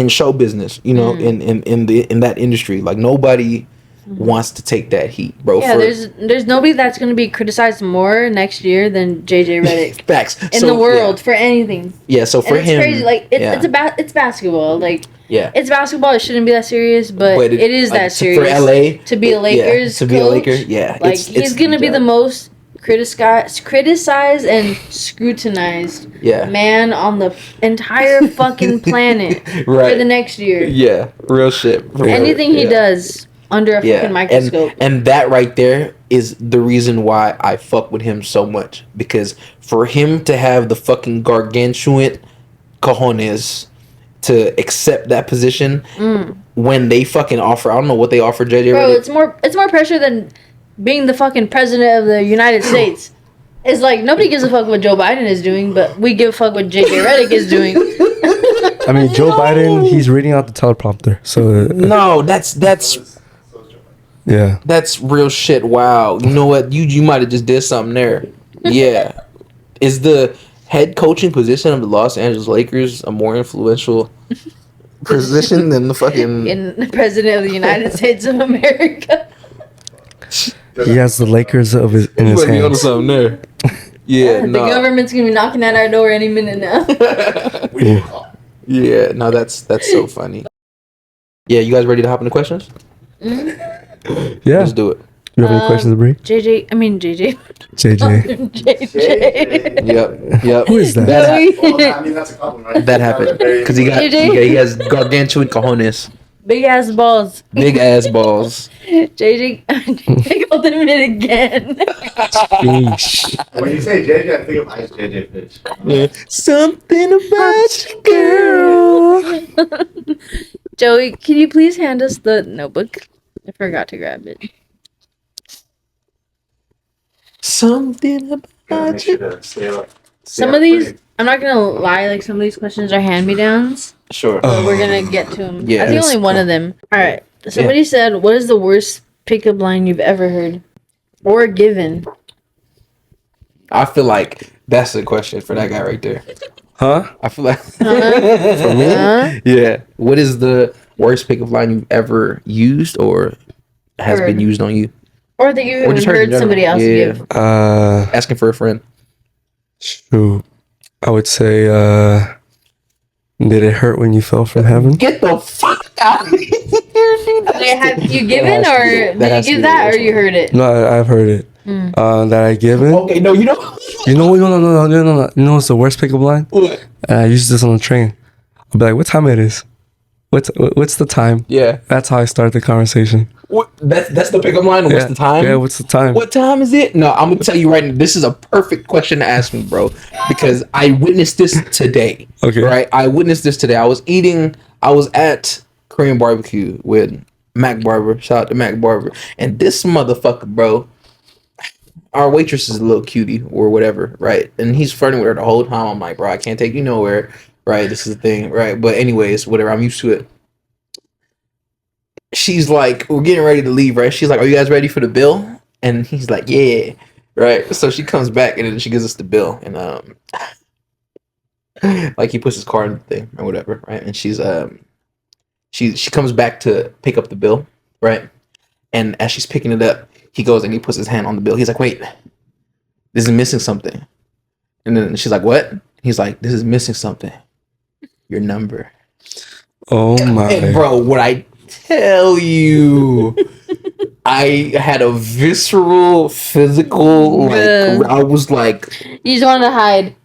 Speaker 3: show business. You know, in that industry. Like nobody wants to take that heat, bro.
Speaker 1: Yeah, there's nobody that's gonna be criticized more next year than JJ Redick
Speaker 3: facts
Speaker 1: in the world for anything.
Speaker 3: Yeah, so for
Speaker 1: And
Speaker 3: him,
Speaker 1: it's crazy. Like
Speaker 3: yeah.
Speaker 1: it's basketball. Like
Speaker 3: Yeah.
Speaker 1: it's basketball. It shouldn't be that serious, but it is
Speaker 3: like,
Speaker 1: that serious.
Speaker 3: for LA
Speaker 1: to be a Lakers
Speaker 3: to be a
Speaker 1: coach,
Speaker 3: Laker, yeah.
Speaker 1: Like
Speaker 3: it's
Speaker 1: he's gonna be the most criticized and scrutinized man on the entire fucking planet
Speaker 3: right.
Speaker 1: for the next year.
Speaker 3: Yeah, real shit.
Speaker 1: Anything he does under a fucking microscope.
Speaker 3: And that right there is the reason why I fuck with him so much, because for him to have the fucking gargantuan cojones to accept that position when they fucking offer, I don't know what they offer JJ
Speaker 1: Bro,
Speaker 3: Redick.
Speaker 1: it's more pressure than being the fucking president of the United States. It's like nobody gives a fuck what Joe Biden is doing, but we give a fuck what JJ Redick is doing.
Speaker 2: I mean, Joe Biden, he's reading out the teleprompter. So
Speaker 3: No, that's
Speaker 2: yeah.
Speaker 3: That's real shit. Wow. You know what? You might have just did something there. Yeah. Is the head coaching position of the Los Angeles Lakers a more influential position than the fucking
Speaker 1: In the president of the United States of America.
Speaker 2: He has the Lakers in his
Speaker 3: You might be onto
Speaker 2: hands.
Speaker 3: something there. Yeah,
Speaker 1: The
Speaker 3: no.
Speaker 1: government's gonna be knocking at our door any minute now.
Speaker 3: Yeah, no, that's so funny. Yeah, you guys ready to hop into questions?
Speaker 2: Yeah.
Speaker 3: Let's do it.
Speaker 2: You have any questions, Bree?
Speaker 1: JJ.
Speaker 2: JJ.
Speaker 1: JJ.
Speaker 3: Yep.
Speaker 2: Who is that?
Speaker 4: Well, I mean, that's a compliment, right?
Speaker 3: That happened because he has gargantuan cojones,
Speaker 1: Big ass balls.
Speaker 3: big ass balls.
Speaker 1: JJ called him it again.
Speaker 2: Sheesh.
Speaker 4: When you say JJ, I think of Ice JJ Fish.
Speaker 3: Yeah. Something about you, girl.
Speaker 1: Joey, can you please hand us the notebook? I forgot to grab it.
Speaker 3: Something
Speaker 4: Gotta
Speaker 3: about
Speaker 4: make sure
Speaker 3: you.
Speaker 4: to stay up.
Speaker 1: Some of these, I'm not gonna lie, like some of these questions are hand-me-downs,
Speaker 3: Sure.
Speaker 1: but we're gonna get to them.
Speaker 3: Yeah,
Speaker 1: I think
Speaker 3: that's
Speaker 1: only one of them. All right. Somebody said, "What is the worst pickup line you've ever heard or given?"
Speaker 3: I feel like that's the question for that guy right there.
Speaker 2: Huh?
Speaker 3: I feel like
Speaker 1: For
Speaker 2: me?
Speaker 3: yeah. What is the worst pickup line you've ever used or has been used on you?
Speaker 1: Or that you
Speaker 3: Or just
Speaker 1: heard
Speaker 3: in general?
Speaker 1: somebody else give.
Speaker 3: Asking for a friend.
Speaker 2: Shoot. I would say, did it hurt when you fell from heaven?
Speaker 3: Get the fuck out of here.
Speaker 1: Wait, have you given
Speaker 3: That has to
Speaker 1: or
Speaker 3: be-
Speaker 1: did
Speaker 3: that
Speaker 1: you
Speaker 3: has to
Speaker 1: give
Speaker 3: be
Speaker 1: that
Speaker 3: the
Speaker 1: or
Speaker 3: worst
Speaker 1: you
Speaker 3: one.
Speaker 1: heard it?
Speaker 2: No, I've heard it. That I given.
Speaker 3: Okay, no, you know
Speaker 2: You know what? No. You know what's the worst pickup line?
Speaker 3: what?
Speaker 2: I used this on the train. I'll be like, what time it is? What's the time?
Speaker 3: Yeah.
Speaker 2: That's how I start the conversation.
Speaker 3: What? That's the pickup line. What's
Speaker 2: Yeah.
Speaker 3: the time?
Speaker 2: Yeah, what's the time?
Speaker 3: What time is it? No, I'm gonna tell you right now. This is a perfect question to ask me, bro, because I witnessed this today.
Speaker 2: Okay.
Speaker 3: Right, I witnessed this today. I was at Korean barbecue with Mac Barber. Shout out to Mac Barber. And this motherfucker, bro. Our waitress is a little cutie or whatever, right? And he's flirting with her the whole time. I'm like, bro, I can't take you nowhere, right? This is the thing, right? But anyways, whatever. I'm used to it. She's like, we're getting ready to leave, right? She's like, are you guys ready for the bill? And he's like, yeah, right? So she comes back and then she gives us the bill. And like he puts his card in the thing or whatever, right? And she's she comes back to pick up the bill, right? And as she's picking it up, he goes and he puts his hand on the bill. He's like, wait, this is missing something. And then she's like, what? He's like, this is missing something. Your number.
Speaker 2: Oh my.
Speaker 3: And bro, what I tell you, I had a visceral, physical,
Speaker 1: Good.
Speaker 3: like, I was like,
Speaker 1: You just wanted to hide.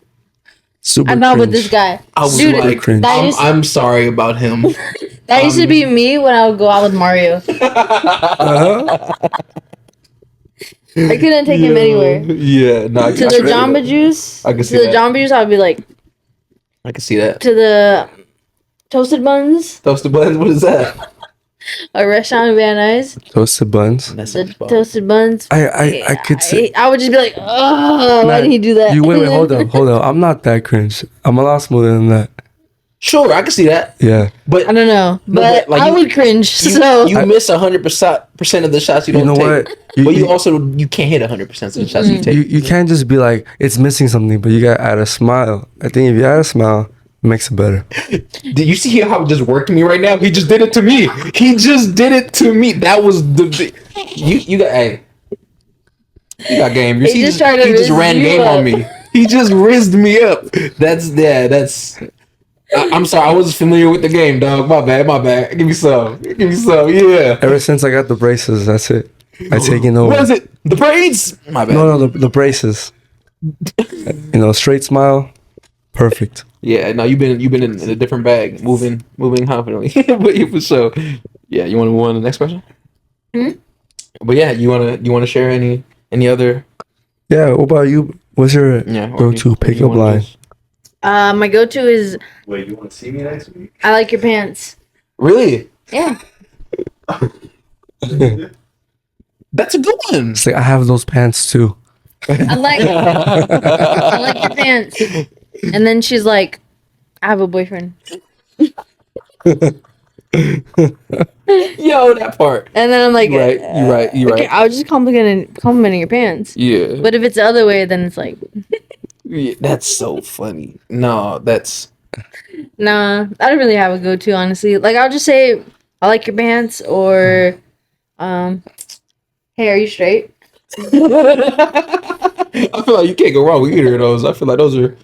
Speaker 2: Super
Speaker 1: I'm not with
Speaker 2: cringe.
Speaker 1: this guy.
Speaker 3: I was
Speaker 1: Dude,
Speaker 3: like,
Speaker 2: cringe.
Speaker 3: I'm sorry about him.
Speaker 1: That used to be me when I would go out with Mario.
Speaker 2: Uh-huh.
Speaker 1: I couldn't take him anywhere.
Speaker 3: Yeah, no,
Speaker 1: To the Jamba Juice.
Speaker 3: I can see
Speaker 1: To the
Speaker 3: that.
Speaker 1: Jamba Juice, I would be like,
Speaker 3: I can see that.
Speaker 1: to the Toasted Buns,
Speaker 3: Toasted buns, what is that?
Speaker 1: a restaurant in Van Nuys.
Speaker 2: Toasted buns.
Speaker 3: That's
Speaker 1: The Toasted Buns.
Speaker 2: I could say.
Speaker 1: I would just be like, oh, why
Speaker 2: Nah,
Speaker 1: did he do that?
Speaker 2: You wait, hold up. I'm not that cringe. I'm a lot smoother than that.
Speaker 3: Sure, I can see that.
Speaker 2: Yeah.
Speaker 3: But
Speaker 1: I don't know, but
Speaker 3: but, like,
Speaker 1: I
Speaker 3: you-
Speaker 1: would cringe.
Speaker 3: you,
Speaker 1: So
Speaker 3: you miss 100% of the shots you don't
Speaker 2: You know
Speaker 3: take.
Speaker 2: what?
Speaker 3: But you also you can't hit 100% of the shots you take.
Speaker 2: You can't just be like it's missing something, but you gotta add a smile. I think if you add a smile, it makes it better.
Speaker 3: Did you see how it just worked me right now? He just did it to me. He just did it to me. That was the you got hey. You got game.
Speaker 1: He just tried to
Speaker 3: he just
Speaker 1: rizz
Speaker 3: ran
Speaker 1: you
Speaker 3: game
Speaker 1: up.
Speaker 3: on me. He just rizzed me up. That's I'm sorry, I wasn't familiar with the game, dog. My bad. Give me some. Yeah.
Speaker 2: Ever since I got the braces, that's it. I taken over.
Speaker 3: What is it? The braids? My bad.
Speaker 2: No, the braces. Straight smile, perfect.
Speaker 3: Yeah, no, you've been in a different bag, moving confidently. But yeah, for sure. Yeah, you want to move on to the next question? But yeah, you wanna share any other?
Speaker 2: Yeah. What about you? What's your
Speaker 3: Yeah, or
Speaker 2: go-to
Speaker 3: you
Speaker 2: pickup
Speaker 3: wanna
Speaker 2: line?
Speaker 3: just-
Speaker 1: my go-to is
Speaker 4: Wait, you want to see me next week?
Speaker 1: I like your pants.
Speaker 3: Really?
Speaker 1: Yeah.
Speaker 3: That's a good one.
Speaker 2: It's like I have those pants too.
Speaker 1: I like your pants. And then she's like, I have a boyfriend.
Speaker 3: Yo, that part.
Speaker 1: And then I'm like,
Speaker 3: You right.
Speaker 1: okay, I was just complimenting your pants.
Speaker 3: Yeah.
Speaker 1: But if it's the other way, then it's like,
Speaker 3: Yeah, that's so funny. No, that's
Speaker 1: nah, I don't really have a go-to, honestly. Like, I'll just say, I like your pants, or, hey, are you straight?
Speaker 3: I feel like you can't go wrong with either of those. I feel like those are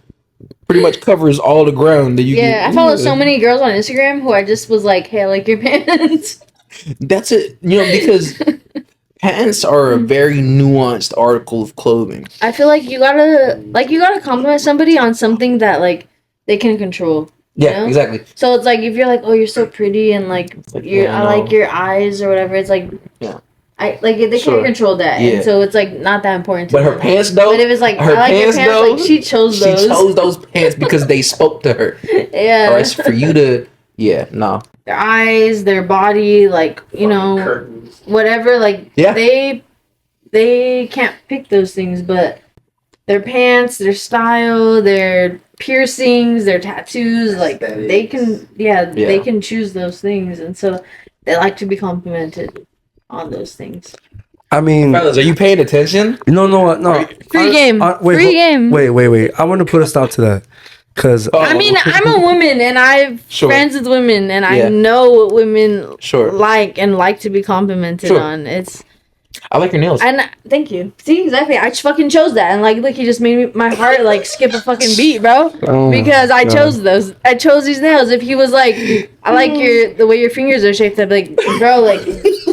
Speaker 3: pretty much covers all the ground that you
Speaker 1: Yeah,
Speaker 3: can,
Speaker 1: I follow so many girls on Instagram who I just was like, hey, I like your pants.
Speaker 3: That's it. Because pants are a very nuanced article of clothing.
Speaker 1: I feel like you gotta compliment somebody on something that, like, they can control. You
Speaker 3: Yeah,
Speaker 1: know?
Speaker 3: exactly.
Speaker 1: So it's like, if you're like, oh, you're so pretty, and like,
Speaker 3: like,
Speaker 1: I
Speaker 3: yeah, no.
Speaker 1: like your eyes or whatever, it's like,
Speaker 3: Yeah.
Speaker 1: I like they
Speaker 3: Sure.
Speaker 1: can't control that,
Speaker 3: Yeah.
Speaker 1: and so it's like not that important to
Speaker 3: But her
Speaker 1: them.
Speaker 3: pants though.
Speaker 1: But if it's like,
Speaker 3: her
Speaker 1: I like your
Speaker 3: pants,
Speaker 1: pants,
Speaker 3: though,
Speaker 1: like she chose
Speaker 3: she
Speaker 1: those.
Speaker 3: chose those pants because they spoke to her.
Speaker 1: Yeah.
Speaker 3: Or it's for you to. Yeah, no.
Speaker 1: Their eyes, their body, like,
Speaker 4: Curtains.
Speaker 1: whatever, like,
Speaker 3: Yeah.
Speaker 1: they can't pick those things, but their pants, their style, their piercings, their tattoos, like, they can, they can choose those things, and so they like to be complimented on those things.
Speaker 2: I mean,
Speaker 3: Fellas, are you paying attention?
Speaker 2: no.
Speaker 1: Free game.
Speaker 2: Wait,
Speaker 1: Free game.
Speaker 2: Wait. I want to put a stop to that. Because
Speaker 3: Oh.
Speaker 1: I mean, I'm a woman and I'm
Speaker 3: Sure.
Speaker 1: friends with women and
Speaker 3: Yeah.
Speaker 1: I know what women
Speaker 3: Sure.
Speaker 1: like and like to be complimented
Speaker 3: Sure.
Speaker 1: on.
Speaker 3: I like your nails.
Speaker 1: And thank you. See, exactly. I just fucking chose that, and like, look, he just made my heart like skip a fucking beat, bro.
Speaker 2: Oh my
Speaker 1: Because I
Speaker 2: God.
Speaker 1: chose those. I chose these nails. If he was like, I like the way your fingers are shaped, I'd be like, bro, like,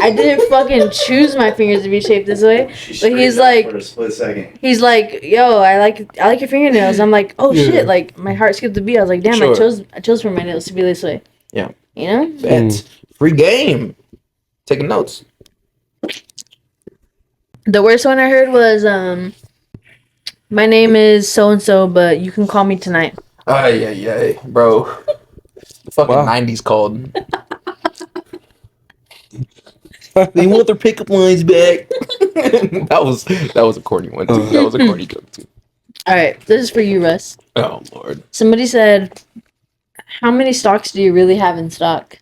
Speaker 1: I didn't fucking choose my fingers to be shaped this way. But he's like,
Speaker 4: for a split second.
Speaker 1: he's like, yo, I like your fingernails. I'm like, oh
Speaker 3: Yeah.
Speaker 1: shit, like my heart skipped a beat. I was like, damn,
Speaker 3: Sure.
Speaker 1: I chose for my nails to be this way.
Speaker 3: Yeah.
Speaker 1: You know.
Speaker 3: Bet. Free game. Taking notes.
Speaker 1: The worst one I heard was my name is so and so, but you can call me tonight.
Speaker 3: Yeah, bro. The fucking
Speaker 2: Wow.
Speaker 3: 90s called. They want their pickup lines back. that was a corny one too. That was a corny joke too.
Speaker 1: All right, this is for you, Russ.
Speaker 3: Oh Lord.
Speaker 1: Somebody said, "How many stocks do you really have in stock?"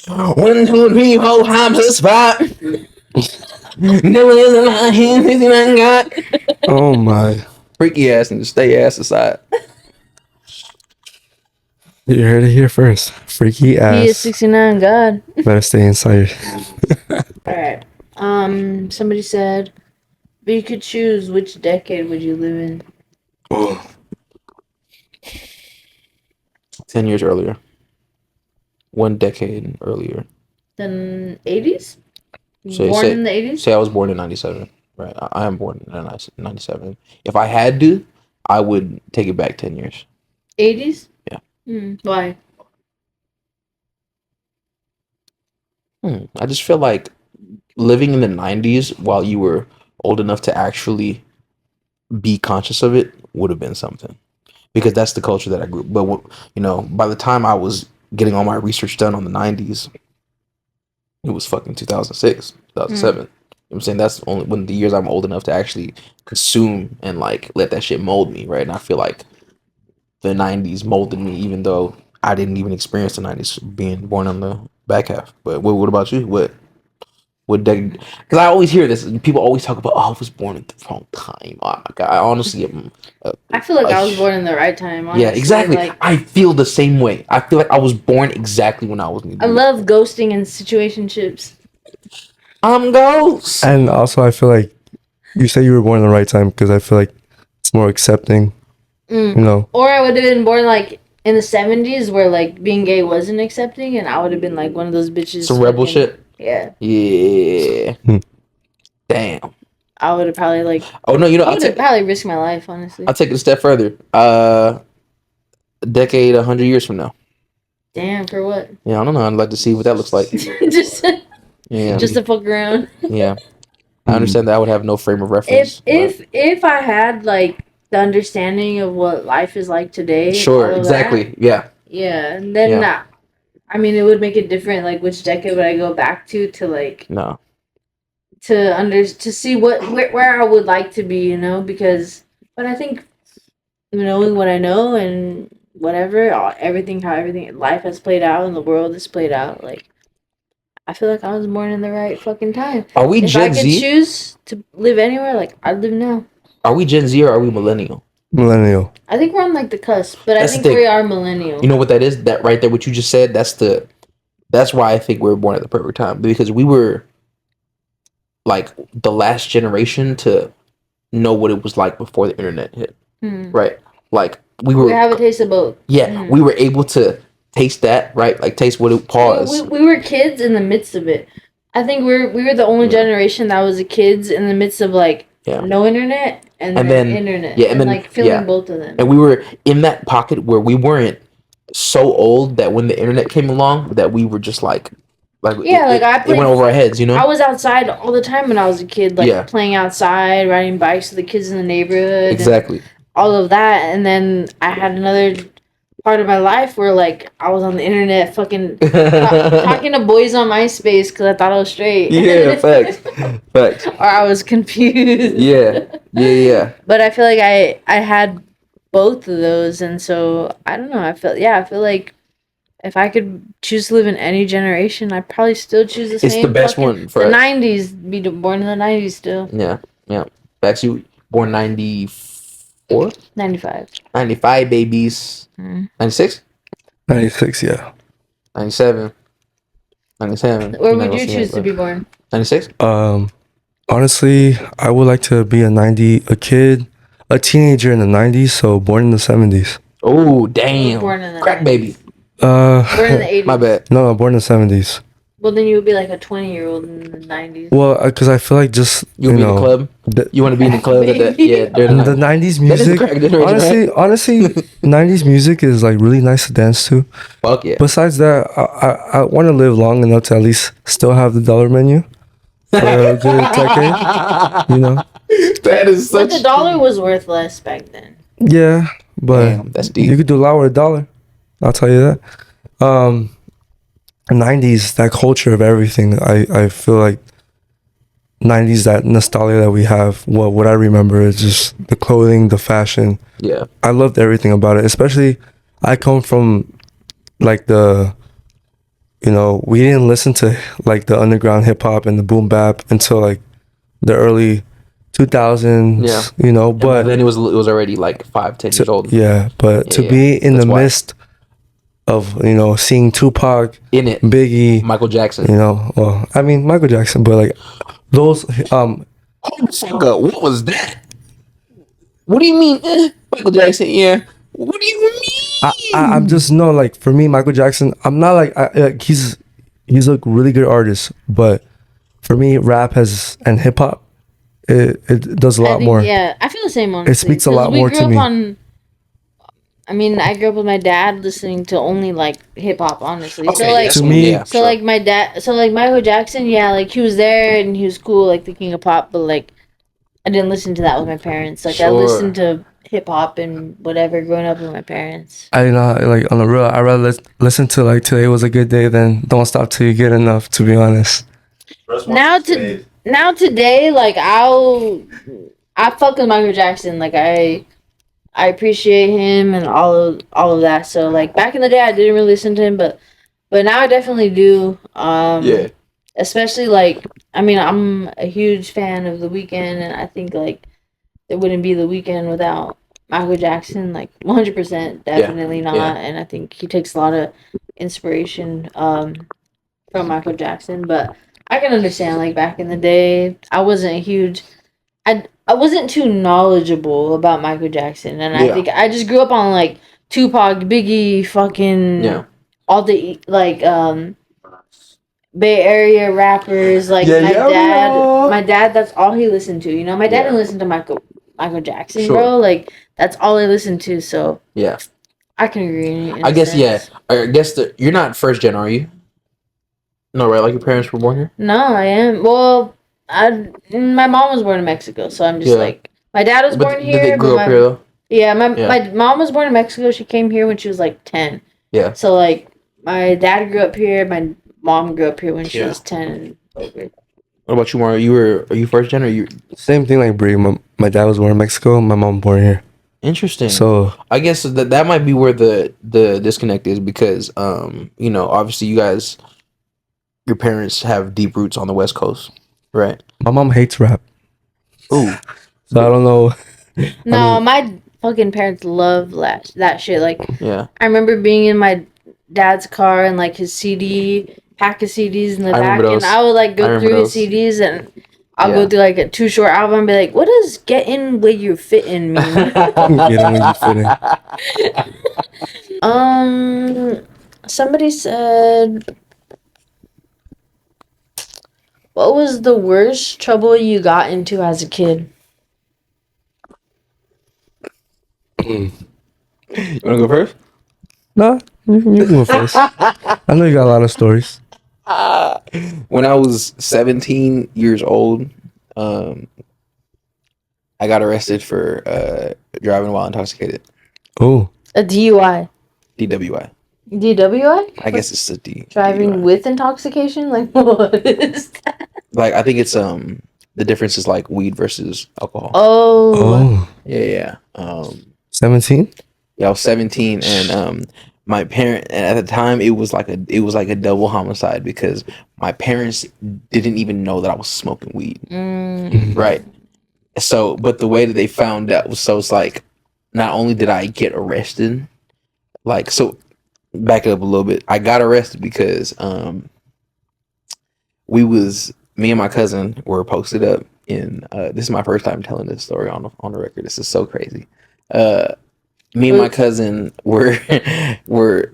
Speaker 3: 1, 2, 3, 4, 5, 6, 5. Never is a lot of hands I got.
Speaker 2: Oh my.
Speaker 3: Freaky ass and just stay ass aside.
Speaker 2: You heard it here first. Freaky
Speaker 1: He is
Speaker 2: ass.
Speaker 1: 69. God.
Speaker 2: Better stay inside.
Speaker 1: All right. Somebody said, "If you could choose, which decade would you live in?"
Speaker 3: 10 years earlier. 1 decade earlier.
Speaker 1: The 80s.
Speaker 3: So
Speaker 1: Born
Speaker 3: say-
Speaker 1: in the 80s.
Speaker 3: Say I was born in 97. Right. I am born in 97. If I had to, I would take it back 10 years.
Speaker 1: 80s.
Speaker 3: Yeah.
Speaker 1: Why?
Speaker 3: I just feel like living in the 90s while you were old enough to actually be conscious of it would have been something, because that's the culture that I grew. But by the time I was getting all my research done on the 90s, it was fucking 2006, 2007. You know what I'm saying? That's only when the years I'm old enough to actually consume and like let that shit mold me, right? And I feel like the 90s molded me, even though I didn't even experience the 90s being born on the back half. But what about you? What decade? Because I always hear this. People always talk about, oh, I was born at the wrong time. Oh my God. I honestly am.
Speaker 1: I feel like I was born in the right time. Honestly.
Speaker 3: Yeah, exactly.
Speaker 1: Like,
Speaker 3: I feel the same way. I feel like I was born exactly when I was needed.
Speaker 1: I love ghosting and situationships.
Speaker 3: I'm ghost.
Speaker 2: And also, I feel like you say you were born in the right time because I feel like it's more accepting. You know.
Speaker 1: Or I would have been born like in the 70s where like being gay wasn't accepting, and I would have been like one of those bitches.
Speaker 3: Some rebel
Speaker 1: fucking-
Speaker 3: shit.
Speaker 1: Yeah.
Speaker 3: Yeah. Damn.
Speaker 1: I would have probably like.
Speaker 3: Oh no,
Speaker 1: I would have probably risked my life, honestly.
Speaker 3: I'll take it a step further. A decade, 100 years from now.
Speaker 1: Damn, for what?
Speaker 3: Yeah, I don't know. I'd like to see what that looks like.
Speaker 1: just
Speaker 3: Yeah.
Speaker 1: just to fuck around.
Speaker 3: Yeah. I understand that I would have no frame of reference.
Speaker 1: If I had like the understanding of what life is like today.
Speaker 3: Sure,
Speaker 1: all of
Speaker 3: exactly.
Speaker 1: that,
Speaker 3: Yeah.
Speaker 1: yeah, and then
Speaker 3: Yeah.
Speaker 1: I mean, it would make it different. Like, which decade would I go back to like
Speaker 3: No.
Speaker 1: to see where I would like to be, you know? Because, but I think knowing what I know and whatever, how everything life has played out and the world has played out, like I feel like I was born in the right fucking time.
Speaker 3: Are we
Speaker 1: If I
Speaker 3: Gen
Speaker 1: could
Speaker 3: Z?
Speaker 1: choose to live anywhere, like I'd live now.
Speaker 3: Are we Gen Z or are we millennial?
Speaker 2: Millennial.
Speaker 1: I think we're on like the cusp, but
Speaker 3: That's
Speaker 1: I
Speaker 3: the
Speaker 1: think we
Speaker 3: thing.
Speaker 1: are millennial.
Speaker 3: You know what that is? That right there, what you just said, that's why I think we were born at the perfect time. Because we were like the last generation to know what it was like before the internet hit. Right? Like we
Speaker 1: have a taste of both.
Speaker 3: Yeah, we were able to taste that, right? Like taste what it was.
Speaker 1: We were kids in the midst of it. I think we were the only generation that was kids in the midst of like no internet and then internet.
Speaker 3: Yeah, and then
Speaker 1: like feeling both of them.
Speaker 3: And we were in that pocket where we weren't so old that when the internet came along, that we were just like
Speaker 1: I
Speaker 3: it went over our heads, you know.
Speaker 1: I was outside all the time when I was a kid, like playing outside, riding bikes with the kids in the neighborhood.
Speaker 3: Exactly.
Speaker 1: All of that, and then I had another part of my life where like I was on the internet fucking talking to boys on MySpace because I thought I was straight.
Speaker 3: Yeah, facts.
Speaker 1: Or I was confused.
Speaker 3: Yeah.
Speaker 1: But I feel like I had both of those, and so I don't know. I feel like if I could choose to live in any generation, I'd probably still choose the same.
Speaker 3: It's the best one for
Speaker 1: the
Speaker 3: us.
Speaker 1: 90s. Be born in the 90s still.
Speaker 3: Yeah. Facts. You born 94. 94?
Speaker 1: 95.
Speaker 3: 95 babies. 96?
Speaker 2: 96, yeah.
Speaker 3: 97. 97.
Speaker 1: Where would you choose to be born?
Speaker 3: 96?
Speaker 2: Honestly, I would like to be a teenager in the 90s, so born in the 70s.
Speaker 3: Oh, damn.
Speaker 1: Born in the
Speaker 3: Crack
Speaker 1: 90s.
Speaker 3: baby.
Speaker 1: Born in the 80s.
Speaker 3: My bad.
Speaker 2: No, born in the 70s.
Speaker 1: Well, then you would be like a 20-year-old in the 90s.
Speaker 2: Well, because I feel like just,
Speaker 3: You'll be in the club? You want to be in the club?
Speaker 2: The 90s
Speaker 3: That is the
Speaker 2: music,
Speaker 3: crack generation,
Speaker 2: honestly, 90s music is like really nice to dance to.
Speaker 3: Fuck yeah.
Speaker 2: Besides that, I want to live long enough to at least still have the dollar menu for a good decade, you know?
Speaker 3: That is
Speaker 1: But
Speaker 3: such...
Speaker 1: the dollar was worth less back then.
Speaker 2: Yeah, but
Speaker 3: Damn, that's deep.
Speaker 2: you could do a lot with a dollar. I'll tell you that. 90s, that culture of everything. I feel like 90s, that nostalgia that we have. What I remember is just the clothing, the fashion.
Speaker 3: Yeah.
Speaker 2: I loved everything about it. Especially, I come from like we didn't listen to like the underground hip hop and the boom bap until like the early 2000s.
Speaker 3: Yeah.
Speaker 2: But
Speaker 3: And then it was already like 5-10 years old.
Speaker 2: Yeah, but to be in the midst of seeing Tupac
Speaker 3: in it,
Speaker 2: Biggie,
Speaker 3: Michael Jackson,
Speaker 2: well, I mean Michael Jackson, but like those
Speaker 3: hold the fuck up, what was that? What do you mean Michael Jackson? Yeah, what do you mean?
Speaker 2: I'm just like, for me, Michael Jackson, I'm not like he's a really good artist, but for me, rap and hip hop, it does a lot more.
Speaker 1: Yeah, I feel the same, honestly.
Speaker 2: It speaks a lot more to me.
Speaker 1: I grew up with my dad listening to only like hip hop, honestly.
Speaker 3: Okay,
Speaker 1: so like
Speaker 2: to me,
Speaker 1: like my dad, so like Michael Jackson, yeah, like he was there and he was cool, like the king of pop, but like I didn't listen to that with my parents. Like I listened to hip hop and whatever growing up with my parents.
Speaker 2: I like on the real, I rather listen to like Today Was a Good Day than Don't Stop Till You Get Enough, to be honest.
Speaker 1: Now today, like I fuck with Michael Jackson. Like I appreciate him and all of that. So like back in the day, I didn't really listen to him, but now I definitely do.
Speaker 3: Yeah.
Speaker 1: Especially like I'm a huge fan of The Weeknd, and I think like it wouldn't be The Weeknd without Michael Jackson. Like 100%, definitely not.
Speaker 3: Yeah.
Speaker 1: And I think he takes a lot of inspiration from Michael Jackson. But I can understand like back in the day, I wasn't too knowledgeable about Michael Jackson, and I think I just grew up on like Tupac, Biggie, fucking all the like Bay Area rappers. Like my dad, that's all he listened to. My dad didn't listen to Michael Jackson, bro. Like that's all I listened to. So
Speaker 3: yeah,
Speaker 1: I can agree.
Speaker 3: I guess you're not first gen, are you? No, right? Like your parents were born here?
Speaker 1: No, I am. Well, my mom was born in Mexico, so I'm just like my dad was born here.
Speaker 3: Did they grow up here though?
Speaker 1: Yeah, my mom was born in Mexico. She came here when she was like 10.
Speaker 3: Yeah.
Speaker 1: So like my dad grew up here. My mom grew up here when she was 10. What
Speaker 3: about you, Mario? Are you first gen or you?
Speaker 2: Same thing like Bree. My dad was born in Mexico. My mom born here.
Speaker 3: Interesting.
Speaker 2: So
Speaker 3: I guess that might be where the disconnect is, because obviously your parents have deep roots on the West Coast, right?
Speaker 2: My mom hates rap.
Speaker 3: Ooh.
Speaker 2: So I don't know.
Speaker 1: No, my fucking parents love that shit. Like,
Speaker 3: yeah.
Speaker 1: I remember being in my dad's car and like his pack of CDs in the back, and I would like go through his CDs, and I'll go through like a Too Short album and be like, what does get in where you fit in mean?
Speaker 2: Get in where you fit
Speaker 1: in. Somebody said, what was the worst trouble you got into as a kid?
Speaker 3: You want to go first?
Speaker 2: No, you can go first. I know you got a lot of stories.
Speaker 3: When I was 17 years old, I got arrested for driving while intoxicated.
Speaker 2: Oh.
Speaker 1: A DUI.
Speaker 3: DWI.
Speaker 1: DWI?
Speaker 3: I guess it's a D.
Speaker 1: Driving
Speaker 3: DUI.
Speaker 1: with intoxication? Like, what is that?
Speaker 3: Like, I think it's the difference is like weed versus alcohol.
Speaker 1: Oh.
Speaker 3: Yeah.
Speaker 2: 17?
Speaker 3: Yeah, I was 17, and my parent, and at the time it was like a double homicide, because my parents didn't even know that I was smoking weed. Right. So, but the way that they found out was, so it's like not only did I get arrested, like, so back up a little bit. I got arrested because me and my cousin were posted up in this is my first time telling this story on the record. This is so crazy. Me and my cousin were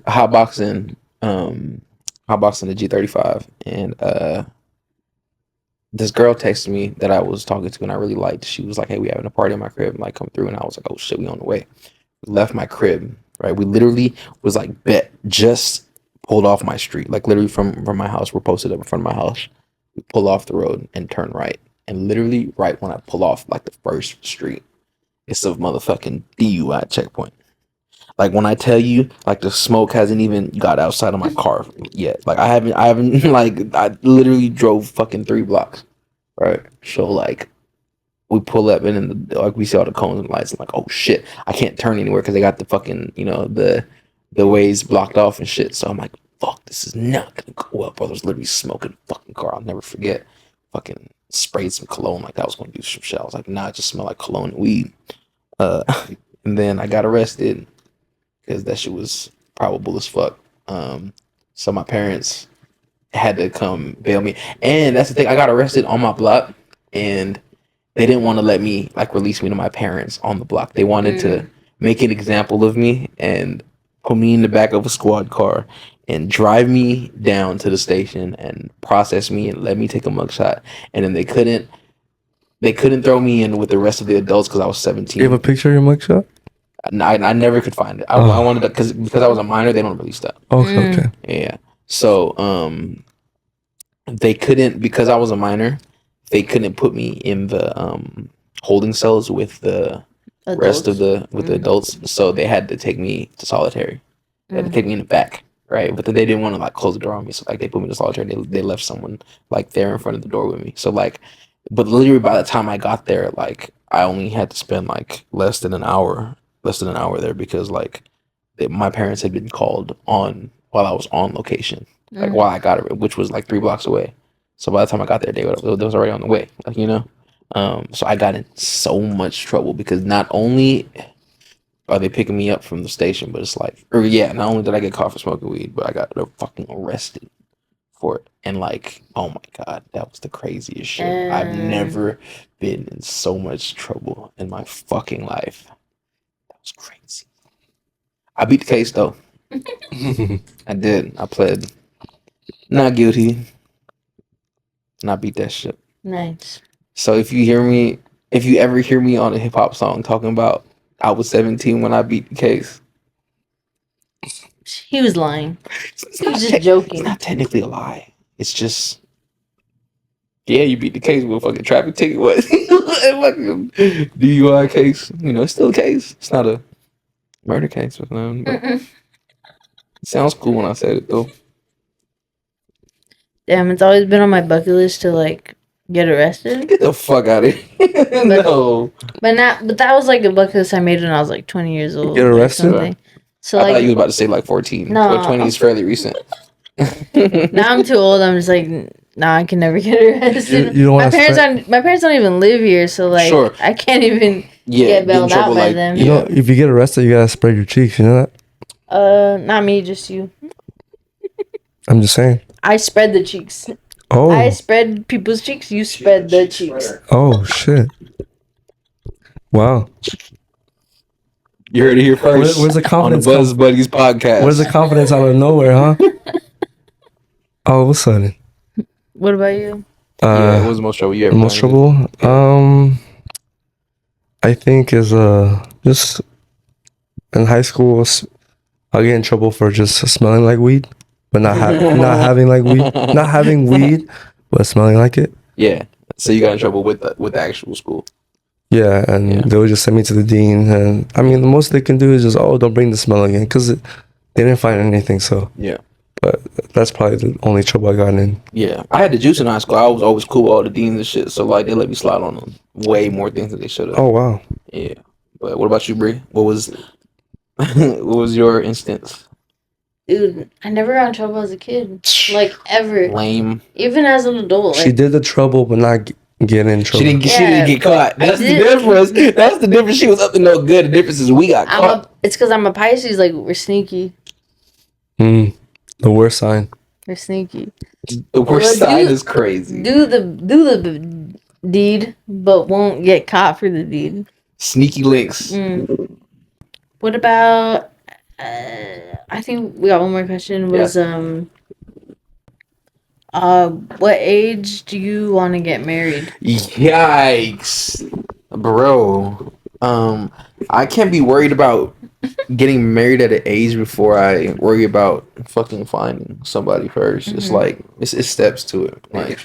Speaker 3: hotboxing the G35, and this girl texted me that I was talking to and I really liked. She was like, "Hey, we having a party in my crib, like come through." And I was like, "Oh shit, we on the way." We left my crib, right? We literally was like, bet, just pulled off my street, like literally from my house. We're posted up in front of my house. We pull off the road and turn right, and literally right when I pull off like the first street, it's a motherfucking DUI checkpoint. Like when I tell you, like the smoke hasn't even got outside of my car yet. Like I haven't like I literally drove fucking 3 blocks, right? So like we pull up and then like we see all the cones and lights and like, oh shit, I can't turn anywhere because they got the fucking the ways blocked off and shit. So I'm like, fuck, this is not gonna go well. Brother's literally smoking a fucking car. I'll never forget. Fucking sprayed some cologne like I was gonna do some shit. I was like, nah, it just smelled like cologne and weed. And then I got arrested because that shit was probable as fuck. So my parents had to come bail me. And that's the thing, I got arrested on my block and they didn't want to let me like release me to my parents on the block. They wanted to make an example of me and put me in the back of a squad car and drive me down to the station and process me and let me take a mugshot. And then they couldn't throw me in with the rest of the adults because I was 17.
Speaker 2: You have a picture of your mugshot?
Speaker 3: I never could find it. I wanted to because I was a minor. They don't release that.
Speaker 2: Okay.
Speaker 3: Yeah. So they couldn't, because I was a minor. They couldn't put me in the holding cells with the rest of the adults. So they had to take me to solitary. They had to take me in the back, right? But then they didn't want to like close the door on me. So like they put me to solitary. They left someone like there in front of the door with me. So like, but literally by the time I got there, like I only had to spend like less than an hour there because like my parents had been called on while I was on location, like while I got it, which was like 3 blocks away. So by the time I got there, they was already on the way, like so I got in so much trouble because not only are they picking me up from the station, but it's like, not only did I get caught for smoking weed, but I got fucking arrested for it. And like, oh my god, that was the craziest shit. I've never been in so much trouble in my fucking life. Was crazy. I beat the case though. I did. I pled not guilty. And I beat that shit.
Speaker 1: Nice.
Speaker 3: So if you ever hear me on a hip hop song talking about I was 17 when I beat the case,
Speaker 1: he was lying. He was just joking.
Speaker 3: It's not technically a lie. It's just, yeah, you beat the case with a fucking traffic ticket. What? Fucking DUI case. It's still a case. It's not a murder case with them. But it sounds cool when I said it though.
Speaker 1: Damn, it's always been on my bucket list to like get arrested.
Speaker 3: Get the fuck out of here. No.
Speaker 1: But that was like a bucket list I made when I was like 20 years old.
Speaker 2: Get arrested?
Speaker 1: So
Speaker 3: I thought you were about to say like 14.
Speaker 1: No.
Speaker 3: 20 is fairly recent.
Speaker 1: Now I'm too old. I'm just like, nah, I can never get arrested.
Speaker 2: You don't
Speaker 1: my parents don't even live here, so like I can't even get bailed out by them.
Speaker 2: If you get arrested, you gotta spread your cheeks. You know that?
Speaker 1: Not me, just you.
Speaker 2: I'm just saying.
Speaker 1: I spread the cheeks.
Speaker 2: Oh.
Speaker 1: I spread people's cheeks. You spread the cheeks.
Speaker 2: Oh shit! Wow.
Speaker 3: You heard it here first.
Speaker 2: Where's the confidence?
Speaker 3: On the Buzz Buddies podcast.
Speaker 2: Where's the confidence out of nowhere, huh? All of a sudden.
Speaker 1: What about you?
Speaker 3: What was the most trouble you ever?
Speaker 2: Most trouble? I think is just in high school, I'll get in trouble for just smelling like weed, but not having weed, but smelling like it.
Speaker 3: Yeah. So you got in trouble with the actual school.
Speaker 2: Yeah, and they would just send me to the dean, and I mean, the most they can do is just, don't bring the smell again, because they didn't find anything. So
Speaker 3: yeah,
Speaker 2: but that's probably the only trouble I got in.
Speaker 3: Yeah, I had the juice in high school. I was always cool with all the deans and shit. So like they let me slide on them way more things than they should have.
Speaker 2: Oh wow.
Speaker 3: Yeah, but what about you, Bree? What was your instance?
Speaker 1: Dude, I never got in trouble as a kid. Like, ever.
Speaker 3: Lame.
Speaker 1: Even as an adult.
Speaker 2: She did the trouble, but not get in trouble.
Speaker 3: She didn't get caught. That's the difference. That's the difference. She was up to no good. The difference is we got caught.
Speaker 1: It's because I'm a Pisces. Like, we're sneaky.
Speaker 2: The worst sign.
Speaker 1: We're sneaky.
Speaker 3: The worst sign is crazy.
Speaker 1: Do the deed, but won't get caught for the deed.
Speaker 3: Sneaky links.
Speaker 1: What about? I think we got one more question. Was what age do you want to get married?
Speaker 3: Yikes, bro. I can't be worried about getting married at an age before I worry about fucking finding somebody 1st. It's like it's steps to it. Like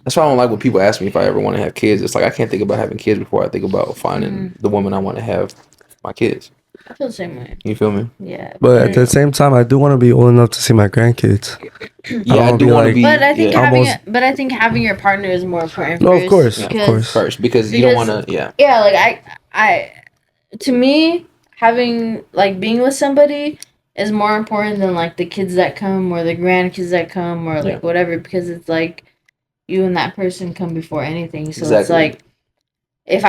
Speaker 3: that's why I don't like when people ask me if I ever want to have kids. It's like I can't think about having kids before I think about finding the woman I want to have my kids.
Speaker 1: I feel the same way.
Speaker 3: You feel me?
Speaker 1: Yeah.
Speaker 2: But at the same time, I do want to be old enough to see my grandkids.
Speaker 3: Yeah, I do want to be.
Speaker 1: But I think
Speaker 2: almost-
Speaker 1: I think having your partner is more important.
Speaker 2: No,
Speaker 1: first,
Speaker 2: of course,
Speaker 3: first because you don't want to.
Speaker 1: Yeah, like I, to me, having like being with somebody is more important than like the kids that come or the grandkids that come or like whatever, because it's like you and that person come before anything. So it's like if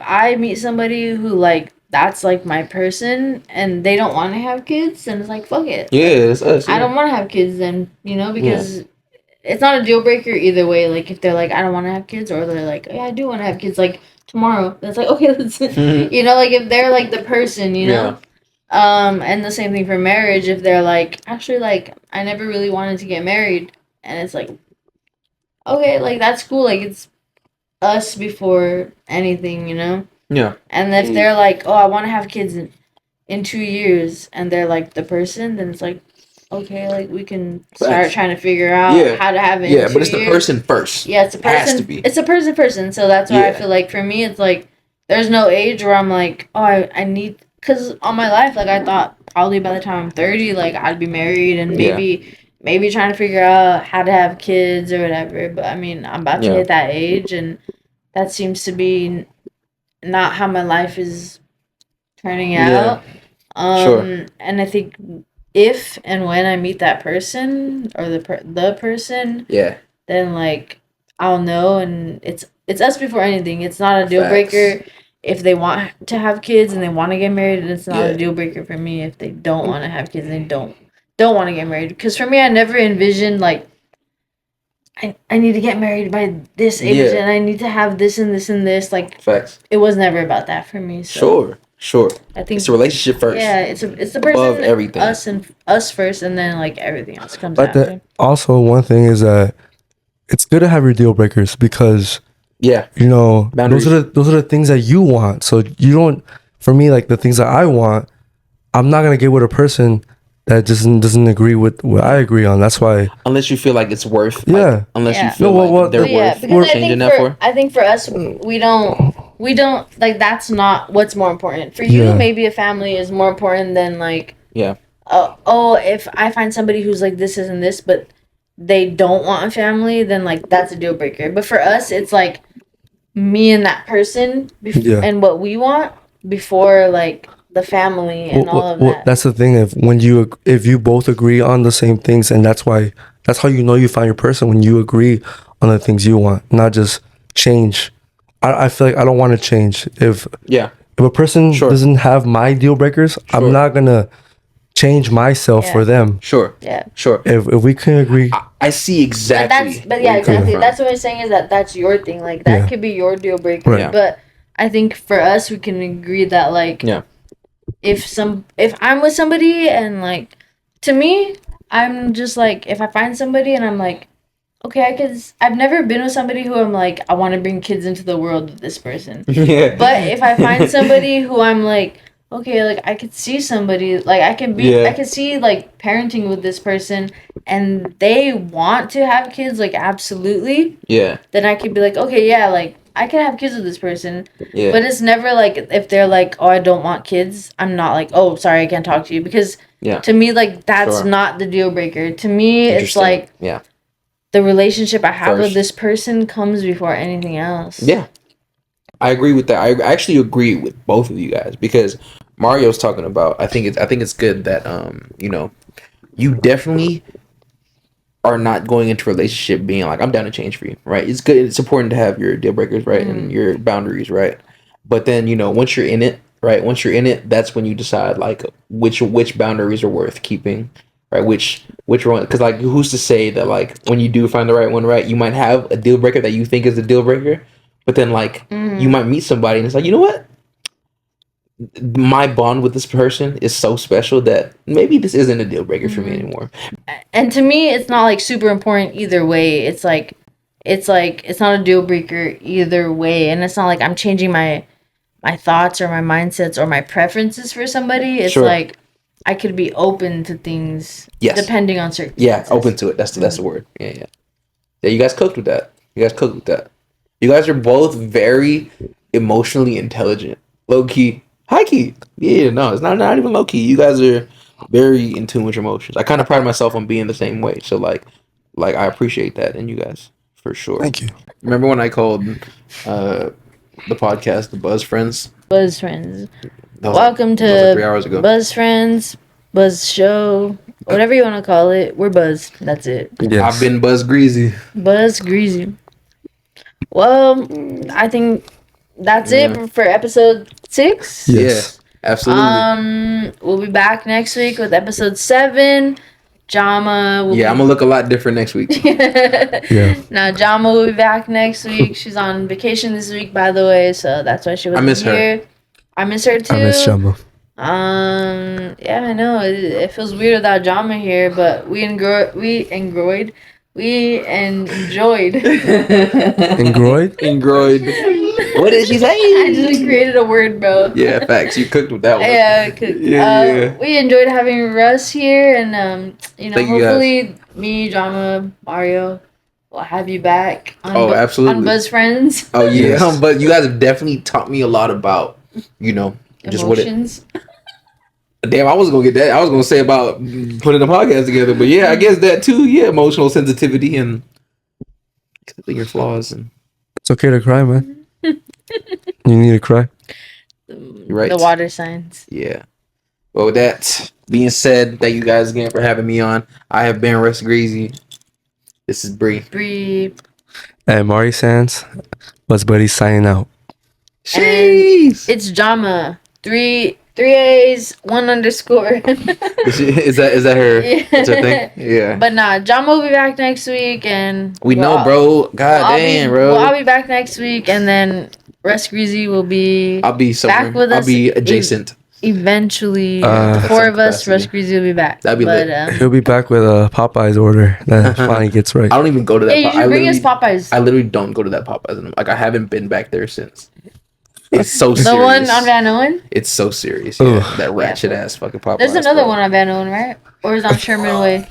Speaker 1: I meet somebody who like that's like my person and they don't want to have kids, then it's like fuck it.
Speaker 3: Yeah, it's us.
Speaker 1: I don't want to have kids then, because it's not a deal breaker either way. Like if they're like I don't want to have kids, or they're like yeah I do want to have kids like tomorrow, that's like okay let's like if they're like the person, and the same thing for marriage. If they're like actually like I never really wanted to get married, and it's like okay like that's cool, like it's us before anything,
Speaker 3: Yeah.
Speaker 1: And if they're like, oh, I want to have kids in 2 years, and they're like the person, then it's like, okay, like we can start trying to figure out how to have it.
Speaker 3: Yeah, but it's the person first.
Speaker 1: Yeah, it's a person.
Speaker 3: Has to be.
Speaker 1: It's a person. So that's why I feel like for me, it's like there's no age where I'm like, oh, I need, because all my life, like I thought probably by the time I'm 30, like I'd be married and maybe trying to figure out how to have kids or whatever. But I mean, I'm about to hit that age, and that seems to be not how my life is turning out. And I think if and when I meet that person or the person, then like I'll know, and it's us before anything. It's not a deal breaker if they want to have kids and they want to get married, and it's not a deal breaker for me if they don't want to have kids and they don't want to get married. Because for me, I never envisioned like I need to get married by this age and I need to have this and this and this. Like
Speaker 3: facts.
Speaker 1: It was never about that for me. So.
Speaker 3: Sure.
Speaker 1: I think
Speaker 3: it's a relationship first.
Speaker 1: Yeah, it's the person
Speaker 3: above everything.
Speaker 1: Us first, and then like everything else comes after.
Speaker 2: Also, one thing is that it's good to have your deal breakers because
Speaker 3: boundaries.
Speaker 2: those are the things that you want. So you don't. For me, like the things that I want, I'm not gonna get with a person that doesn't agree with what I agree on. That's why.
Speaker 3: Unless you feel like it's worth. Unless you feel they're worth changing that for.
Speaker 1: I think for us, we don't like that's not what's more important. For you, maybe a family is more important than like.
Speaker 3: Yeah.
Speaker 1: If I find somebody who's like this and this, but they don't want a family, then like that's a deal breaker. But for us, it's like me and that person and what we want before like the family and all of that.
Speaker 2: That's the thing. If you both agree on the same things, and that's how you know you find your person, when you agree on the things you want, not just change. I feel like I don't want to change. If a person doesn't have my deal breakers, I'm not gonna change myself for them.
Speaker 3: Sure.
Speaker 2: If we can agree,
Speaker 3: I see exactly.
Speaker 1: Exactly. That's what I'm saying is that's your thing. Like that could be your deal breaker.
Speaker 2: Right.
Speaker 1: But I think for us, we can agree that like if I'm with somebody and like to me, I'm just like if I find somebody and I'm like. Okay, I've never been with somebody who I'm like, I want to bring kids into the world with this person.
Speaker 3: Yeah.
Speaker 1: But if I find somebody who I'm like, okay, like I could see somebody, like I could see like parenting with this person and they want to have kids, like absolutely.
Speaker 3: Yeah.
Speaker 1: Then I could be like, okay, yeah, like I can have kids with this person.
Speaker 3: Yeah.
Speaker 1: But it's never like if they're like, oh, I don't want kids, I'm not like, oh, sorry, I can't talk to you. Because to me, like that's not the deal breaker. To me, it's like the relationship I have with this person comes before anything else. Yeah.
Speaker 3: I agree with that. I actually agree with both of you guys because Mario's talking about I think it's good that you definitely are not going into a relationship being like, I'm down to change for you, right? It's good. It's important to have your deal breakers, right, and your boundaries, right. But then once you're in it, right, that's when you decide like which boundaries are worth keeping, right? Which one? Because like, who's to say that like when you do find the right one, right, you might have a deal breaker that you think is a deal breaker, but then like you might meet somebody and it's like, you know what? My bond with this person is so special that maybe this isn't a deal breaker for me anymore.
Speaker 1: And to me, it's not like super important either way. It's like it's not a deal breaker either way, and it's not like I'm changing my thoughts or my mindsets or my preferences for somebody. It's
Speaker 3: Sure.
Speaker 1: like I could be open to things depending on circumstances.
Speaker 3: Yeah, open to it. That's the word. Yeah. You guys cooked with that. You guys are both very emotionally intelligent. Low key. High key. Yeah, no, it's not even low key. You guys are very in tune with your emotions. I kind of pride myself on being the same way. So like I appreciate that in you guys for sure.
Speaker 2: Thank you.
Speaker 3: Remember when I called the podcast the Buzz Friends?
Speaker 1: Buzz Friends.
Speaker 3: that
Speaker 1: Welcome
Speaker 3: was like
Speaker 1: to
Speaker 3: 3 hours ago.
Speaker 1: Buzz Friends, Buzz Show, whatever you want to call it. We're Buzz. That's it.
Speaker 2: Yes.
Speaker 3: I've been RussGreezy.
Speaker 1: RussGreezy. Well, I think that's it for episode 6.
Speaker 2: Yes.
Speaker 3: Yeah, absolutely.
Speaker 1: We'll be back next week with episode 7. Jama will
Speaker 3: I'm gonna look a lot different next week.
Speaker 2: Yeah.
Speaker 1: Now Jama will be back next week. She's on vacation this week, by the way, so that's why she wasn't
Speaker 3: miss her.
Speaker 1: here. I miss her too.
Speaker 2: I miss Jumbo.
Speaker 1: Yeah, I know it feels weird without Jama here, but we enjoyed.
Speaker 2: Engroyed?
Speaker 3: Engroyed. What did she say?
Speaker 1: I just created a word, bro.
Speaker 3: Yeah, facts. You cooked with that one.
Speaker 1: Yeah,
Speaker 3: Yeah.
Speaker 1: we enjoyed having Russ here, and
Speaker 3: Thank you,
Speaker 1: hopefully me, Jama, Mario will have you back on
Speaker 3: absolutely.
Speaker 1: on Buzz Friends.
Speaker 3: Oh yeah,
Speaker 2: Yes.
Speaker 3: but you guys have definitely taught me a lot about just what it.
Speaker 1: Emotions.
Speaker 3: Damn, I was gonna get that. I was gonna say about putting a podcast together, but yeah, I guess that too. Yeah, emotional sensitivity and accepting your flaws, and
Speaker 2: It's okay to cry, man. You need to cry.
Speaker 3: you're right.
Speaker 1: The water signs.
Speaker 3: Yeah. Well, with that being said, thank you guys again for having me on. I have been RussGreezy. This is Bree.
Speaker 1: Bree.
Speaker 2: And Mari Sands, Buzz Buddy signing out.
Speaker 3: Jeez.
Speaker 1: It's Jama. 3 A's, 1 underscore.
Speaker 3: Is that her? It's her thing. Yeah.
Speaker 1: But nah, Jama will be back next week, and
Speaker 3: We know, bro. God damn, bro.
Speaker 1: I'll be back next week, and then RussGreezy will be
Speaker 3: I'll be somewhere.
Speaker 1: back with
Speaker 3: I'll
Speaker 1: us
Speaker 3: be adjacent.
Speaker 1: eventually.
Speaker 2: Uh,
Speaker 1: The 4 of us,
Speaker 3: capacity.
Speaker 1: RussGreezy will be back.
Speaker 3: That'd be lit.
Speaker 2: He'll be back with a Popeyes order that finally gets right.
Speaker 3: I don't even go to that.
Speaker 1: Yeah, you should bring us Popeyes.
Speaker 3: I literally don't go to that Popeyes. And like I haven't been back there since. It's so
Speaker 1: The
Speaker 3: serious.
Speaker 1: one on Van Owen?
Speaker 3: It's so serious.
Speaker 2: Ugh.
Speaker 3: Yeah, that ratchet ass fucking Popeyes.
Speaker 1: There's another
Speaker 3: bro.
Speaker 1: one on Van Owen, right? Or is it on Sherman Way?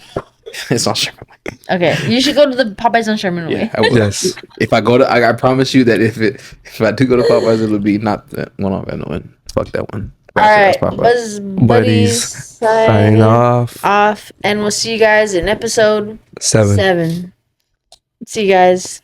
Speaker 3: It's on Sherman.
Speaker 1: Okay, you should go to the Popeyes on Sherman Way.
Speaker 3: Yeah, I will.
Speaker 2: Yes.
Speaker 3: If I go to, I promise you that if I do go to Popeyes, it'll be not that one on Van Owen. Fuck that one.
Speaker 1: All right,
Speaker 3: Ratchet ass Popeyes.
Speaker 1: Buzz
Speaker 2: Buddies
Speaker 1: Buddies
Speaker 2: signing off.
Speaker 1: and we'll see you guys in episode
Speaker 2: 7.
Speaker 1: 7. See you guys.